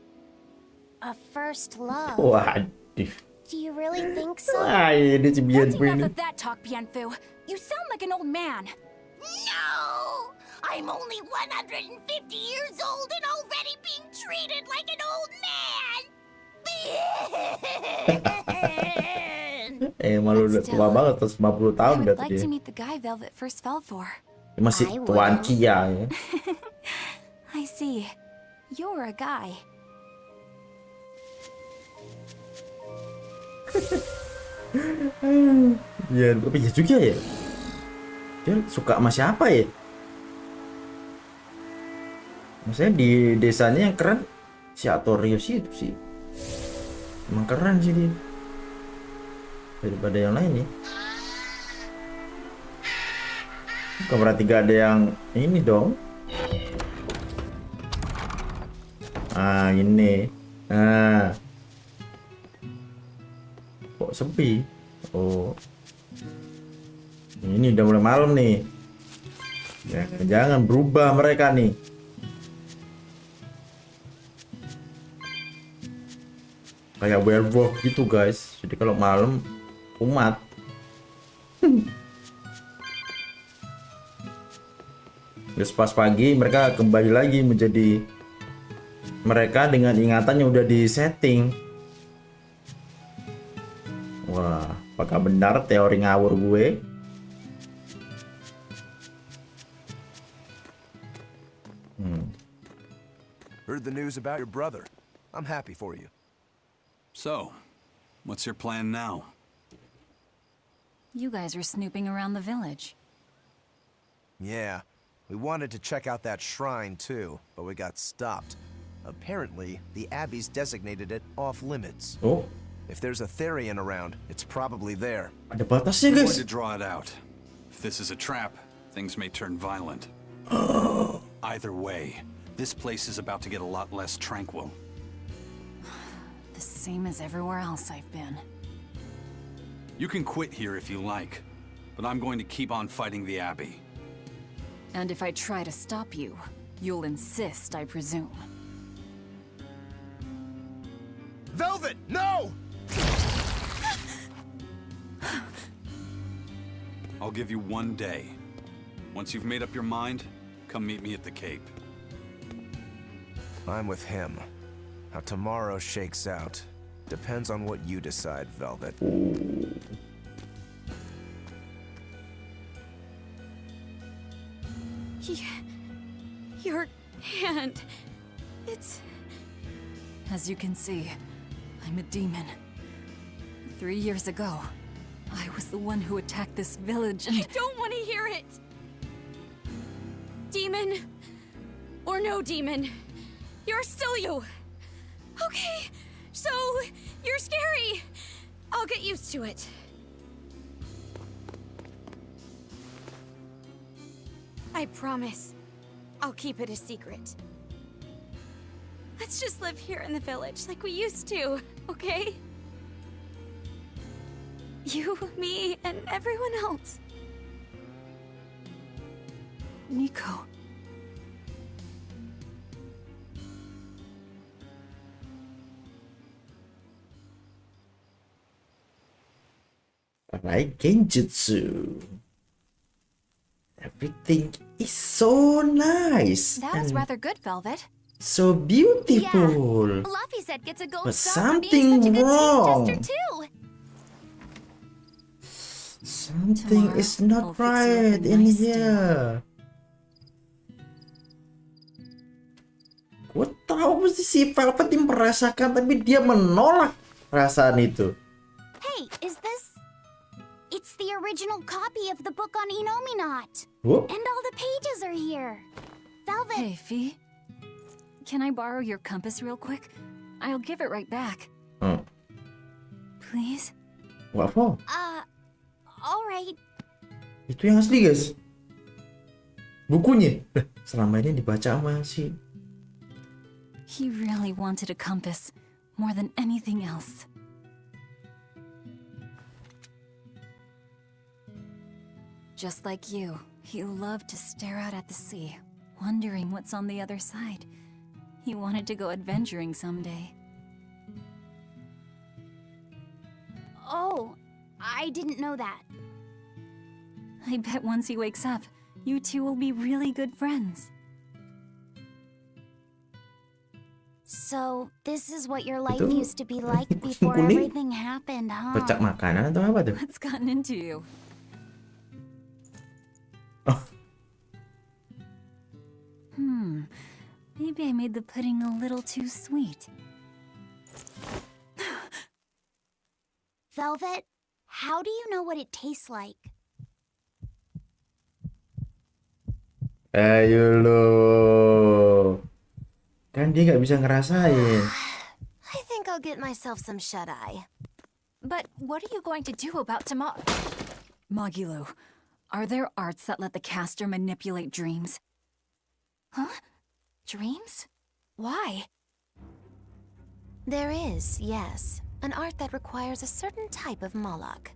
A first love? Waduh. Do you really think so? Wah, ini si That's Bienfu enough ini. of that talk, Bienfu. You sound like an old man. No! I'm only 150 years old and already being treated like an old man! Malu udah tua banget, terus 50 I tahun would berarti like dia. to meet the guy Velvet first fell for. Masih tuan Kia ya. I see. You're a guy. Ya, tapi ya juga ya. Dia suka sama siapa ya? Maksudnya di desanya yang keren si Artorius itu sih. Emang keren sih dia. Daripada yang lain ya. Bukan berarti gak ada yang ini dong. Ah, ini. Nah. Kok sepi? Oh. Ini udah mulai malam nih. Jangan berubah mereka nih. Kayak werewolf gitu guys. Jadi kalau malam umat. Terus pas pagi mereka kembali lagi menjadi mereka dengan ingatan yang udah disetting. Wah, apakah benar teori ngawur gue? Heard the news about your brother. I'm happy for you. So, what's your plan now? You guys are snooping around the village. Yeah, we wanted to check out that shrine too, but we got stopped. Apparently, the Abbey's designated it off-limits. Oh. If there's a Therian around, it's probably there. Ada batasnya, We're guys. going to draw it out. If this is a trap, things may turn violent. Either way, this place is about to get a lot less tranquil. The same as everywhere else I've been. You can quit here if you like, but I'm going to keep on fighting the Abbey. And if I try to stop you, you'll insist, I presume. Velvet, no! I'll give you 1 day. Once you've made up your mind, come meet me at the Cape. I'm with him. How tomorrow shakes out depends on what you decide, Velvet. Your hand. It's... As you can see, I'm a demon. 3 years ago, I was the one who attacked this village and... I don't want to hear it! Demon, or no demon, you're still you. Okay, so you're scary. I'll get used to it. I promise, I'll keep it a secret. Let's just live here in the village like we used to, okay? You, me, and everyone else. Nico. Alright, Genjutsu. Everything is so nice. That was and rather good, Velvet. so beautiful. Yeah. Laphicet gets a gold But star for being such a something good wrong. taste tester too. Something Tomorrow, is not I'll fix you up right a in nice here. Gue tahu mesti si Velvet ini merasakan, tapi dia menolak perasaan itu. Hey, is this... It's the original copy of the book on Inominat. Whoop. And all the pages are here. Velvet... Hey, Fee. Can I borrow your compass real quick? I'll give it right back. Please? What for? Alright. Itu yang asli, guys. Bukunya. Selama ini dibaca sama si... He really wanted a compass, more than anything else. Just like you, he loved to stare out at the sea, wondering what's on the other side. He wanted to go adventuring someday. Oh, I didn't know that. I bet once he wakes up, you two will be really good friends. So, this is what your life Itu used to be like before kuning. everything happened, huh? Pecak makanan atau apa tuh? What's gotten into you? Maybe I made the pudding a little too sweet. Velvet, how do you know what it tastes like? Ayo lo. Kan dia nggak bisa ngerasain. I think I'll get myself some shut-eye. But what are you going to do about tomorrow? Magilu, are there arts that let the caster manipulate dreams? Huh? Dreams? Why? There is, yes. An art that requires a certain type of Moloch.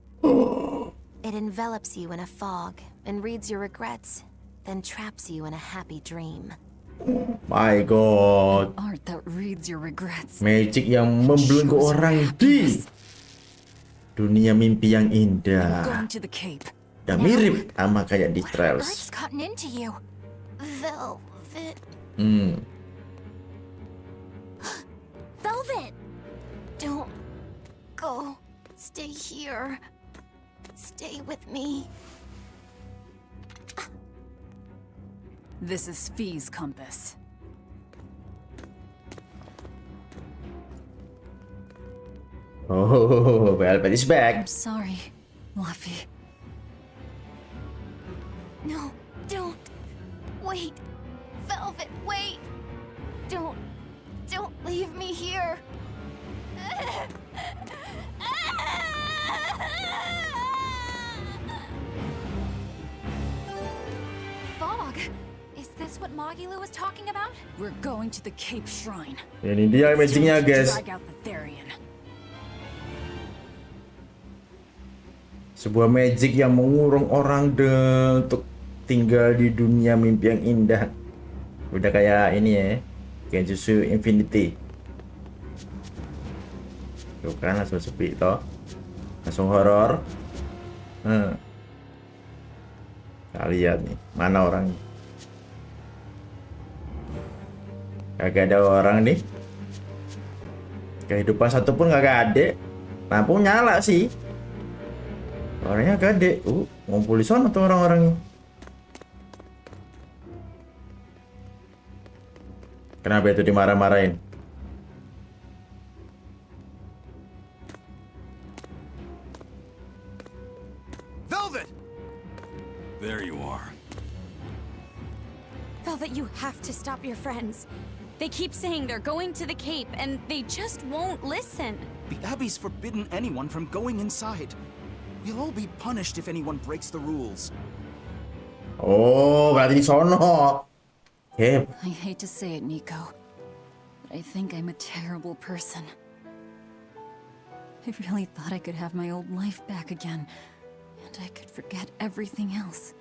It envelops you in a fog and reads your regrets, then traps you in a happy dream. My God. An art that reads your regrets. Magic yang membelenggu orang di dunia mimpi yang indah. Going to the Cape. Udah mirip sama kayak di Trails. What's gotten into you? Velvet. Velvet! Don't go. Stay here. Stay with me. This is Fee's compass. Oh, Velvet is back. I'm sorry, Luffy. No, don't. Wait. Velvet, wait. Don't leave me here. Fog. Is this what Magilu was talking about? We're going to the Cape Shrine. Ini dia magicnya, guys. Drag out the Therian. Sebuah magic yang mengurung orang untuk tinggal di dunia mimpi yang indah. Udah kayak ini ya, Genjutsu Infinity. Tuh kan langsung sepi toh, langsung horor. Kita lihat nih, mana orangnya? Kagak ada orang nih. Kehidupan satu pun kagak ada. Lampu nyala sih. Orangnya gede. Ngumpul di sana tuh orang-orangnya. Kenapa itu dimarah-marahin? Velvet! There you are. Velvet, you have to stop your friends. They keep saying they're going to the Cape, and they just won't listen. The Abbey's forbidden anyone from going inside. We'll all be punished if anyone breaks the rules. Oh, berarti di sono. Yep. I hate to say it, Nico, but I think I'm a terrible person. I really thought I could have my old life back again, and I could forget everything else.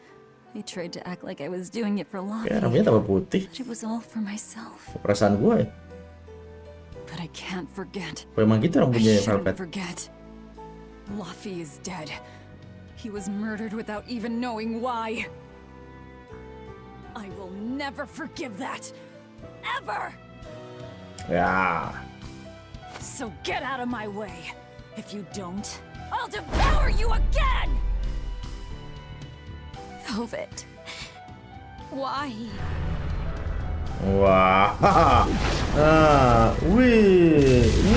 I tried to act like I was doing it for Luffy, Ya, rambutnya tambah putih. but it was all for myself. Perasaan gue. But I can't forget. Emang gitu I rambutnya shouldn't Velvet. forget. Luffy is dead. He was murdered without even knowing why. I will never forgive that. Ever! Ya. So get out of my way. If you don't, I'll devour you again! Velvet. Why? Wah.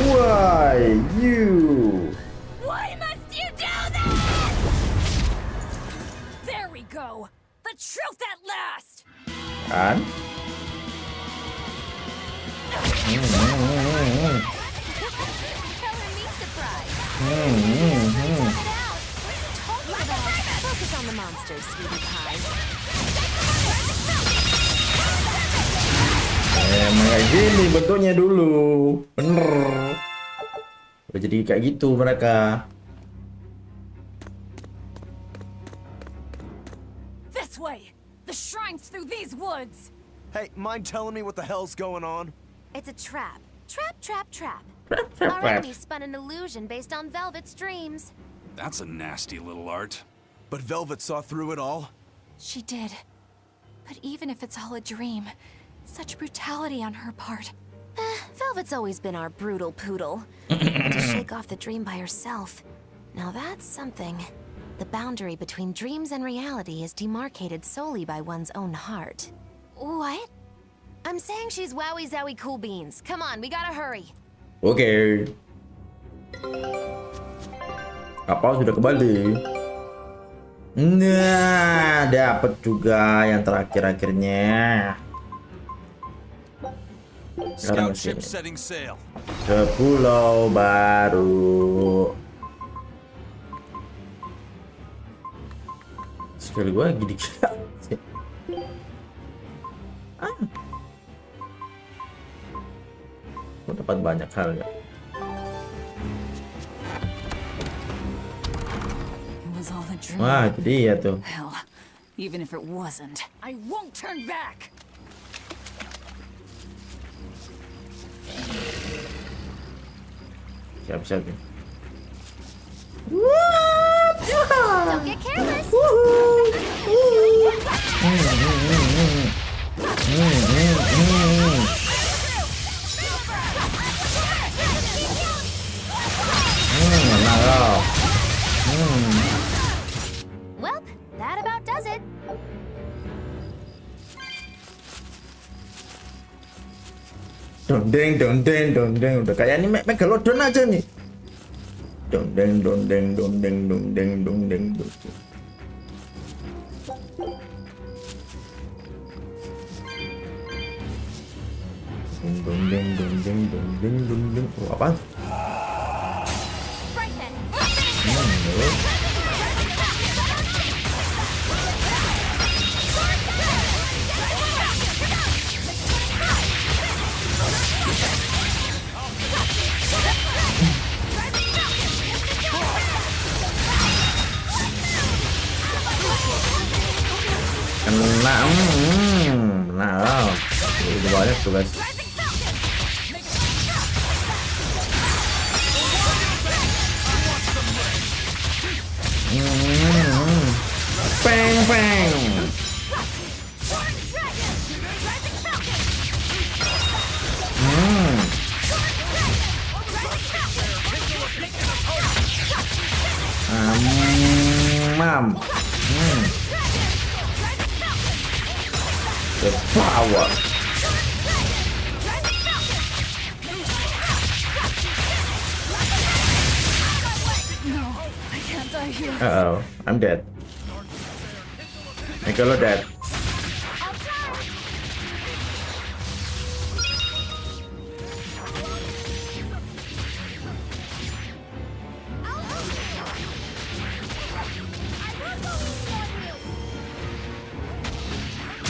Why you? Why must you do this? There we go. The truth at last! Kan? Focus on the monsters, sweetie pie. Emang kayak gini bentuknya dulu. Bener. Udah jadi kayak gitu mereka. This way! The shrine's through these woods! Hey, mind telling me what the hell's going on? It's a trap. Trap, trap, trap. trap. Our enemy spun an illusion based on Velvet's dreams. That's a nasty little art. But Velvet saw through it all? She did. But even if it's all a dream, such brutality on her part. Velvet's always been our brutal poodle. To shake off the dream by herself. Now that's something. The boundary between dreams and reality is demarcated solely by one's own heart. What? I'm saying she's wowie zowie cool beans. Come on, we gotta hurry. Oke. Kapal sudah kembali. Nah, dapat juga yang terakhir akhirnya. Sekarang setting sail. Ke pulau baru. Sekali gue gini-gini. Gue dapat banyak hal ya. Wah, itu dia tuh. Hell, even if it wasn't, I won't turn back. Siap-siap nih. Don't get careless. Well, that about does it. Dondeng, dondeng, dondeng. Udah kayak ini Megalodon aja nih. Dondeng, dondeng, dondeng, dondeng, dondeng, dondeng. Dondeng, dondeng, dondeng, dondeng. Oh, apaan? Kena, nah, udah banyak tuh guys. Peng, peng. Mam. The power. No, I can't die here. Uh-oh, I'm dead. Megalo dead.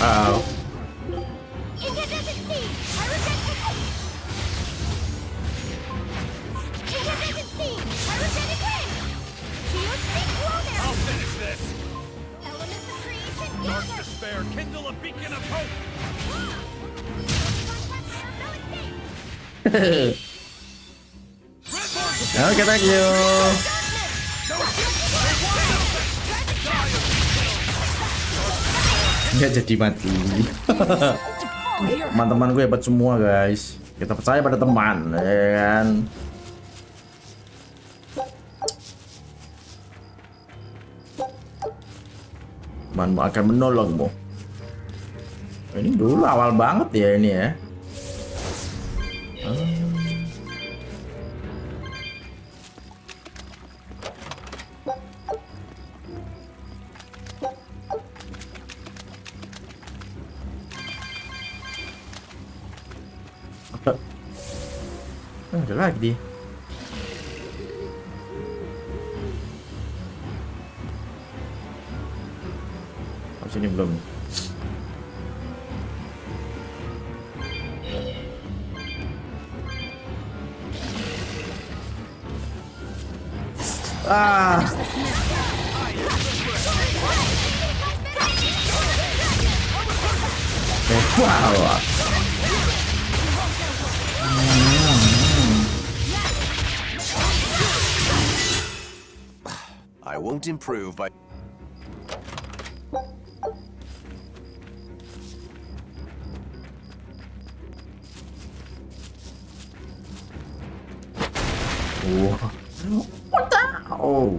Uh-oh. I'll finish this. Dark despair, kindle a beacon of hope. Oke, thank you. Nggak jadi mati. Teman-teman gue hebat semua guys. Kita percaya pada teman, ya kan? Temanmu akan menolongmu. Ini dulu awal banget ya ini ya. Ada lagi. Sini belum. Wow. I won't improve by... What the? Oh.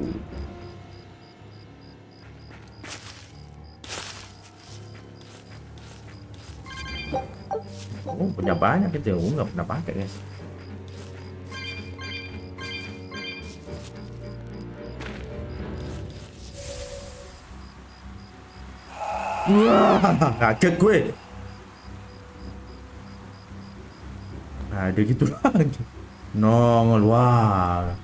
Oh, punya banyak gitu ya. Gue nggak pernah pakai, guys. Wah, kaget gue. Ada gitu lagi. Nongol, wah.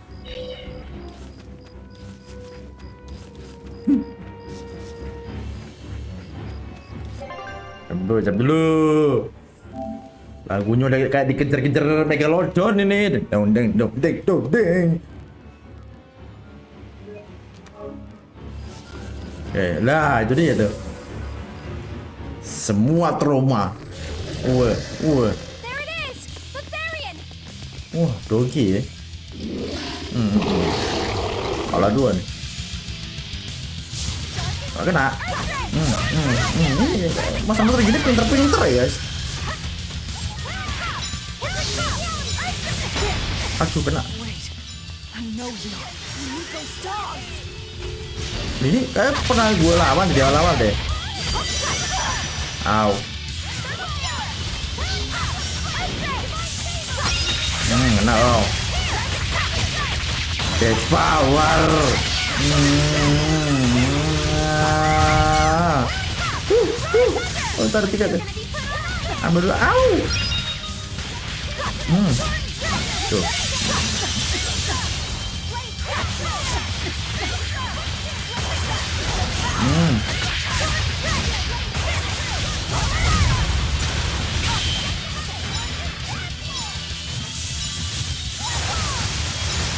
Jam dulu. Lagunya udah kayak dikejar-kejar Megalodon ini. Dong deng dong deng dong deng. Oke, lah itu dia tuh. Semua trauma. Wah. Wah, dogi ya. Kalah dua nih. Gak kena. Masa muter gini pinter-pinter ya, guys. Aduh, kena. Ini kayak pernah gue lawan di awal-awal deh. Au. Kena loh. Death power. Oh, ntar tiga deh. Ambil dulu. Au. Tuh.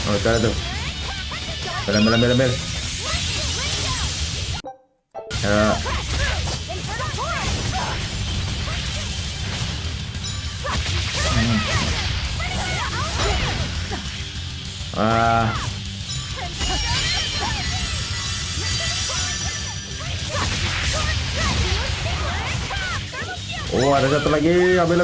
Oh, cara tuh. Bel. Ya. Oh, ada satu lagi. Ambil.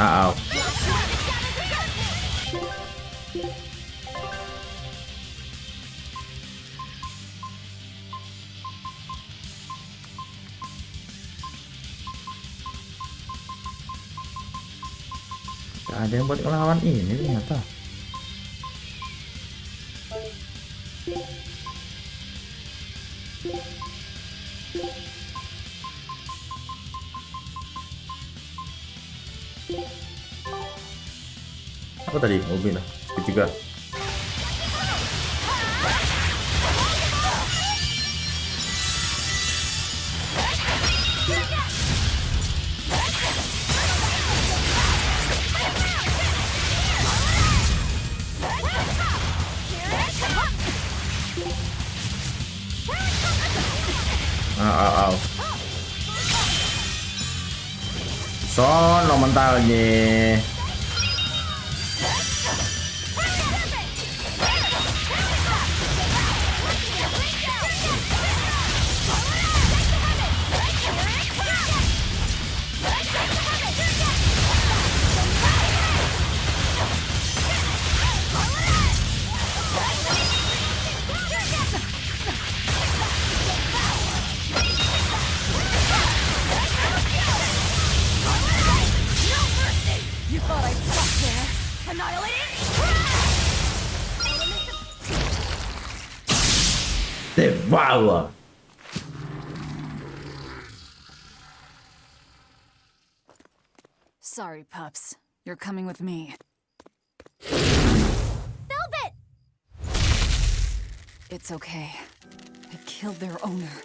Au. Ada yang buat ngelawan ini ternyata. Apa tadi? Mobil lah. Ketiga. Sono mentalnya. Devour. Sorry, pups. You're coming with me. Velvet! It's okay. I killed their owner.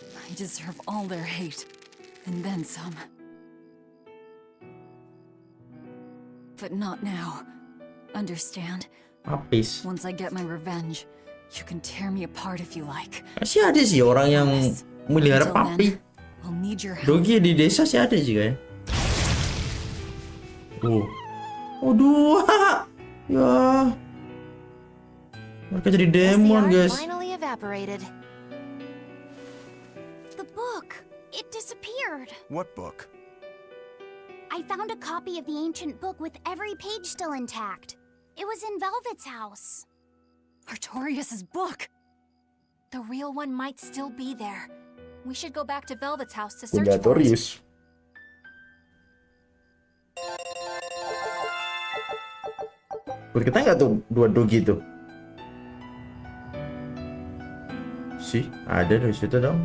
I deserve all their hate. And then some. But not now. Understand? Habis. Once I get my revenge, you can tear me apart if you like. Masih ada sih orang yang melihara papi. I'll need your help. Dogi di desa sih ada sih kan. Oh, 2. Ya. Mereka jadi Daemon, guys. Finally evaporated. The book. It disappeared. What book? I found a copy of the ancient book with every page still intact. It was in Velvet's house. Artorias' book. The real one might still be there. We should go back to Velvet's house to search for it. Artorias. Buat kita nggak tuh 2 dogi tuh? Sih, ada di situ dong.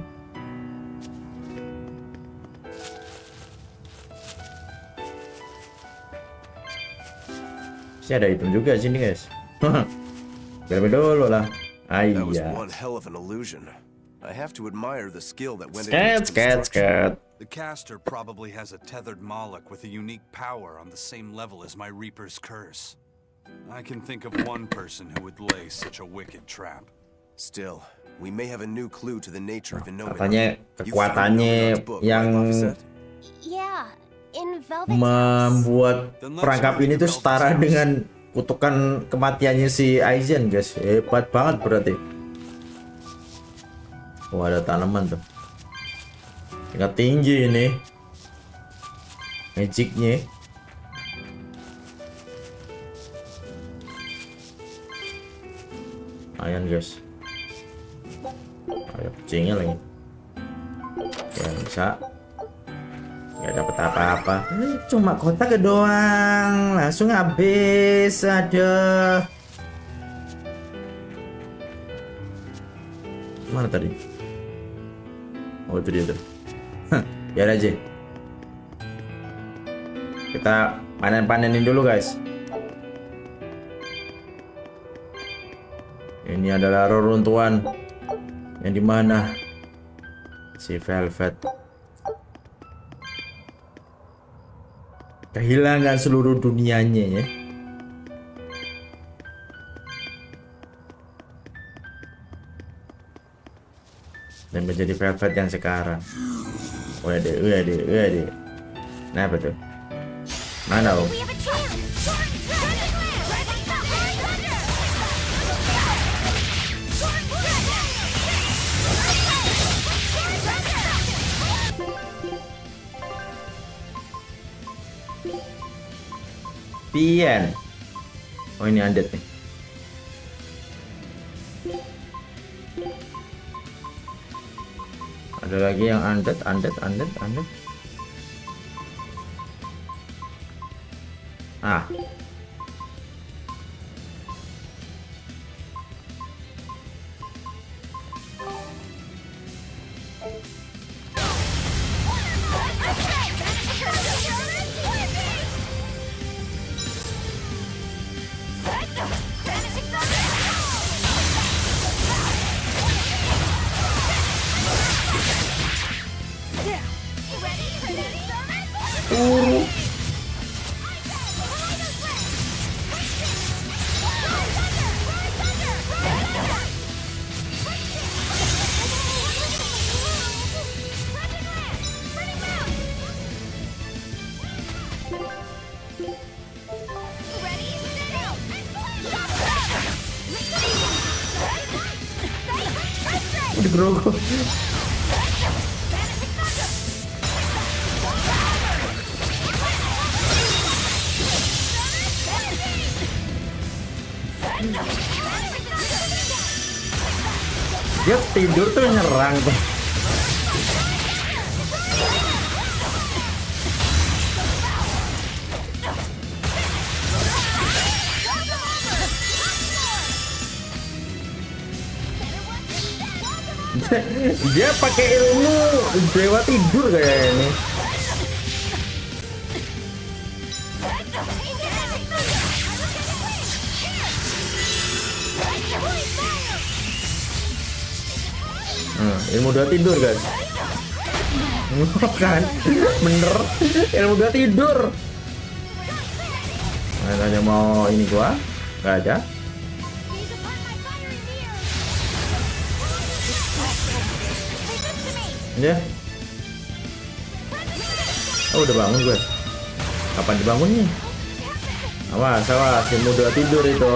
Sih ada item juga sini, guys. Berapa dulu lah. That was Iya. one hell of an illusion. I have to admire the skill that went into Scat, its scat, construction. scat. The caster probably has a tethered Moloch with a unique power on the same level as my Reaper's curse. I can think of one person who would lay such a wicked trap. Still, we may have a new clue to the nature of Indonesia. Katanya kekuatannya yang Yeah, in Velvet's house. membuat perangkap ini tuh setara dengan kutukan kematiannya si Aizen, guys. Hebat banget berarti. Oh, ada tanaman tuh. Tingkat tinggi ini magicnya. Ayan, guys. Ada kucingnya lagi. Ya bisa. Nggak dapet apa-apa. Cuma kotak doang. Langsung habis. Aduh. Mana tadi? Oh, itu dia tuh. Biar aja. Kita panen-panenin dulu, guys. Ini adalah reruntuhan yang dimana si Velvet kehilangan seluruh dunianya, ya. Dan menjadi Velvet yang sekarang. Waduh. Kenapa tuh? Mana, Om? Pian. Oh, ini undead nih. Ada lagi yang undead. Ah. Digerogok. Dia tidur tuh nyerang tuh. Dia pakai ilmu dewa tidur kayak ini. Ilmu dewa tidur, guys. Kan bener, ilmu dewa tidur. Ada mau ini gua? Gak ada. Ya. Oh, udah bangun gue. Kapan dibangunnya? Awas, awas, si muda tidur itu.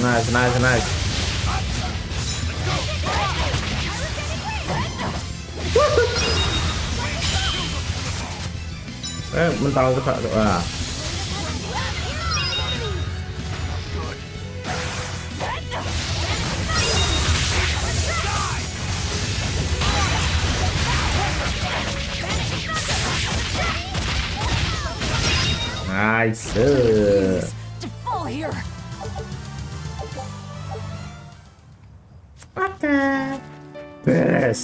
Nice, nice, nice. Mental tuh Pak. Wah. Nice. Beres.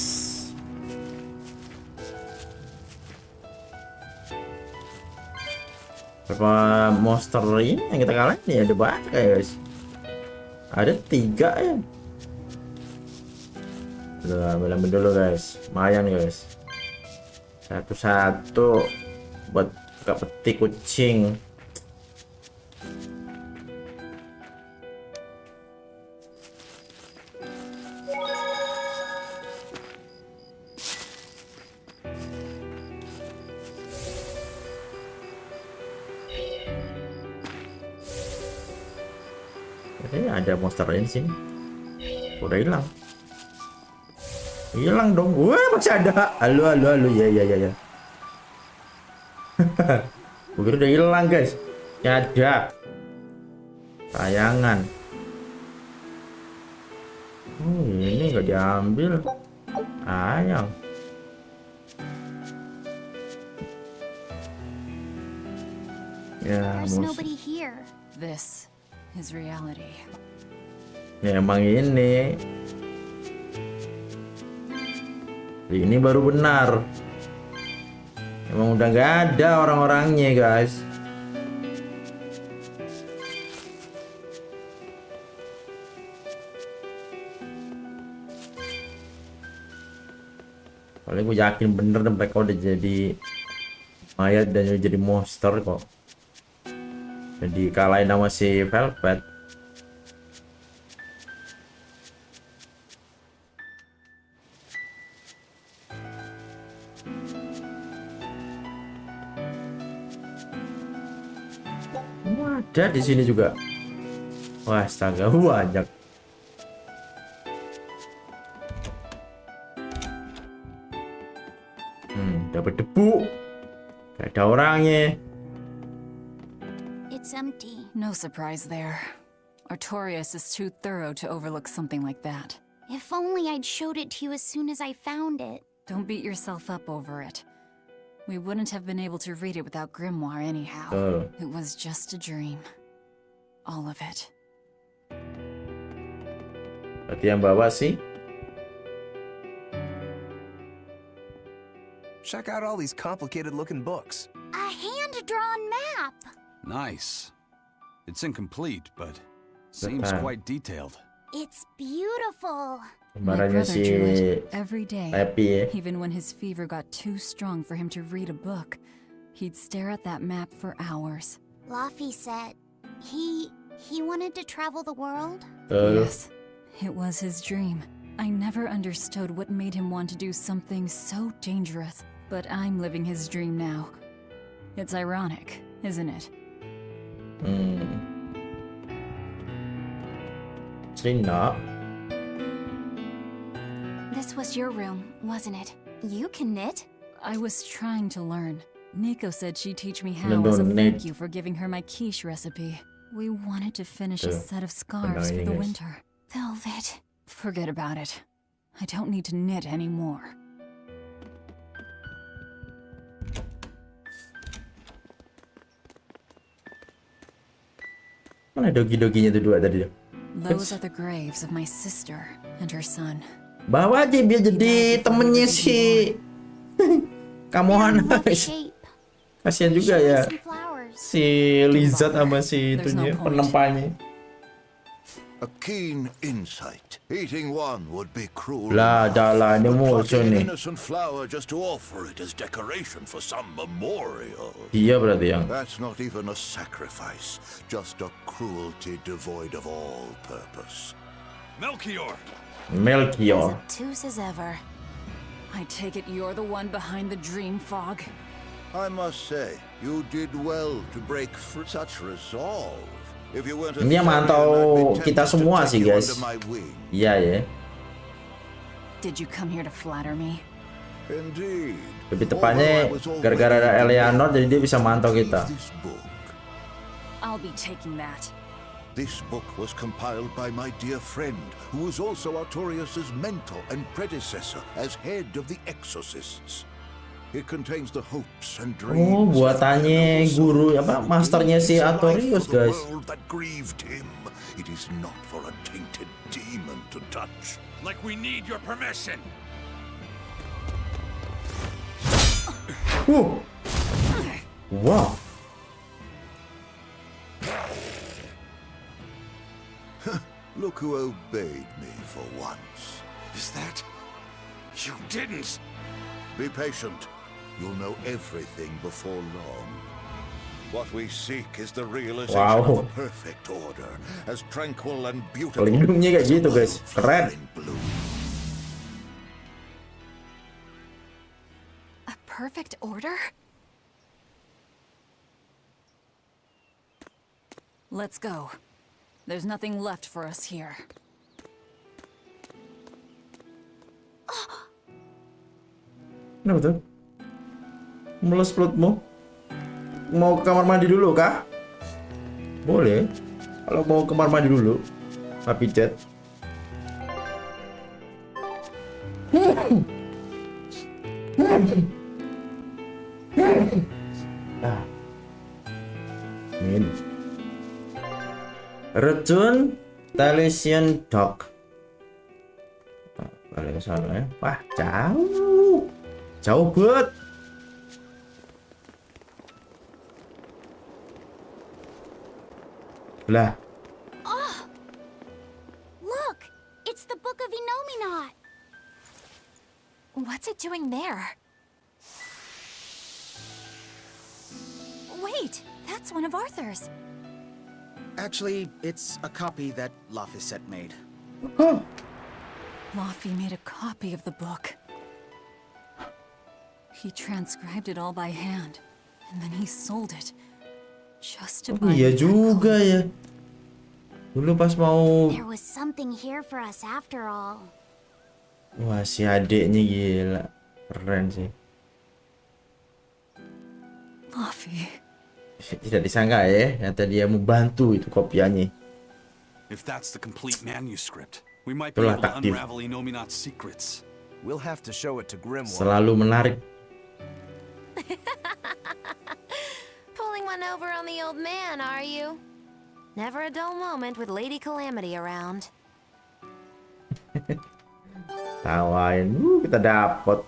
Berapa monster ini yang kita kalahin nih? Ada banyak ya guys. Ada 3 ya. Udah ambil dulu guys. Lumayan guys. Satu-satu buat buka peti kucing. Ada monster lain sini. Udah hilang. Hilang dong. Wah, masih ada. Halo, halo, halo. Ya, ya, ya, ya. Gue udah hilang, guys. Ya ada. Tayangan. Ini nggak diambil. Sayang. Ya, There's nobody here. This is reality. Ya emang ini baru benar. Emang udah gak ada orang-orangnya guys. Paling gue yakin bener mereka udah jadi mayat dan jadi monster kok. Jadi kalahin sama si Velvet. Ada di sini juga. Wah, astaga, banyak. Dapat debu. Gak ada orangnya. It's empty. No surprise there. Artorias is too thorough to overlook something like that. If only I'd showed it to you as soon as I found it. Don't beat yourself up over it. We wouldn't have been able to read it without Grimoire anyhow. It was just a dream. All of it. Berarti yang bawa sih. Check out all these complicated looking books. A hand-drawn map. Nice. It's incomplete, but seems quite detailed. It's beautiful. My brother drew it every day. Happy. Even when his fever got too strong for him to read a book, he'd stare at that map for hours. Laffy said he wanted to travel the world. Yes, it was his dream. I never understood what made him want to do something so dangerous, but I'm living his dream now. It's ironic, isn't it? Not. This was your room, wasn't it? You can knit? I was trying to learn. Nico said she'd teach me how as a thank you for giving her my quiche recipe. We wanted to finish a set of scarves for the winter. Velvet. Forget about it. I don't need to knit anymore. Mana dogi-doginya tuh 2 tadi? Those are the graves of my sister and her son. Bawa aja biar jadi temennya si Kamohan. Kasihan juga ya si Lizard sama si itunya penempanya. A keen insight. Eating one would be cruel. Lah, jalan emosi nih. Innocent flower just to offer it as decoration for some memorial. Iya berarti yang. That's not even a sacrifice, just a cruelty devoid of all purpose. Melchior. Melchior. Obtuse as ever. I take it you're the one behind the dream fog. I must say, you did well to break through such resolve. Ini yang mantau kita semua sih guys. Iya ya. Did you come here to flatter me? Lebih tepatnya gara-gara ada Eleanor jadi dia bisa mantau kita. I'll be taking that. This book was compiled by my dear friend, who was also Artorius's mentor and predecessor as head of the exorcists. It contains the hopes and dreams. Oh, buatannya guru apa masternya si Artorius, guys. That grieved him. It is not for a tainted demon to touch. Like we need your permission. Wow. Look who obeyed me for once. Is that? You didn't. Be patient. You'll know everything before long. What we seek is the realization of a perfect order, as tranquil and beautiful. Pelindungnya kayak gitu guys, keren. A perfect order? Let's go. There's nothing left for us here. Kenapa tuh? Mulus perutmu? Mau ke kamar mandi dulu kah? Boleh. Kalau mau ke kamar mandi dulu, tapi chat. Min. Return Talisian Dock. Balik ke sana ya. Wah, jauh. Jauh banget. Lah. Oh, look! It's the Book of Enominat. What's it doing there? Wait, that's one of Arthur's. Actually, it's a copy that Laphicet made. Laffy made a copy of the book. He transcribed it all by hand, and then he sold it. Just to buy iya juga ya. Dulu pas mau. There was something here for us after all. Wah, si adeknya gila. Keren sih. Laffy. Tidak disangka ya, ternyata dia membantu itu kopiannya. If that's the complete manuscript, we might be able to unravel Enominat's secrets. We'll have to show it to Grimoire. Selalu menarik. Pulling one over on the old man, are you? Never a dull moment with Lady Calamity around. Tawain, kita dapat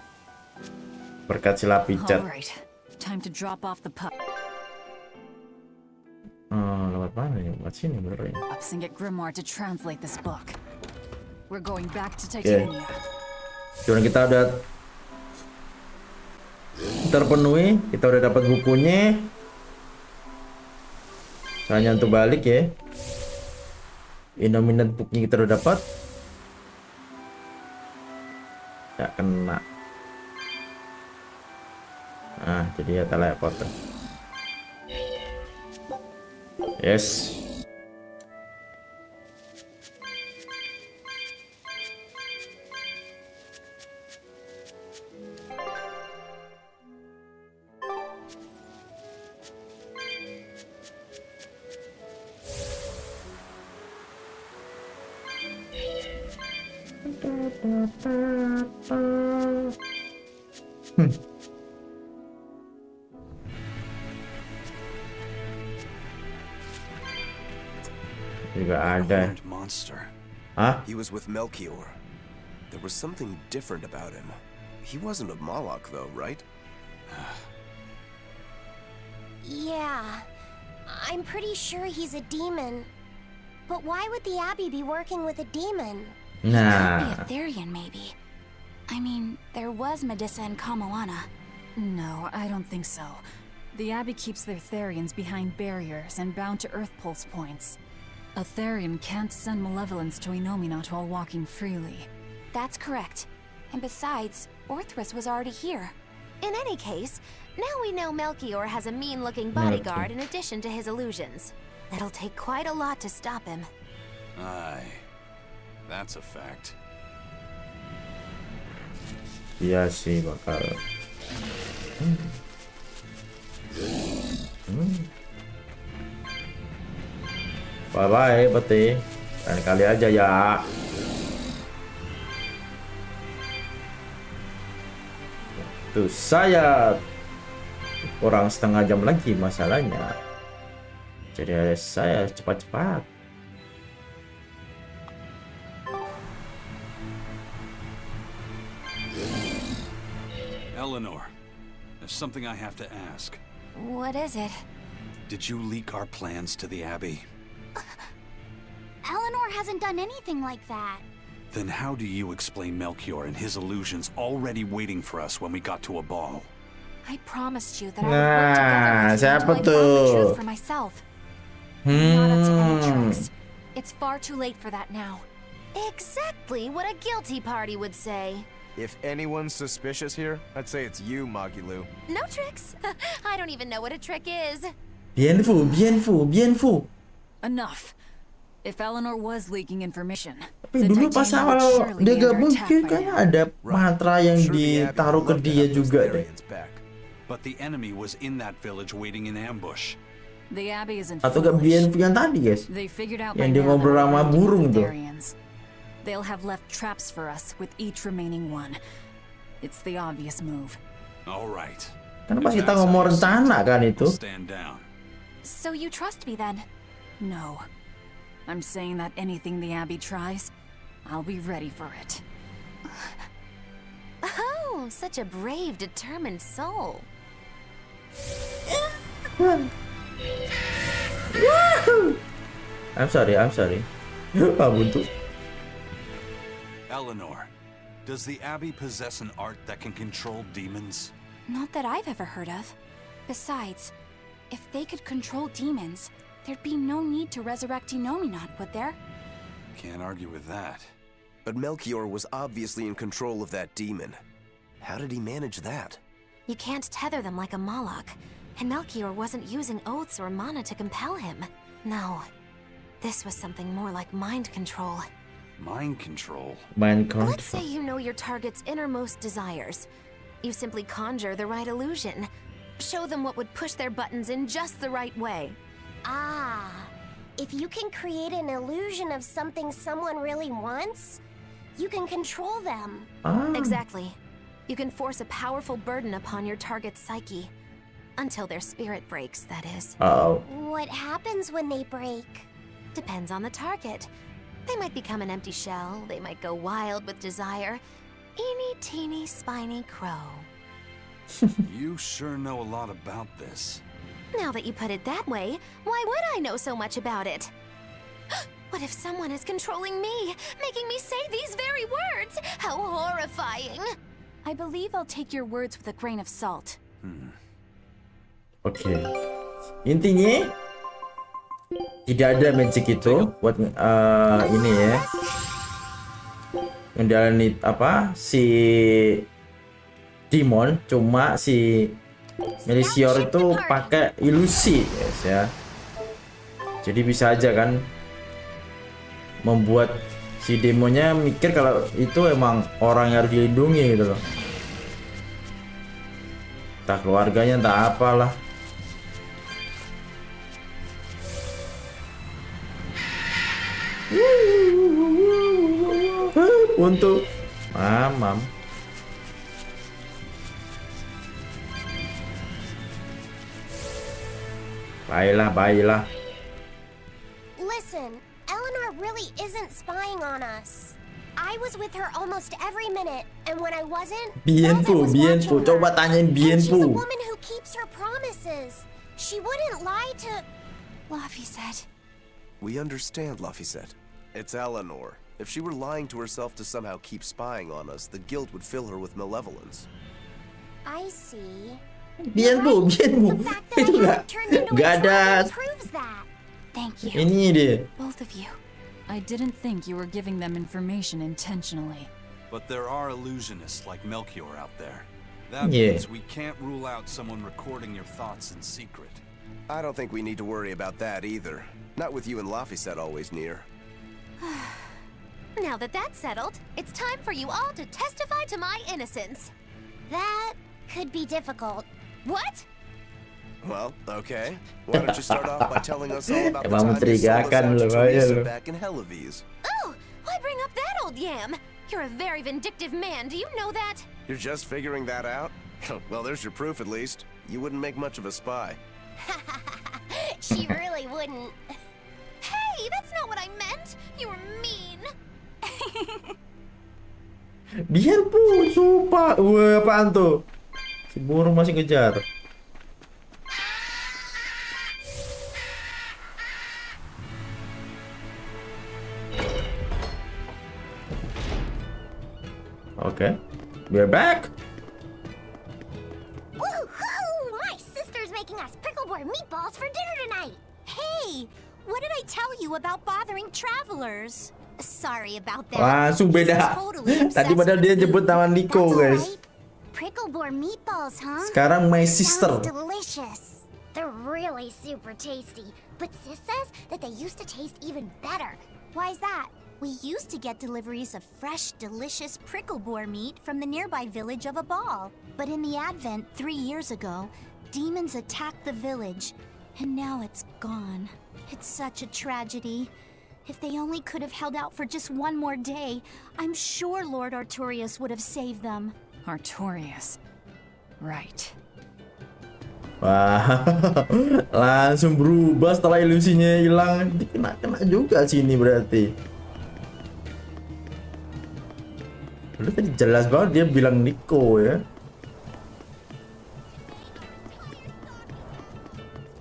berkat sila picat. Alright, time to drop off the pup. Lewat mana ya? Lewat sini bener ya. Ups and get Grimoire to translate this book. We're going back to Titania. Cuman kita udah terpenuhi, kita udah dapat bukunya. Hanya untuk balik ya. Enominat booknya kita udah dapat. Gak kena. Nah, jadi ya teleport. Yes. juga ada. Monster. Hah? He was with Melchior. There was something different about him. He wasn't a Moloch though, right? Yeah, I'm pretty sure he's a demon. But why would the Abbey be working with a demon? Nah. Could be a Therian, maybe. I mean, there was Medusa and Kamoana. No, I don't think so. The Abbey keeps their Therians behind barriers and bound to Earth pulse points. A Therian can't send malevolence to Innominat while walking freely. That's correct. And besides, Orthrus was already here. In any case, now we know Melchior has a mean-looking bodyguard in addition to his illusions. It'll take quite a lot to stop him. Aye. That's a fact. Iya sih bakal. Bye-bye, Peti. Lain kali aja ya. Tuh, saya kurang setengah jam lagi masalahnya. Jadi saya cepat-cepat. Eleanor, there's something I have to ask. What is it? Did you leak our plans to the Abbey? Eleanor hasn't done anything like that. Then how do you explain Melchior and his illusions already waiting for us when we got to a ball? I promised you that I would work together with you siapa until I found the tuh? truth for myself. Not up to any tricks. It's far too late for that now. Exactly what a guilty party would say. If anyone's suspicious here, I'd say it's you, Magilu. No tricks. I don't even know what a trick is. Bien fu. Enough. If Eleanor was leaking information, Tapi dulu pas awal dia gabung kayaknya ada mantra yang ditaruh ke dia juga deh. But the enemy was in that village waiting in ambush. The Abbey isn't Atau gak Bien yang tadi guys? They figured out Yang dia ngobrol sama burung tuh. They'll have left traps for us with each remaining one. It's the obvious move. All right. Karena pas kita ngomong rencana kan itu. Stand down. So you trust me then? No. I'm saying that anything the Abbey tries, I'll be ready for it. Oh, such a brave, determined soul. I'm sorry. Buntu. Eleanor, does the Abbey possess an art that can control demons? Not that I've ever heard of. Besides, if they could control demons, there'd be no need to resurrect Innominat, would there? Can't argue with that. But Melchior was obviously in control of that demon. How did he manage that? You can't tether them like a Moloch, and Melchior wasn't using oaths or mana to compel him. No, this was something more like mind control. Mind control? Let's say you know your target's innermost desires. You simply conjure the right illusion. Show them what would push their buttons in just the right way. Ah, if you can create an illusion of something someone really wants, you can control them. Exactly. You can force a powerful burden upon your target's psyche. Until their spirit breaks, that is. What happens when they break? Depends on the target. They might become an empty shell, they might go wild with desire. Eeny, teeny, spiny crow. You sure know a lot about this. Now that you put it that way, why would I know so much about it? What if someone is controlling me, making me say these very words? How horrifying! I believe I'll take your words with a grain of salt. Oke. Intinya tidak ada magic itu buat ini ya. Ngendalin apa si Daemon, cuma si Melchior itu pakai ilusi guys ya. Jadi bisa aja kan membuat si Daemonnya mikir kalau itu emang orang yang harus dilindungi gitu loh. Entah keluarganya, entah apalah. Untuk mamam. Baiklah. Listen, Eleanor really isn't spying on us. I was with her almost every minute, and when I wasn't, Bienfu. Coba tanyain and she's a Bienfu. woman who keeps her promises. She wouldn't lie to... Laphicet. We understand, Laphicet. It's Eleanor. If she were lying to herself to somehow keep spying on us, the guilt would fill her with malevolence. I see. Bienfu. Itu nggak ada. Proves that. Thank you. Ini dia. Both of you. I didn't think you were giving them information intentionally. But there are illusionists like Melchior out there. That Yeah. means we can't rule out someone recording your thoughts in secret. I don't think we need to worry about that either. Not with you and Laphicet always near. Now that that's settled, it's time for you all to testify to my innocence. That could be difficult. What? Well, okay. Why don't you start off by telling us all about the Emang time you sold us mencurigakan out to loh, ya Teresa lo. back in Helives. Oh, why bring up that old yam? You're a very vindictive man, do you know that? You're just figuring that out? Well, there's your proof at least. You wouldn't make much of a spy. She really wouldn't. Hey, that's not what I meant! You were mean! Bienfu. Sumpah. Wah, apaan tuh? Si burung masih ngejar. Okay, we're back. Woohoo! My sister's making us pickleboard meatballs for dinner tonight. Hey, what did I tell you about bothering travelers? Sorry about that. Langsung beda. Tadi padahal dia jemput nama Nico, guys. Pickleboard meatballs, huh? Sekarang my sister. Sounds delicious. They're really super tasty. But Sis says that they used to taste even better. Why's that? We used to get deliveries of fresh, delicious prickle-boar meat from the nearby village of Abal. But in the Advent 3 years ago, demons attacked the village, and now it's gone. It's such a tragedy. If they only could have held out for just one more day, I'm sure Lord Artorius would have saved them. Artorius. Right. Wah, langsung berubah setelah ilusinya hilang. Dikena-kena juga sini berarti. Lu tadi jelas banget dia bilang Nico ya.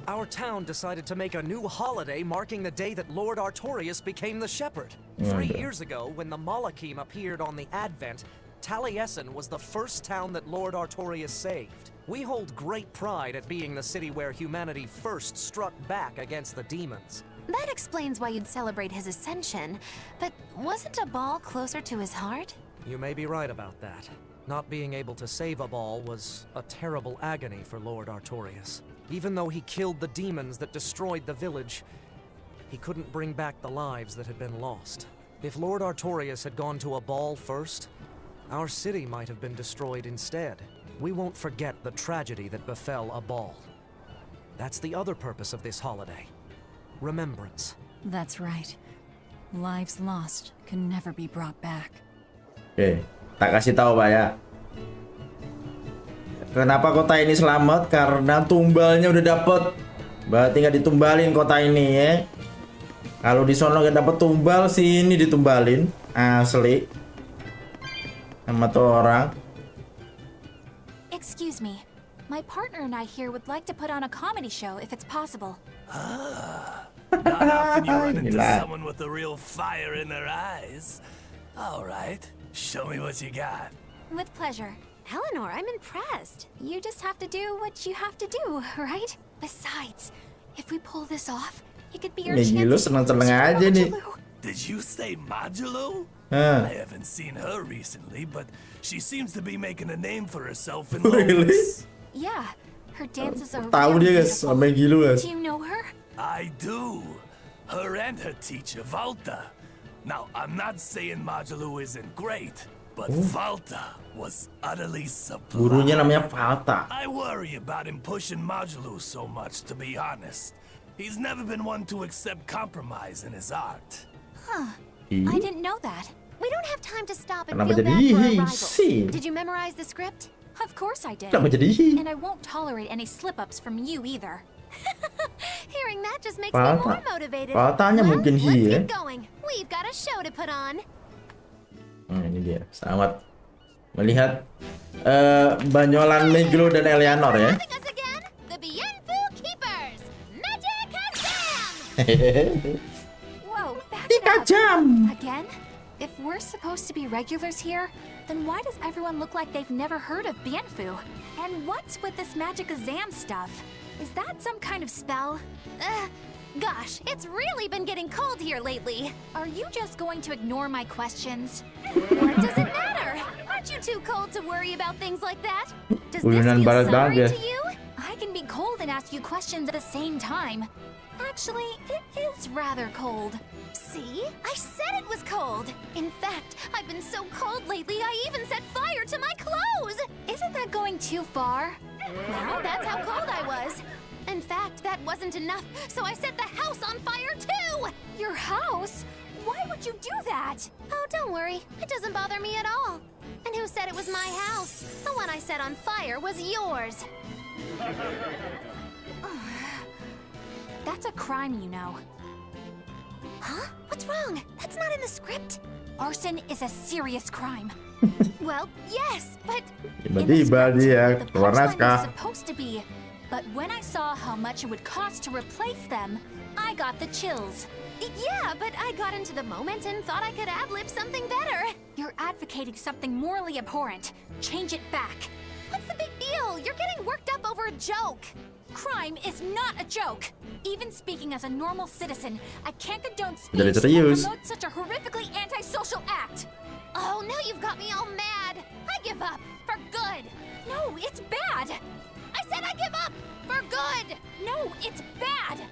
Our town decided to make a new holiday marking the day that Lord Artorius became the shepherd. 3 years ago, when the Malachim appeared on the Advent, Taliesin was the first town that Lord Artorius saved. We hold great pride at being the city where humanity first struck back against the demons. That explains why you'd celebrate his ascension, but wasn't a ball closer to his heart? You may be right about that. Not being able to save Abal was a terrible agony for Lord Artorius. Even though he killed the demons that destroyed the village, he couldn't bring back the lives that had been lost. If Lord Artorius had gone to Abal first, our city might have been destroyed instead. We won't forget the tragedy that befell Abal. That's the other purpose of this holiday. Remembrance. That's right. Lives lost can never be brought back. Oke, tak kasih tahu Pak ya. Kenapa kota ini selamat? Karena tumbalnya udah dapet. Berarti nggak ditumbalin kota ini ya. Kalau di sono nggak dapet tumbal, sini ditumbalin. Asli. Sama tuh orang. Excuse me. My partner and I here would like to put on a comedy show if it's possible. Not often you run into someone with a real fire in their eyes. All right, show me what you got. With pleasure. Eleanor, I'm impressed. You just have to do what you have to do, right? Besides, if we pull this off, it could be our chance Gila seneng-seneng aja nih. Did you say Modulo? Huh. I haven't seen her recently, but she seems to be making a name for herself in Really? Lotus. Yeah, her dances are Tahu really dia guys, beautiful. sama yang gila guys. Do you know her? I do. Her and her teacher, Valta. Now, I'm not saying Modulo isn't great, but Valta was utterly sublime. Gurunya namanya Valta. I worry about him pushing Modulo so much, to be honest. He's never been one to accept compromise in his art. Huh. I didn't know that. We don't have time to stop and Kenapa feel jadi bad for our hihi rivals. sih? Did you memorize the script? Of course I did. Kenapa jadi hihi? And I won't tolerate any slip-ups from you either. Here Hearing that just makes me more motivated. Patahnya mungkin Let's sih ya. get going. We've got a show to put on. Ini dia, sangat melihat banyolan Meglo dan Eleanor ya. The Bienfu Keepers. Magic Kazam! Whoa, Tiga jam. Again? If we're supposed to be regulars here, then why does everyone look like they've never heard of Bienfu? And what's with this magic exam stuff? Is that some kind of spell? Gosh, it's really been getting cold here lately. Are you just going to ignore my questions? What does it matter? Aren't you too cold to worry about things like that? Does this Ulinan feel barat sorry banget. to you? I can be cold and ask you questions at the same time. Actually, it is rather cold. See? I said it was cold. In fact, I've been so cold lately, I even set fire to my clothes. Isn't that going too far? Well, that's how cold I was. In fact, that wasn't enough, so I set the house on fire too! Your house? Why would you do that? Oh, don't worry. It doesn't bother me at all. And who said it was my house? The one I set on fire was yours. That's a crime, you know. Huh? What's wrong? That's not in the script. Arson is a serious crime. Well, yes, but... Tiba-tiba dia The keluar punchline was naskah. supposed to be, but when I saw how much it would cost to replace them, I got the chills. Yeah, but I got into the moment and thought I could ad-lib something better. You're advocating something morally abhorrent. Change it back. What's the big deal? You're getting worked up over a joke. Crime is not a joke. Even speaking as a normal citizen, I can't condone speech Jadi that serius. promotes such a horrifically antisocial act. Oh, now you've got me all mad. I give up. For good. No, it's bad. I said I give up. For good. No, it's bad.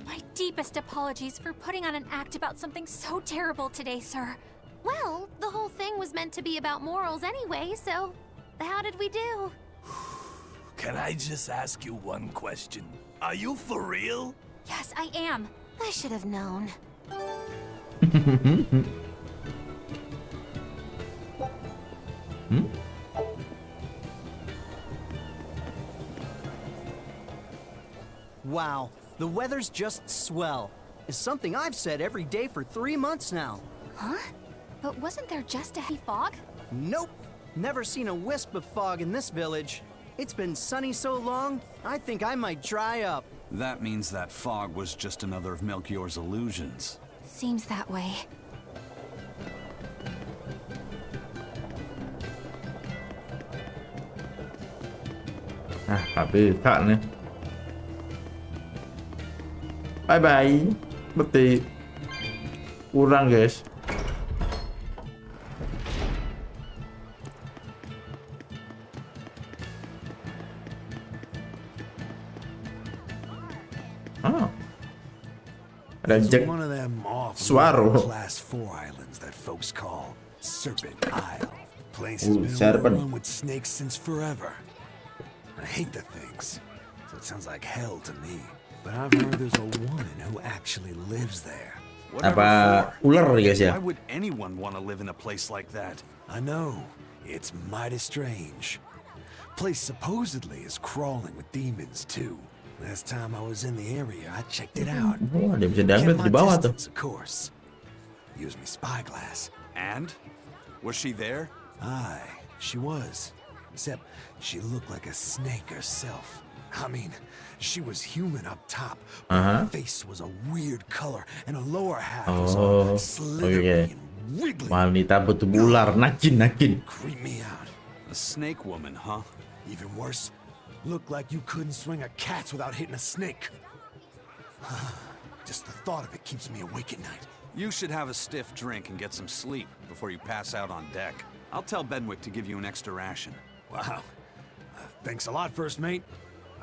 My deepest apologies for putting on an act about something so terrible today, sir. Well, the whole thing was meant to be about morals anyway, so how did we do? Can I just ask you one question? Are you for real? Yes, I am. I should have known. Wow, the weather's just swell. It's something I've said every day for 3 months now. Huh? But wasn't there just a heavy fog? Nope. Never seen a wisp of fog in this village. It's been sunny so long, I think I might dry up. That means that fog was just another of Melchior's illusions. Seems that way. Gak bisa nih. Bye bye. Berarti kurang guys. Ada Jack one of them Swaro. class 4 islands that folks call Serpent Isle. Place has been Serpent. overrun with snakes since forever. I hate the things, so it sounds like hell to me. But I've heard there's a woman who actually lives there. Apa ular guys ya? Why would anyone want to live in a place like that? I know, it's mighty strange. Place supposedly is crawling with demons too. Last time I was in the area, I checked it out. Oh, dia bisa diambil di bawah tuh. Of course. Use me spyglass. And? Was she there? Aye, she was. Except she looked like a snake herself. I mean, she was human up top, but her face was a weird color, and her lower half was all slithery and wiggly. Wanita bertubuh ular, nakin. Creep me out. A snake woman, huh? Even worse, looked like you couldn't swing a cat's without hitting a snake. Just the thought of it keeps me awake at night. You should have a stiff drink and get some sleep before you pass out on deck. I'll tell Benwick to give you an extra ration. Wow. Thanks a lot, First Mate.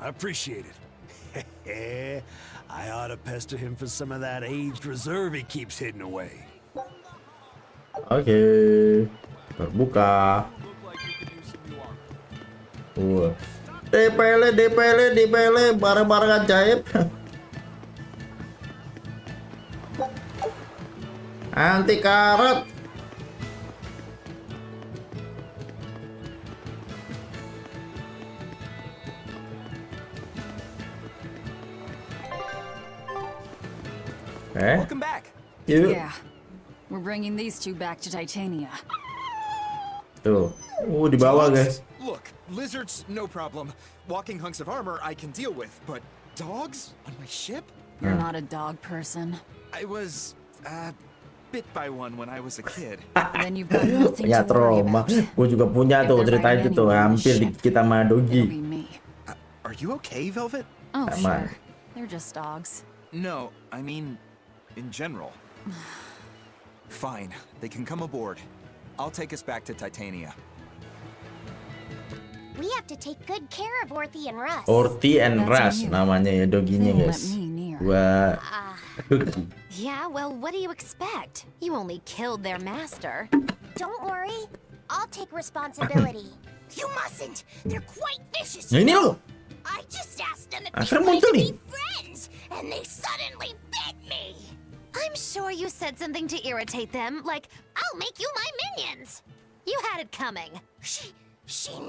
I appreciate it. I ought to pester him for some of that aged reserve he keeps hidden away. Oke. Terbuka. DPL, barang-barang ajaib. Anti karat. Welcome back. Yuk. Yeah. We're bringing these two back to Titania. Tuh. Di bawah, guys. Look, lizards, no problem. Walking hunks of armor I can deal with, but dogs on my ship? You're not a dog person. I was, bit by one when I was a kid. Then you've got nothing Ya to worry trauma. about. Gue juga punya tuh cerita itu tuh. Hampir dikit sama Dogi. Are you okay, Velvet? Oh, Aman. sure. They're just dogs. No, I mean, in general. Fine, they can come aboard. I'll take us back to Titania. We have to take good care of Orthy and Russ. Orthy and Russ namanya ya doginya, guys. Dua dogi. Yeah, well, what do you expect? You only killed their master. Don't worry, I'll take responsibility. You mustn't. They're quite vicious. Nah, ini loh. I just asked them if Akhirnya they muncul wanted to nih. be friends, and they suddenly bit me. I'm sure you said something to irritate them, like, I'll make you my minions. You had it coming. She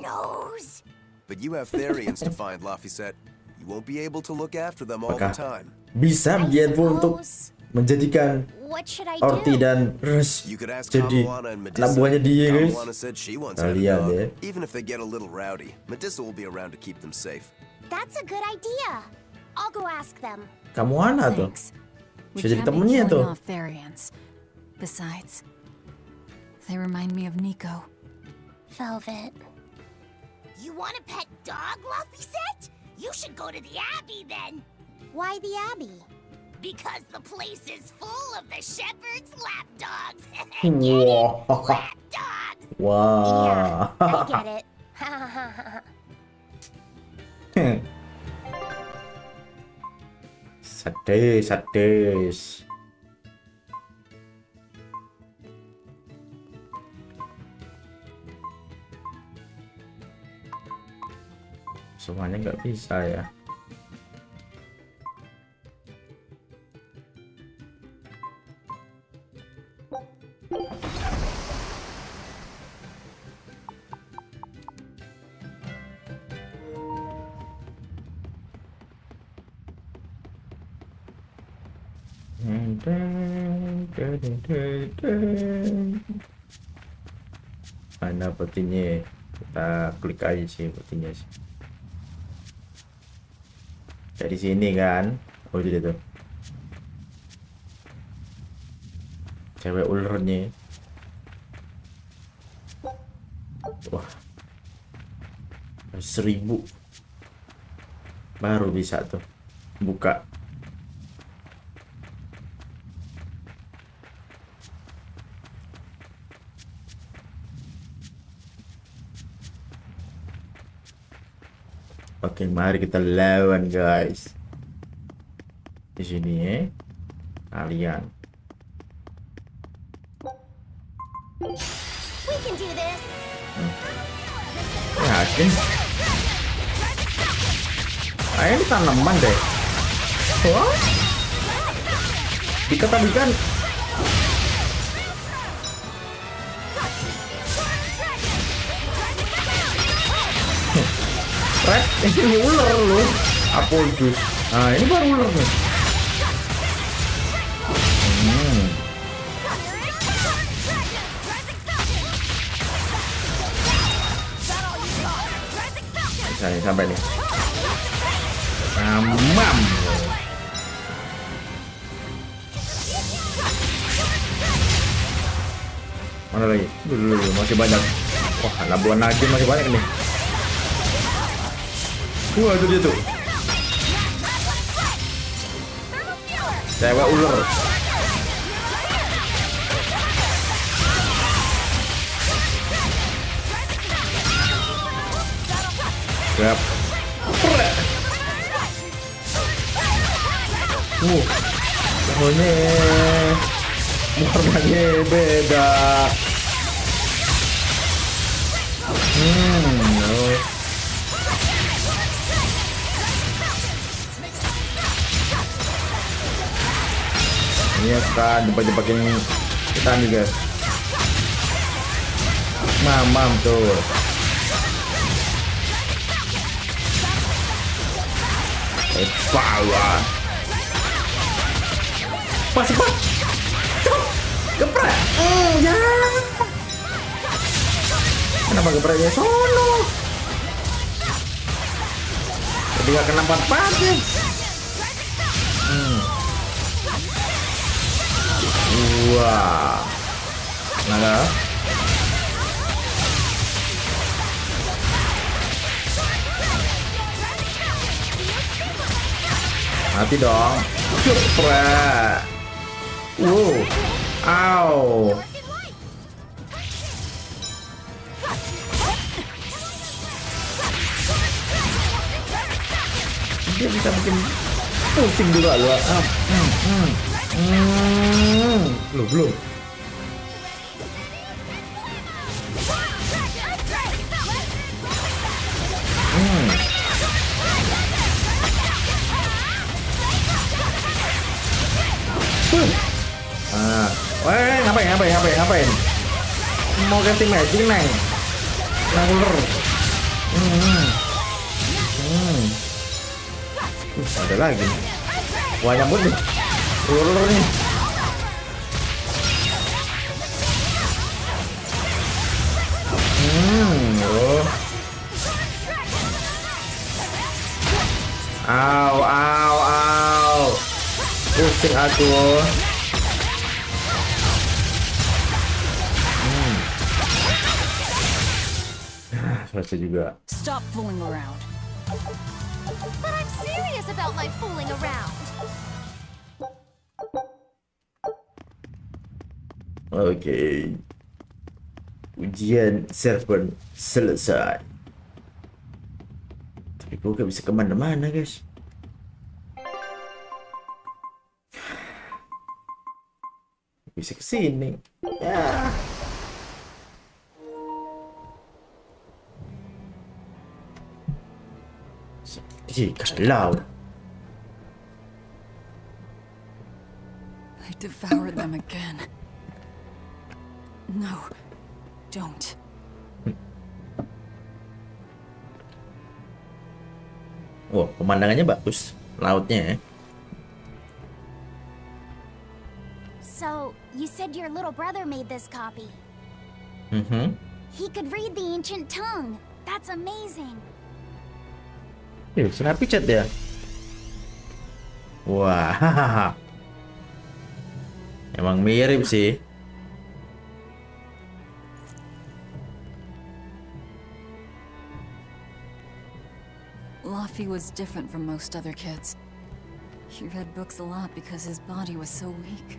knows. But you have Therians to find, Laphicet. You won't be able to look after them all the Apakah time. bisa biarpun untuk menjadikan What should I Orthy do? dan Russ You could ask jadi Kamuana and anak buahnya dia, guys. Kamuana said she once Kita had a lihat dog. ya. Even if they get a little rowdy, Medissa will be around to keep them safe. That's a good idea. I'll go ask them. Kamuana tuh. We Bisa jadi can't be temennya killing tuh. off Therians. Besides, they remind me of Nico. Velvet. You want a pet dog, Laphicet? You should go to the Abbey then. Why the Abbey? Because the place is full of the shepherd's lapdogs. Wah. Wah. I get it. Sadis. Semuanya nggak bisa ya. Mana petinya? Kita klik aja sih petinya sih. Dari sini kan? Oh jadi tuh. Cewek ulernya. Wah. 1000. Baru bisa tuh buka. Oke, mari kita lawan, guys. Di sini ya. Kalian. We can do this. Yakin? Ini tanaman deh. Wah. Dikatakan Red, ini ular loh. Apodus. Nah, ini baru ular nih. Bisa nih, sampai nih. Mam. Mana lagi? Dulu masih banyak. Wah, labuan lagi masih banyak nih. Wah, itu dia tuh. Cewek ular. Siap. Pokoknya warnanya beda. Ini akan jebak-jebakin kita nih, guys. Mamam tuh. Power. Cepat. Cepat. Geprek. Ya. Kenapa gepreknya sono? Jadi gak kena 4 ya. Wah. Naga. Mati dong. Geprek. Au. Dia bisa bikin pusing juga lu. Belum. Ngapain? Mau casting magic neng? Ular. Ada lagi. Wah, nyambut nih. Ular nih. Au. Pusing aku. Selesai juga. Stop fooling around. But I'm serious about my fooling around. Oke. Ujian server selesai. Tapi gue gak bisa kemana-mana, guys. Bisa kesini. Ya. Kalau I devour them again. No, don't. Wah, pemandangannya bagus, lautnya ya. So, you said your little brother made this copy. He could read the ancient tongue. That's amazing. Kenapa chat ya? Wah, emang mirip sih. Laffy was different from most other kids. He read books a lot because his body was so weak.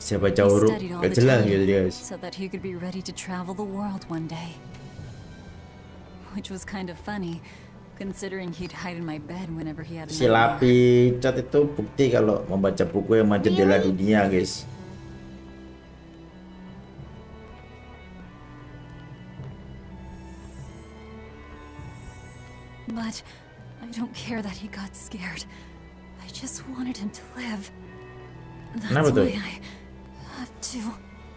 Siapa baca huruf gak jelas gitu guys. So that he could be ready to travel the world one day. Which was kind of funny. Considering he'd hide in my bed whenever he had a Si Lapi cat itu bukti kalau membaca buku yang jendela dunia, guys. But I don't care that he got scared. I just wanted him to live. That's why I have to.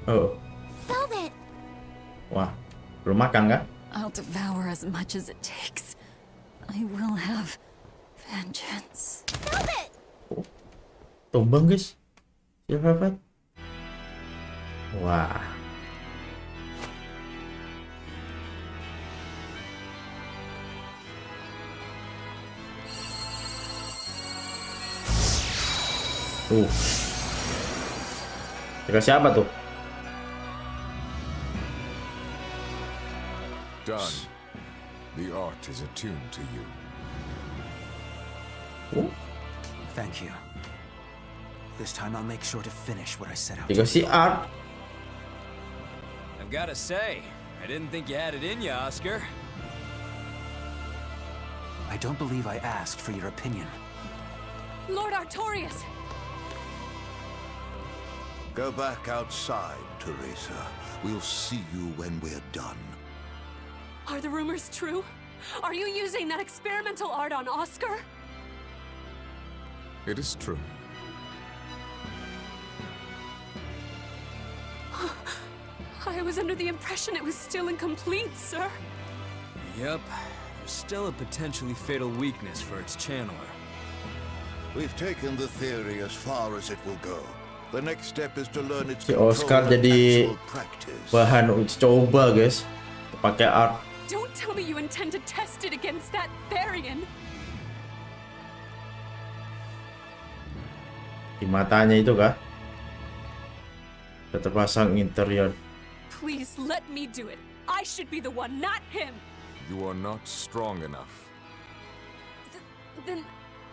Oh. Velvet. Wah, belum makan kan? I'll devour as much as it takes. I will have vengeance. Velvet. Tumbang, guys. Si Velvet. Wah. Dikasih apa tuh? Done. The art is attuned to you. Thank you. This time I'll make sure to finish what I set out. Dikasih art. I've got to say, I didn't think you had it in you, Oscar. I don't believe I asked for your opinion. Lord Artorias! Go back outside, Teresa. We'll see you when we're done. Are the rumors true? Are you using that experimental art on Oscar? It is true. I was under the impression it was still incomplete, sir. Yep. There's still a potentially fatal weakness for its channeler. We've taken the theory as far as it will go. The next step is to learn its Si Oscar jadi bahan uji coba, guys. Pakai art. Don't tell me you intend to test it against that Therian. Di matanya itu kah? Terpasang interior. Please let me do it. I should be the one, not him. You are not strong enough. Then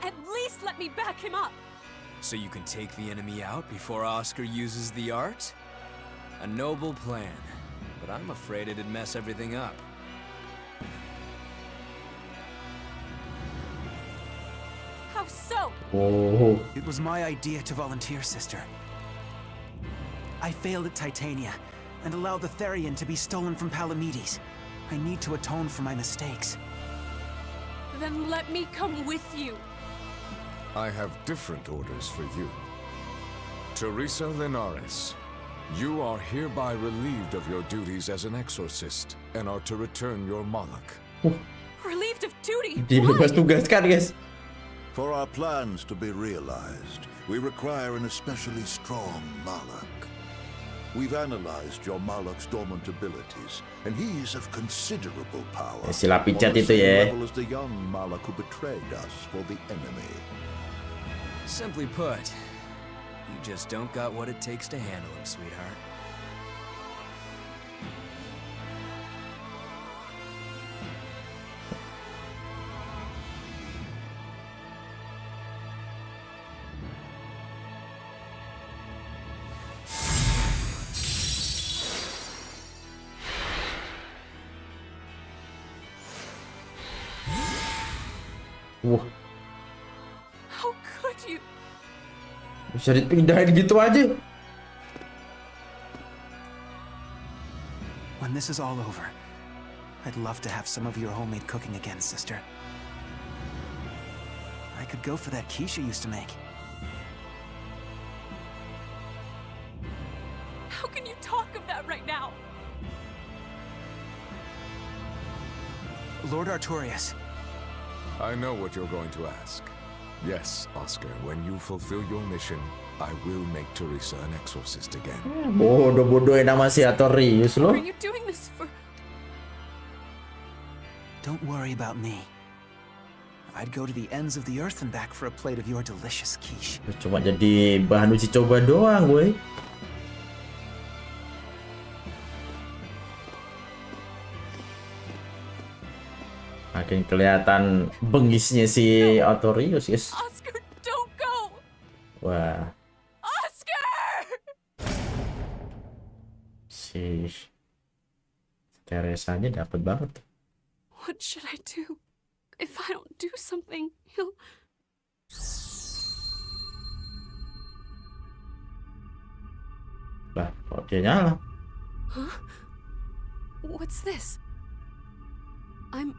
at least let me back him up. So you can take the enemy out before Oscar uses the art? A noble plan, but I'm afraid it'd mess everything up. How so? Oh. It was my idea to volunteer, sister. I failed at Titania and allowed the Therian to be stolen from Palamedes. I need to atone for my mistakes. Then let me come with you. I have different orders for you. Teresa Linares, you are hereby relieved of your duties as an exorcist and are to return your Moloch. Relieved of duty? Dibebas tugaskan, guys. For our plans to be realized, we require an especially strong Moloch. We've analyzed your Moloch's dormant abilities, and he is of considerable power. Sila picat on the itu same ya. level as the young Moloch who betrayed us for the enemy. Simply put, you just don't got what it takes to handle him, sweetheart. Wah, How could you? bisa dipindahin gitu aja. When this is all over, I'd love to have some of your homemade cooking again, sister. I could go for that quiche you used to make. How can you talk of that right now? Lord Artorias. I know what you're going to ask. Yes, Oscar, when you fulfill your mission, I will make Teresa an exorcist again. Bodoh-bodohin nama si Artorias lo. Are you doing this for? Don't worry about me. I'd go to the ends of the earth and back for a plate of your delicious quiche. Cuma jadi bahan uji coba doang, gue. Makin kelihatan bengisnya si Artorias, guys. Oscar, don't go. Wah, Oscar! si Teresanya dapat banget. What should I do? If I don't do something, he'll... Lah, kok dia nyala? Huh? What's this? I'm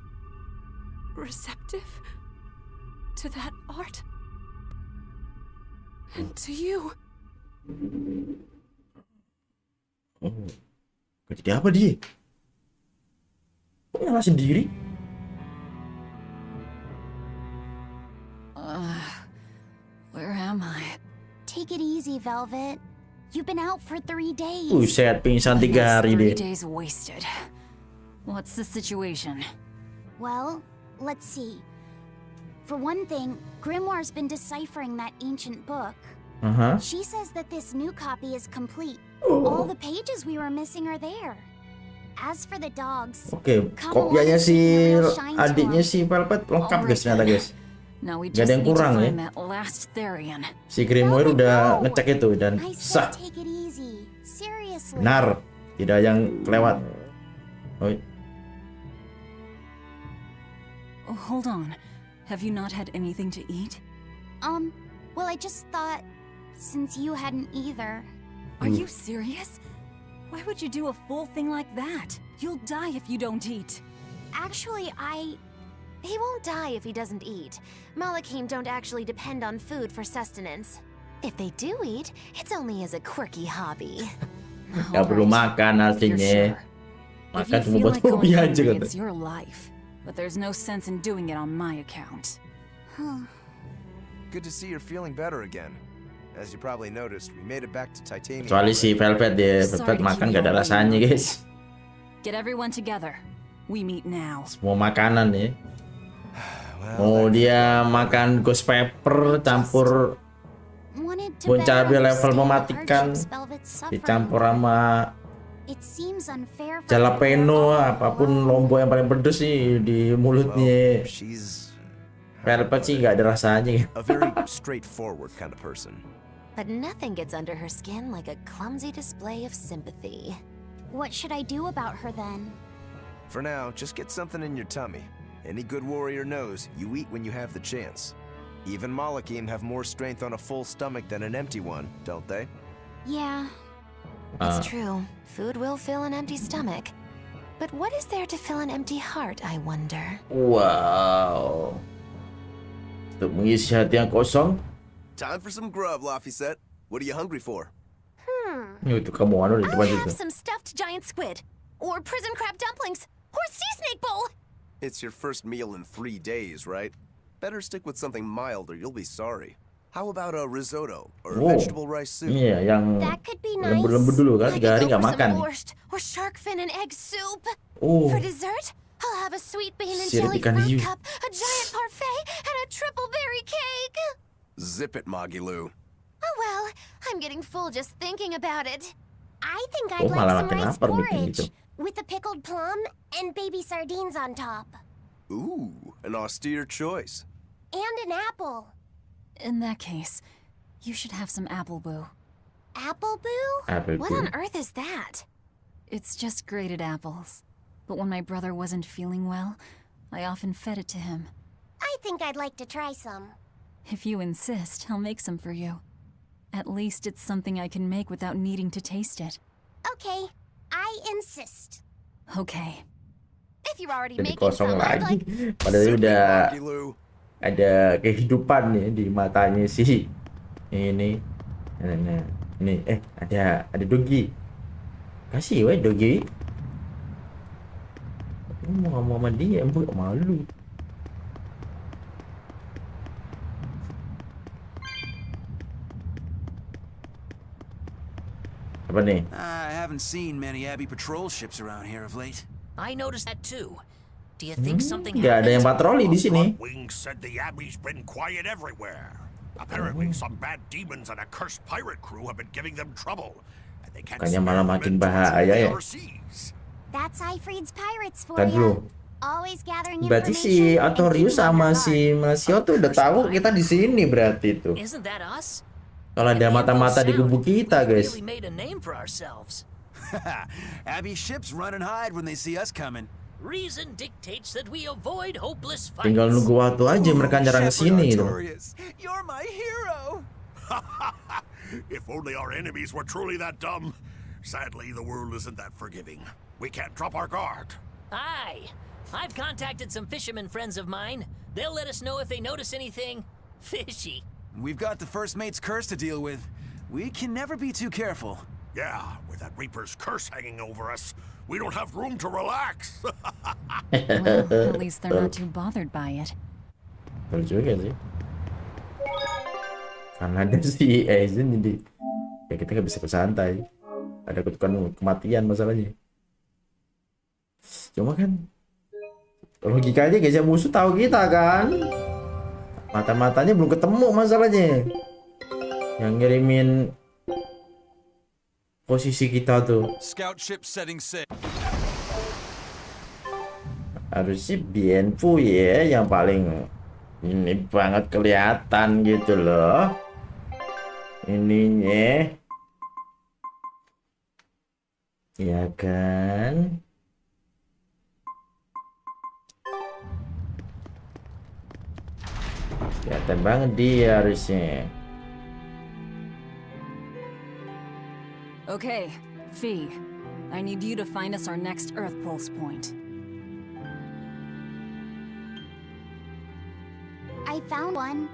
receptive to that art and to you. Oh, jadi apa dia? Kok nyala sendiri? Where am I? Take it easy, Velvet. You've been out for 3 days. Buset, pingsan 3 hari 3 deh. days wasted. What's the situation? Well, let's see. For one thing, Grimoire's been deciphering that ancient book. She says that this new copy is complete. All the pages we were missing are there. As for the dogs, Oke, kopiannya si adiknya si Velvet lengkap guys ternyata guys. Now we Gak just ada yang need to kurang ya. find that last Therian. Si Grimoire udah ngecek itu dan I sah. said take it easy. Seriously. Benar, tidak ada yang kelewat. Oh, Oh, hold on. Have you not had anything to eat? Well, I just thought, since you hadn't either. Are you serious? Why would you do a full thing like that? You'll die if you don't eat. Actually, He won't die if he doesn't eat. Malachim don't actually depend on food for sustenance. If they do eat, it's only as a quirky hobby. Gak perlu makan aslinya. Makan cuma buat hobi aja kata. It's your life, but there's no sense in doing it on my account. Huh. Good to see you're feeling better again. As you probably noticed, we made it back to Titanium. Kecuali si Velvet dia, Velvet makan gak ada rasanya guys. Get everyone together. We meet now. Semua makanan ya. Mau dia makan ghost pepper campur bun cabai level mematikan dicampur sama jalapeno, apapun lombok yang paling pedes sih di mulutnya. Velvet sih gak ada rasanya. A very straightforward kind of person. But nothing gets under her skin like a clumsy display of sympathy. What should I do about her then? For now, just get something in your tummy. Any good warrior knows you eat when you have the chance. Even Malakim have more strength on a full stomach than an empty one, don't they? Yeah. It's true. Food will fill an empty stomach. But what is there to fill an empty heart, I wonder? Wow. Untuk mengisi hati yang kosong. Time for some grub, Laphicet. What are you hungry for? Itu kamu anu di depan I'll situ. have some stuffed giant squid, or prison crab dumplings, or sea snake bowl. It's your first meal in 3 days, right? Better stick with something mild or you'll be sorry. How about a risotto or vegetable rice soup? Iya, yang lembut-lembut dulu kan, 3 hari nggak makan. Borscht or shark fin and egg soup. Oh. For dessert, I'll have a sweet bean and Sirip jelly ikan fruit hiu. cup, a giant parfait, and a triple berry cake. Zip it, Magilu. Oh well, I'm getting full just thinking about it. I think I'd like malah some makin rice lapar bikin porridge gitu. with a pickled plum and baby sardines on top. Ooh, an austere choice. And an apple. In that case, you should have some apple boo. Apple boo? What on earth is that? It's just grated apples. But when my brother wasn't feeling well, I often fed it to him. I think I'd like to try some. If you insist, I'll make some for you. At least it's something I can make without needing to taste it. Okay, I insist. Okay. If you're already Jadi making kosong some, I'd lagi. like... Padahal udah ada kehidupan nih di matanya si ini. Nah, ini ada Dogi. Kasih weh Dogi. Mau ngomong sama dia, empuk malu. Apa nih? I haven't seen many Abbey patrol ships around here of late. I noticed that too. Do you think something Nggak ada yang patroli di sini. Wings said the Abbey's been quiet everywhere. Apparently some bad demons and a cursed pirate crew have been giving them trouble. And they can't Bukannya malah makin bahaya ya. That's Ifrid's pirates for Tadi you. dulu. Always gathering Berarti si Artorius sama si Masio tuh udah tahu kita di sini berarti tuh. Isn't that us? Kalau ada mata-mata di kubu kita, guys. We made a name for ourselves. Abbey ships run and hide when they see us coming. Reason dictates that we avoid hopeless fights. Tinggal nunggu waktu aja mereka nyerang ke sini gitu. You're my hero. If only our enemies were truly that dumb. Sadly, the world isn't that forgiving. We can't drop our guard. Aye. I've contacted some fishermen friends of mine. They'll let us know if they notice anything fishy. We've got the first mate's curse to deal with. We can never be too careful. Yeah, with that Reaper's curse hanging over us, we don't have room to relax. Well, at least they're not too bothered by it. Betul juga sih. Karena ada si Aizen jadi ya kita nggak bisa bersantai. Ada kutukan kematian masalahnya. Cuma kan logikanya guys, ya musuh tahu kita kan. Mata-matanya belum ketemu masalahnya. Yang ngirimin posisi kita tuh. Scout ship setting sail. Harusnya Bienfu ya yang paling ini banget kelihatan gitu loh. Ininya. Ya kan? Kelihatan banget dia harusnya. Okay, Fee. I need you to find us our next Earth Pulse point. I found one,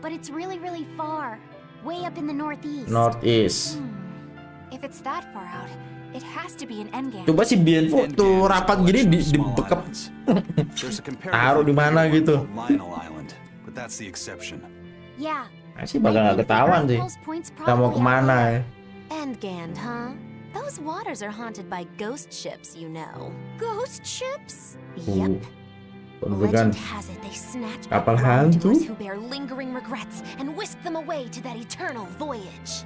but it's really far. Way up in the northeast. Northeast. If it's that far out, it has to be an endgame. Coba si Bienfu tuh rapat gini dibekep. Taruh di mana gitu. Lionel Island, but that's the exception. Yeah. Masih bakal nggak ketahuan sih. Kita mau kemana ya? Endgand, huh? Those waters are haunted by ghost ships, you know. Ghost ships? Yep. Legend has it they snatch kapal hantu who bear lingering regrets and whisk them away to that eternal voyage.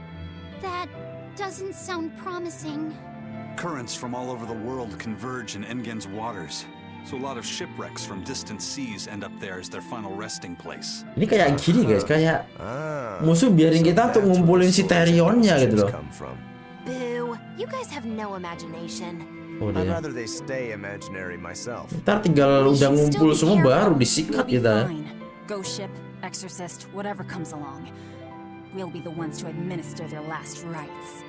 That doesn't sound promising. Currents from all over the world converge in Endgand's waters. So a lot of shipwrecks from distant seas end up there as their final resting place. Ini kayak gini guys, kayak musuh biarin kita untuk ngumpulin si Tyrionnya gitu loh. Boo, you guys have no imagination. I'd rather they stay imaginary myself. Ntar tinggal udah ngumpul semua baru disikat kita. Ghost ship, exorcist, whatever comes along. We'll be the ones to administer their last rites.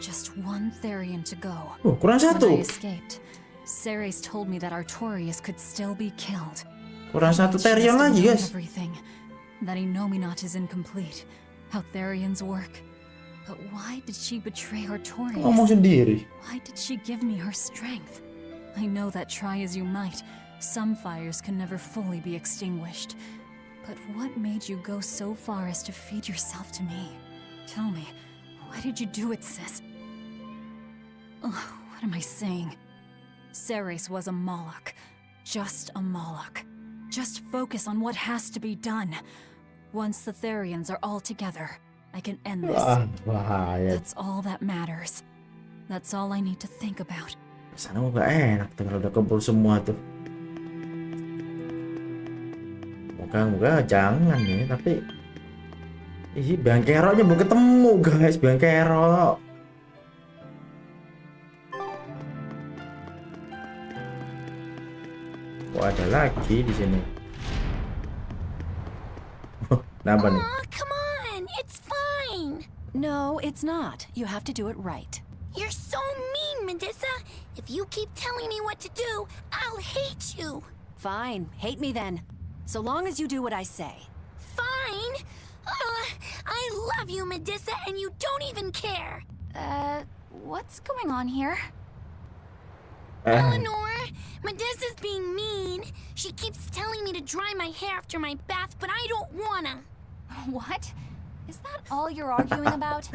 Just one Therion to go. Kurang satu. When I escaped, Ceres told me that Artorias could still be killed. Kurang satu Therion lagi guys. Everything. That Innominat is incomplete. How Therions work. But why did she betray Artorias? Ngomong sendiri. Why did she give me her strength? I know that try as you might, some fires can never fully be extinguished. But what made you go so far as to feed yourself to me? Tell me, why did you do it, sis? Oh, what am I saying? Ceres was a Moloch. Just a Moloch. Just focus on what has to be done. Once the Therions are all together, I can end this. That's all that matters. That's all I need to think about. Sana gak enak tuh kalau udah kumpul semua tuh. Moga-moga jangan ya, tapi ih, bangkeroknya belum ketemu guys, bangkerok. Oh, ada lagi di sini. Kenapa nih? Come on, it's fine. No, it's not. You have to do it right. You're so mean, Medusa. If you keep telling me what to do, I'll hate you. Fine, hate me then. So long as you do what I say. Fine. I love you, Medusa, and you don't even care. What's going on here? Eleanor, Medusa's being mean. She keeps telling me to dry my hair after my bath, but I don't wanna. What? Is that all you're arguing about?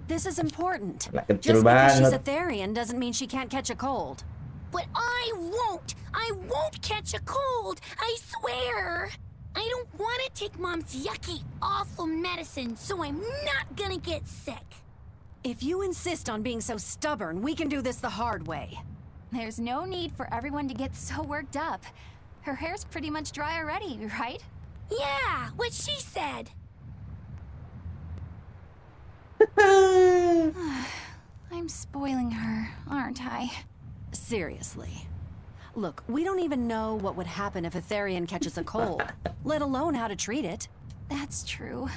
This is important. Just because she's a Therion doesn't mean she can't catch a cold. But I won't. I won't catch a cold. I swear. I don't want to take Mom's yucky, awful medicine, so I'm not gonna get sick. If you insist on being so stubborn, we can do this the hard way. There's no need for everyone to get so worked up. Her hair's pretty much dry already, right? Yeah, what she said. I'm spoiling her, aren't I? Seriously. Look, we don't even know what would happen if a Therion catches a cold, let alone how to treat it. That's true.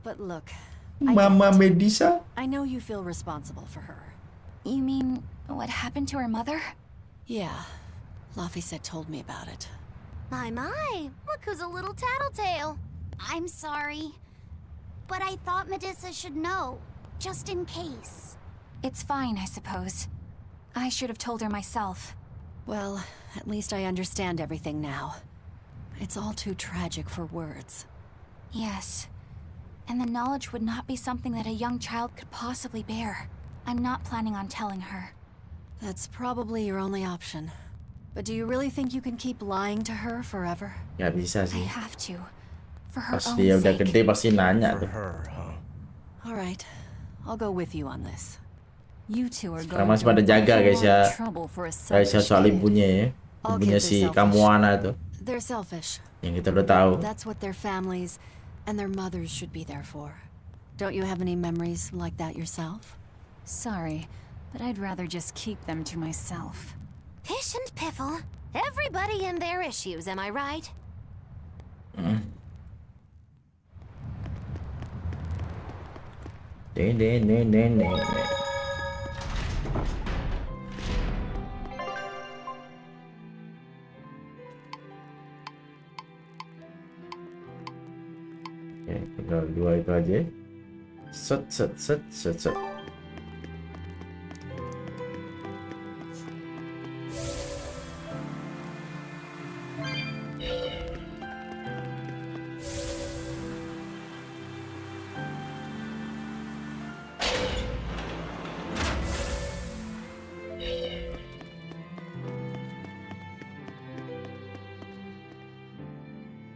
But look, Mama Medusa? I know you feel responsible for her. You mean what happened to her mother? Yeah, Laphicet told me about it. My, look who's a little tattletale. I'm sorry, but I thought Medusa should know, just in case. It's fine, I suppose. I should have told her myself. Well, at least I understand everything now. It's all too tragic for words. Yes, and the knowledge would not be something that a young child could possibly bear. I'm not planning on telling her. That's probably your only option. But do you really think you can keep lying to her forever? Gak bisa I sih. have to. For her Pas own dia udah sake. gede pasti nanya tuh. All right, I'll go with you on this. You two are Sekarang going masih pada jaga guys ya. trouble for a Guys ya soal ibunya ya. Ibunya si Kamuana tuh. They're selfish. Yang kita udah tahu. That's what their families and their mothers should be there for. Don't you have any memories like that yourself? Sorry, but I'd rather just keep them to myself. Pish and piffle. Everybody and their issues, am I right? Oke, tinggal dua itu aja. Set.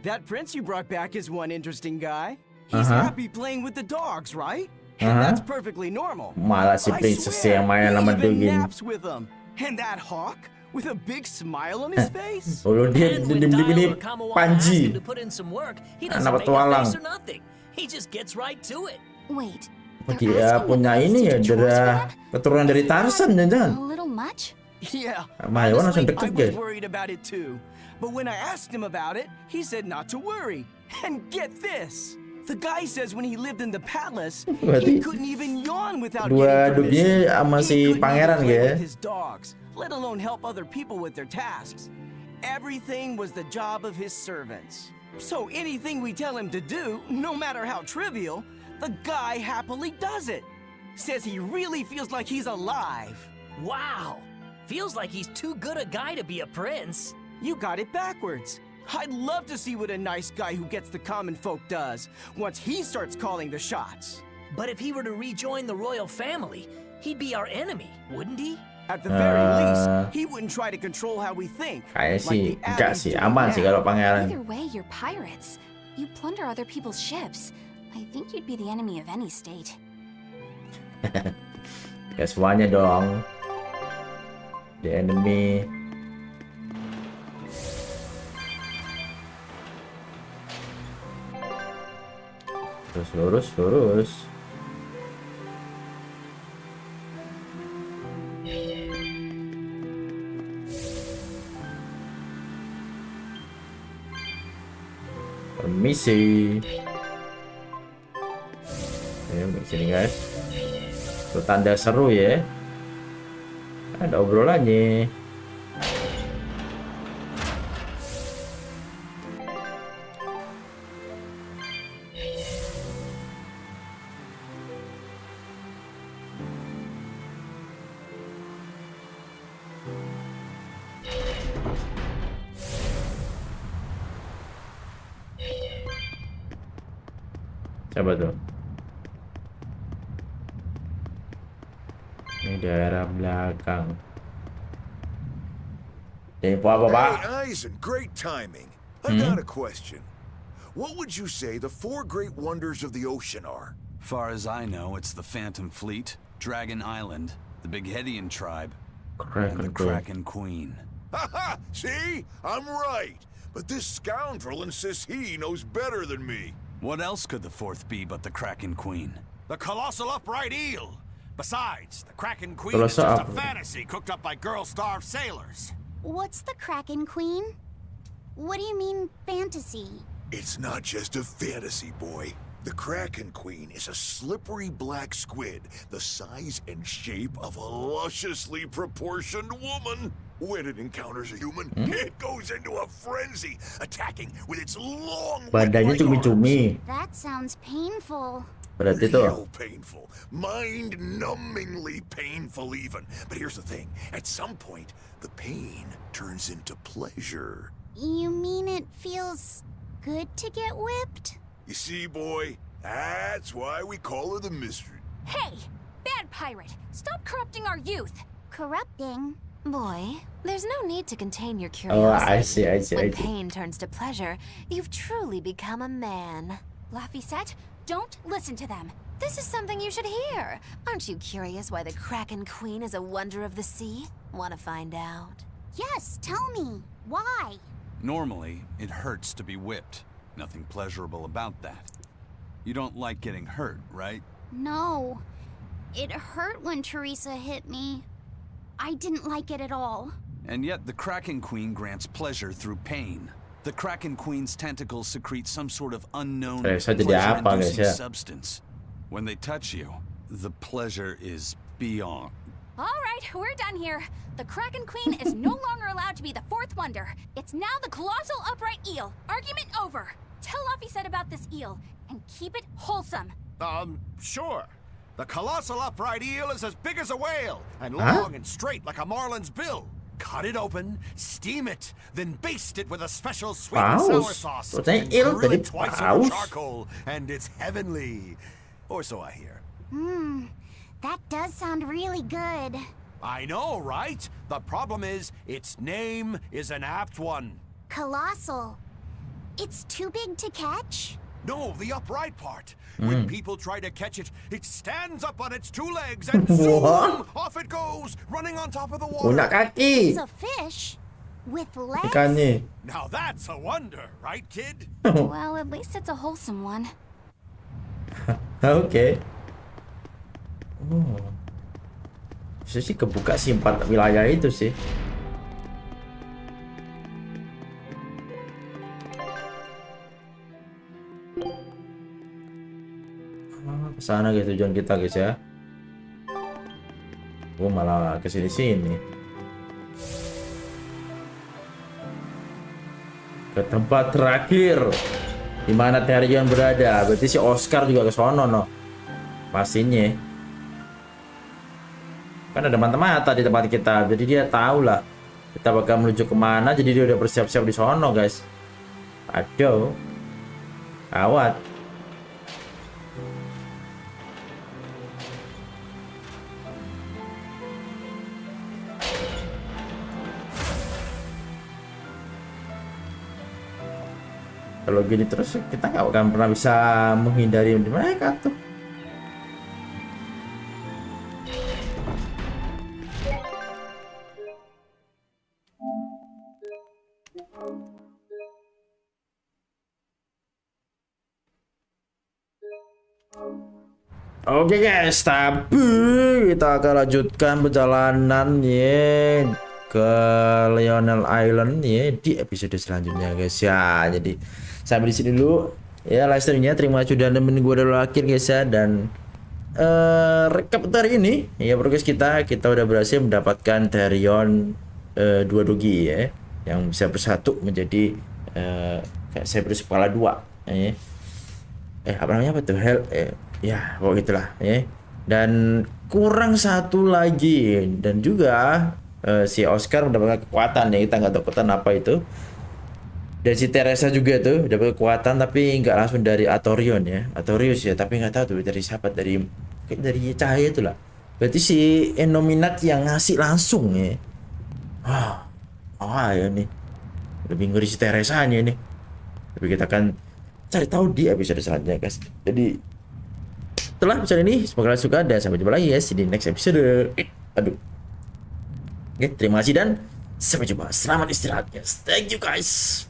That prince you brought back is one interesting guy. He's happy playing with the dogs, right? And that's perfectly normal. Malah si princess yang main sama He even dugin. naps with them. And that hawk with a big smile on his face. Kalau dia diem-diem ini Panji. To put in some work, he Anak doesn't make a petualang. face or nothing. He just gets right to it. Wait, Dia punya ini ya, darah keturunan dari Tarzan a jangan. little much? Yeah, Sama hewan langsung honestly, deket I was guys. worried about it too. But when I asked him about it, he said not to worry. And get this. The guy says when he lived in the palace, he couldn't even yawn without Dua getting permission. hidupnya sama si He couldn't pangeran even play ya. with his dogs, let alone help other people with their tasks. Everything was the job of his servants. So anything we tell him to do, no matter how trivial, the guy happily does it. Says he really feels like he's alive. Wow. Feels like he's too good a guy to be a prince. You got it backwards. I'd love to see what a nice guy who gets the common folk does once he starts calling the shots. But if he were to rejoin the royal family, he'd be our enemy, wouldn't he? At the very least, he wouldn't try to control how we think. Kayaknya sih the enggak Abbeys sih, do aman now. sih kalau pangeran. Either way, you're pirates. You plunder other people's ships. I think you'd be the enemy of any state. Ya semuanya dong. The enemy. Terus lurus. Permisi. Ayo sini guys. Itu tanda seru ya. Ada obrolannya. Coba tuh. Ini daerah belakang. Info apa, Pak? Hey, Eisen, great timing. I've got a question. What would you say the 4 great wonders of the ocean are? Far as I know, it's the Phantom Fleet, Dragon Island, the Bighedian tribe, and the Kraken Queen. Haha! See? I'm right. But this scoundrel insists he knows better than me. What else could the 4th be but the Kraken Queen? The colossal upright eel. Besides, the Kraken Queen is just a fantasy cooked up by girl-starved sailors. What's the Kraken Queen? What do you mean, fantasy? It's not just a fantasy, boy. The Kraken Queen is a slippery black squid, the size and shape of a lusciously proportioned woman. When it encounters a human, it goes into a frenzy, attacking with its long Badannya cumi-cumi. That sounds painful. Berarti tuh. Real painful. Mind-numbingly painful even. But here's the thing. At some point, the pain turns into pleasure. You mean it feels good to get whipped? You see, boy? That's why we call her the mystery. Hey! Bad pirate! Stop corrupting our youth! Corrupting? Boy, there's no need to contain your Oh, curiosity. I see. When pain turns to pleasure, you've truly become a man. Laphicet, don't listen to them. This is something you should hear. Aren't you curious why the Kraken Queen is a wonder of the sea? Want to find out? Yes, tell me. Why? Normally, it hurts to be whipped. Nothing pleasurable about that. You don't like getting hurt, right? No. It hurt when Teresa hit me. I didn't like it at all. And yet the Kraken Queen grants pleasure through pain. The Kraken Queen's tentacles secrete some sort of unknown pleasure-inducing substance. When they touch you, the pleasure is beyond. All right, we're done here. The Kraken Queen is no longer allowed to be the 4th wonder. It's now the colossal upright eel. Argument over. Tell Laphicet about this eel, and keep it wholesome. Sure. The colossal upright eel is as big as a whale, and long and straight like a marlin's bill. Cut it open, steam it, then baste it with a special sweet and sour sauce. And grill it twice over charcoal, and it's heavenly. Or so I hear. That does sound really good. I know, right? The problem is, its name is an apt one. Colossal. It's too big to catch? No, the upright part. Hmm. When people try to catch it, it stands up on its 2 legs and zoom, off it goes, running on top of the water. Punya kaki. It's a fish with legs? Ikannya. Now that's a wonder, right, kid? Well, at least it's a wholesome one. Oke. Oh. Bisa sih kebuka sih 4 wilayah itu sih. Kesana guys, tujuan kita guys ya. Malah kesini-sini. Ke tempat terakhir di mana Tyrion berada. Berarti si Oscar juga ke sono no. Pastinya. Kan ada mata-mata di tempat kita. Jadi dia tahu lah kita bakal menuju kemana. Jadi dia udah bersiap-siap di sono guys. Aduh. Awat. Kalau gini terus kita nggak akan pernah bisa menghindari mereka tuh. Oke guys, tapi kita akan lanjutkan perjalanan ya ke Lionel Island ya di episode selanjutnya guys ya. Jadi sampai di sini dulu ya live streamnya. Terima kasih sudah nemenin gue dari akhir guys ya. Dan recap hari ini ya progres kita udah berhasil mendapatkan Tyrion 2 dogi ya, yang bisa bersatu menjadi kayak Cerberus kepala 2 ya. Apa namanya, apa tuh, ya pokoknya gitulah ya. Dan kurang satu lagi, dan juga si Oscar mendapatkan kekuatan ya, kita nggak tahu kekuatan apa itu. Dan si Teresa juga tuh dapat kekuatan, tapi nggak langsung dari Atorion ya, Atorius ya, tapi nggak tahu tuh dari siapa, dari cahaya itulah. Berarti si Enominat yang ngasih langsung ya. Ya nih lebih ngeri si Teresanya nih, tapi kita akan cari tahu di episode selanjutnya guys. Jadi setelah episode ini semoga kalian suka, dan sampai jumpa lagi guys di next episode. Oke, terima kasih dan sampai jumpa. Selamat istirahat guys. Thank you guys.